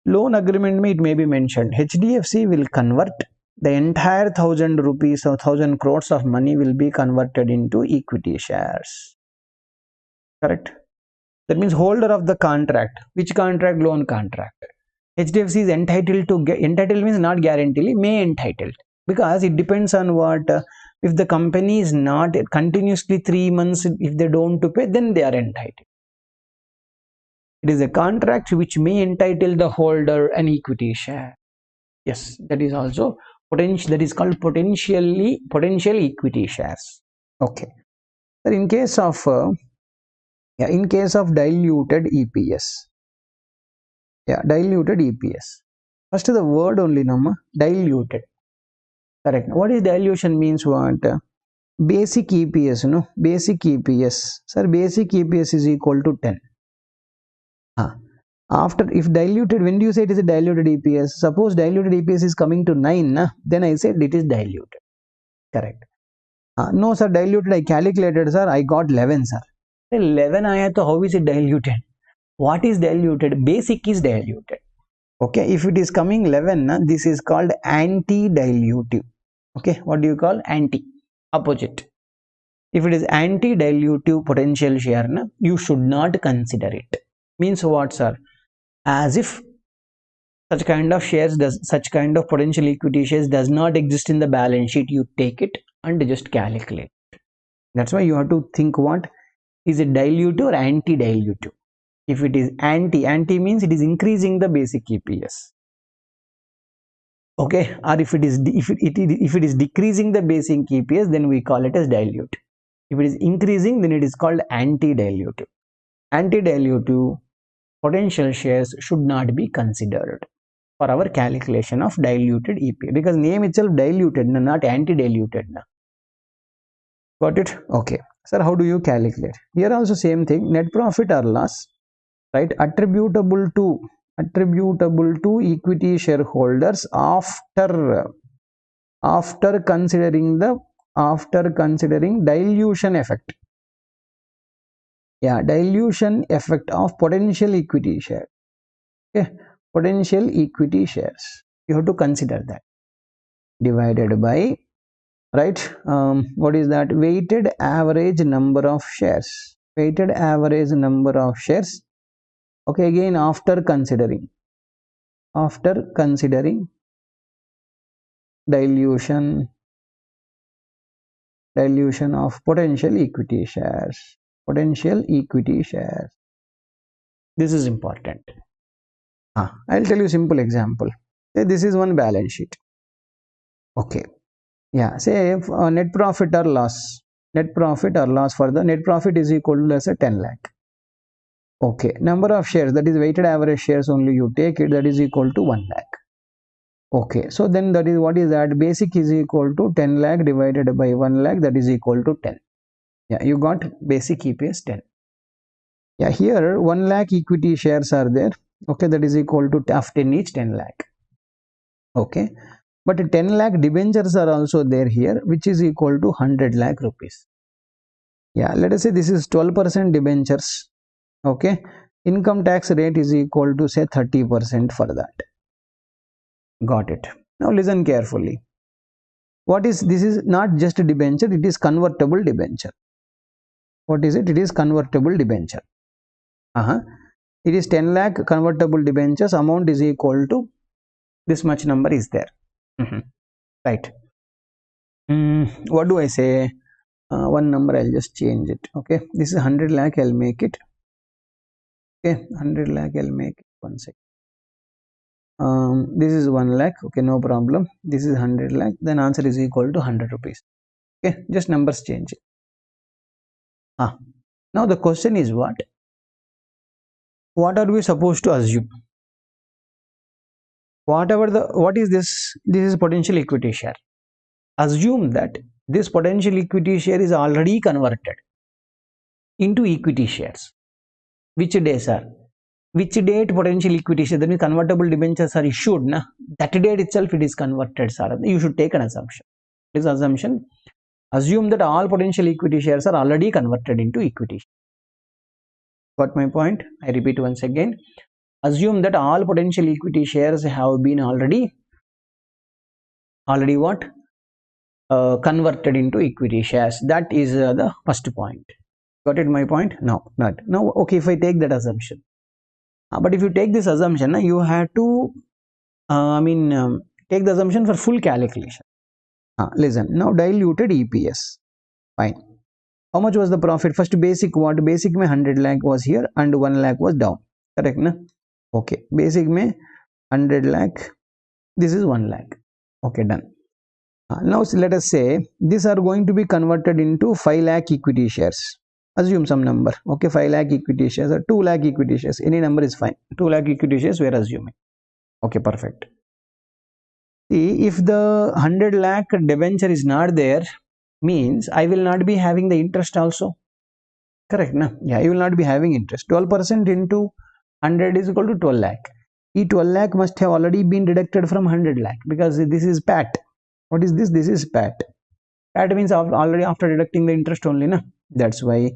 Loan agreement it may be mentioned, HDFC will convert the entire 1000 rupees or 1000 crores of money will be converted into equity shares. Correct. That means holder of the contract. Which contract? Loan contract. HDFC is entitled to get, entitled means not guaranteed, may entitled, because it depends on what, if the company is not continuously 3 months, if they don't pay, then they are entitled. It is a contract which may entitle the holder an equity share. Yes, that is also potential. That is called potential equity shares. Okay. So in case of diluted EPS. Yeah, diluted EPS. First the word only, diluted. Correct. What is dilution means? What? basic EPS, no, basic EPS, sir, basic EPS is equal to 10. After, if diluted, when do you say it is a diluted EPS? Suppose diluted EPS is coming to 9, then I said it is diluted. Correct. No, sir, diluted I calculated, sir, I got 11, sir. 11 आया तो how is it diluted? What is diluted? Basic is diluted. Okay, if it is coming 11, this is called anti-dilutive. Okay, what do you call? Anti, opposite. If it is anti-dilutive potential share, you should not consider it. Means what, sir? As if such kind of shares such kind of potential equity shares does not exist in the balance sheet, you take it and just calculate. That's why you have to think, what is it, dilutive or anti-dilutive? If it is anti means it is increasing the basic EPS. Okay, or if it is decreasing the basic EPS, then we call it as dilute. If it is increasing, then it is called anti-dilutive. Anti-dilutive potential shares should not be considered for our calculation of diluted EPS, because name itself diluted, not anti-diluted. Got it? Okay. Sir, how do you calculate? Here also same thing, net profit or loss, right, attributable to equity shareholders after considering dilution effect. Yeah, dilution effect of potential equity share. Okay, potential equity shares, you have to consider that, divided by, right, what is that, weighted average number of shares. Weighted average number of shares. Okay, again after considering dilution of potential equity shares. This is important. I'll tell you simple example. Say this is one balance sheet. Okay, yeah, say if net profit or loss for the net profit is equal to, let's say, 10 lakh. Okay, number of shares, that is weighted average shares only you take it, that is equal to 1 lakh. Okay, so then that is, what is that, basic is equal to 10 lakh divided by 1 lakh, that is equal to 10. Yeah, you got basic EPS 10. Yeah, here 1 lakh equity shares are there. Okay, that is equal to of 10 each, 10 lakh. Okay, but 10 lakh debentures are also there here, which is equal to 100 lakh rupees. Yeah, let us say this is 12% debentures. Okay, income tax rate is equal to, say, 30% for that. Got it? Now listen carefully. What is this? Is not just a debenture, it is convertible debenture. What is it? It is convertible debenture. It is 10 lakh convertible debentures, amount is equal to this much number is there. Right. What do I say? One number, I'll just change it. Okay, this is 100 lakh, I'll make it. Okay, 100 lakh, I'll make it. One second. This is 1 lakh. Okay, no problem. This is 100 lakh. Then answer is equal to 100 rupees. Okay, just numbers change. Now the question is what? What are we supposed to assume? What is this? This is potential equity share. Assume that this potential equity share is already converted into equity shares. Which day, sir? Which date potential equity share, that means convertible debentures are issued, that date itself it is converted, sir. You should take an assumption. This assumption, assume that all potential equity shares are already converted into equity. Got my point? I repeat once again. Assume that all potential equity shares have been already what? Converted into equity shares. That is the first point. Got it, my point? No, not. Now, okay, if I take that assumption. But if you take this assumption, you have to, take the assumption for full calculation. Listen, now diluted EPS. Fine. How much was the profit? First basic, what? Basic mein 100 lakh was here and 1 lakh was down. Correct, na? Okay. Basic mein 100 lakh. This is 1 lakh. Okay, done. Now let us say these are going to be converted into 5 lakh equity shares. Assume some number. Okay, 5 lakh equity shares or 2 lakh equity shares. Any number is fine. 2 lakh equity shares we are assuming. Okay, perfect. See, if the 100 lakh debenture is not there, means I will not be having the interest also. Correct, na? Yeah, you will not be having interest. 12% into 100 is equal to 12 lakh. E 12 lakh must have already been deducted from 100 lakh because this is PAT. What is this? This is PAT. PAT means already after deducting the interest only, na? That's why.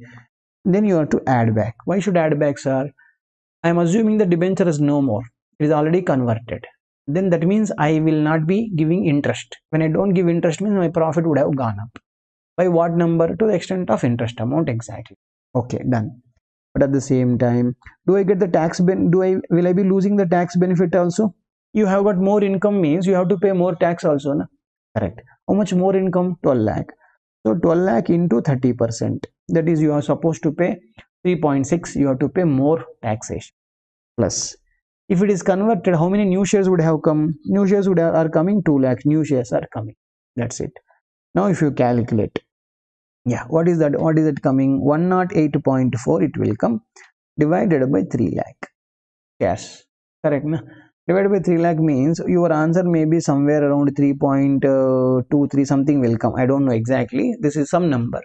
Then you have to add back. Why should add back, sir? I am assuming the debenture is no more. It is already converted. Then that means I will not be giving interest. When I don't give interest means my profit would have gone up. By what number? To the extent of interest amount exactly. Okay, done. But at the same time, do I get the tax will I be losing the tax benefit also? You have got more income means you have to pay more tax also, na? Correct. How much more income? 12 lakh. So 12 lakh into 30%. That is, you are supposed to pay 3.6. You have to pay more taxation. Plus, if it is converted, how many new shares would have come? New shares are coming 2 lakh. New shares are coming. That's it. Now, if you calculate, yeah, what is that? What is it coming? 108.4. It will come divided by 3 lakh. Yes, correct. Na? Divided by 3 lakh means your answer may be somewhere around 3.23 something will come. I don't know exactly. This is some number.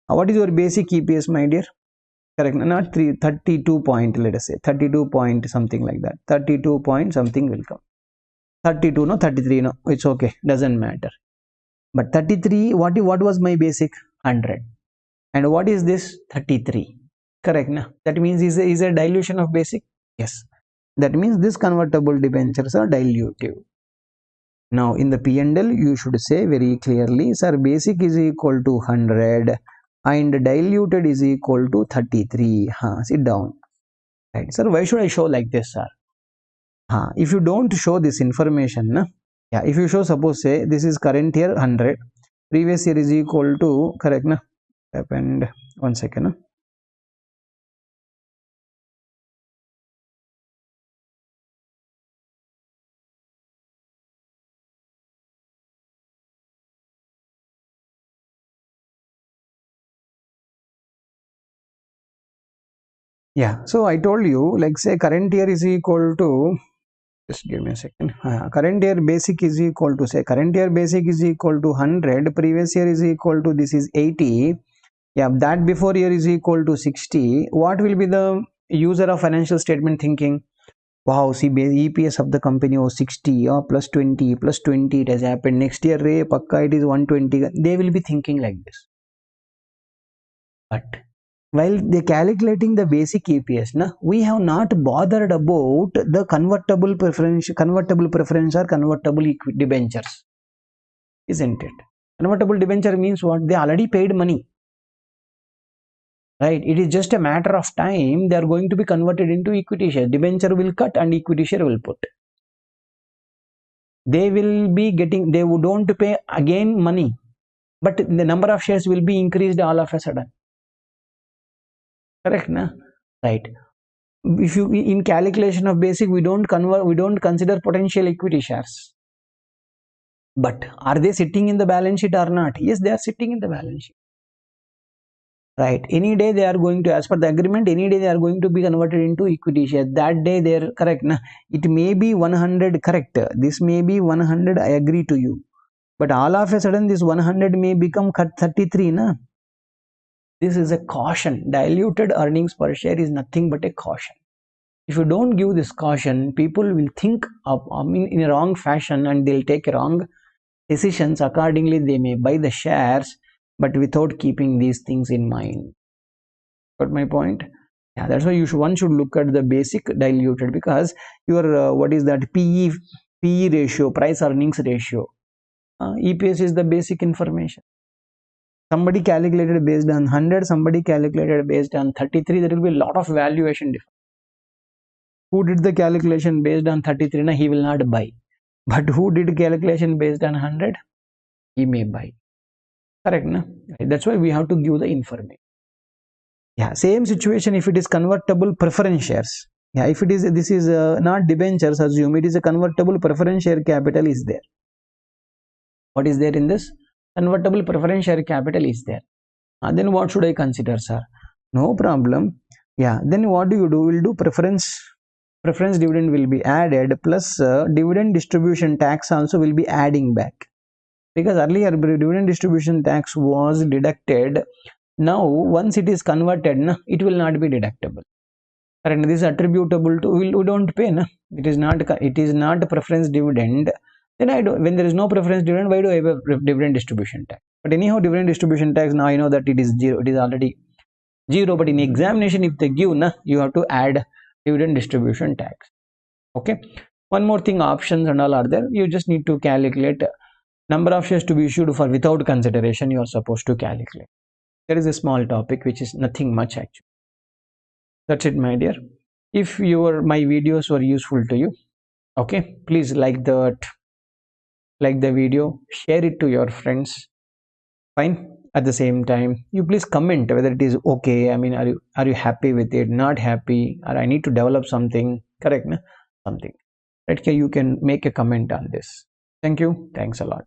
What is your basic EPS, my dear? Correct. Not 32 point, let us say 32 point something like that. 32 point something will come. 32 no, 33 no, it's okay, doesn't matter. But 33, what was my basic? 100. And what is this? 33. Correct. Na? That means is a dilution of basic. Yes. That means this convertible debentures are dilutive. Now in the P&L you should say very clearly, sir, basic is equal to 100 and diluted is equal to 33. Sit down. Right. Sir, why should I show like this, sir? If you don't show this information, na? Yeah, if you show, suppose say this is current year 100, previous year is equal to, correct, na? Happened, 1 second. Na? Yeah, so I told you, like say current year is equal to, just give me a second. Current year basic is equal to, say current year basic is equal to 100, previous year is equal to, this is 80. Yeah, that before year is equal to 60. What will be the user of financial statement thinking? Wow, see, EPS of the company was 60 or plus 20, plus 20 it has happened. Next year, pakka it is 120. They will be thinking like this. But while they calculating the basic EPS, we have not bothered about the convertible preference or convertible debentures, isn't it? Convertible debenture means what? They already paid money, right? It is just a matter of time. They are going to be converted into equity share. Debenture will cut and equity share will put. They will be getting. They don't pay again money, but the number of shares will be increased all of a sudden. Correct, na? Right. If you in calculation of basic, we don't consider potential equity shares. But are they sitting in the balance sheet or not? Yes, they are sitting in the balance sheet. Right. Any day they are going to, as per the agreement, any day they are going to be converted into equity share. That day they are correct. Na? It may be 100 correct. This may be 100. I agree to you. But all of a sudden this 100 may become 33. Na? This is a caution. Diluted earnings per share is nothing but a caution. If you don't give this caution, people will think of in a wrong fashion and they'll take wrong decisions. Accordingly, they may buy the shares, but without keeping these things in mind. Got my point? Yeah, that's why one should look at the basic diluted, because your what is that PE ratio, price earnings ratio. EPS is the basic information. Somebody calculated based on 100, somebody calculated based on 33. There will be a lot of valuation difference. Who did the calculation based on 33? Na, he will not buy. But who did calculation based on 100? He may buy. Correct, na? That's why we have to give the information. Yeah, same situation if it is convertible preference shares. Yeah, if it is, this is not debentures, assume it is a convertible preference share capital is there. What is there in this? Convertible preference share capital is there. Then what should I consider, sir? No problem. Yeah, then what do? We'll do preference dividend will be added, plus dividend distribution tax also will be adding back. because earlier dividend distribution tax was deducted. Now once it is converted, it will not be deductible. And this is attributable to, we don't pay, it is not preference dividend. Then I do, when there is no preference dividend, why do I have a dividend distribution tax? But anyhow, dividend distribution tax, now I know that it is zero, it is already zero. But in examination, if they give, you have to add dividend distribution tax. Okay. One more thing, options and all are there. You just need to calculate number of shares to be issued for without consideration. You are supposed to calculate. There is a small topic which is nothing much actually. That's it, my dear. If my videos were useful to you, okay, please like the video, share it to your friends. Fine. At the same time, you please comment whether it is okay. I mean, are you happy with it? Not happy? Or I need to develop something? Correct? Something. Right? You can make a comment on this. Thank you. Thanks a lot.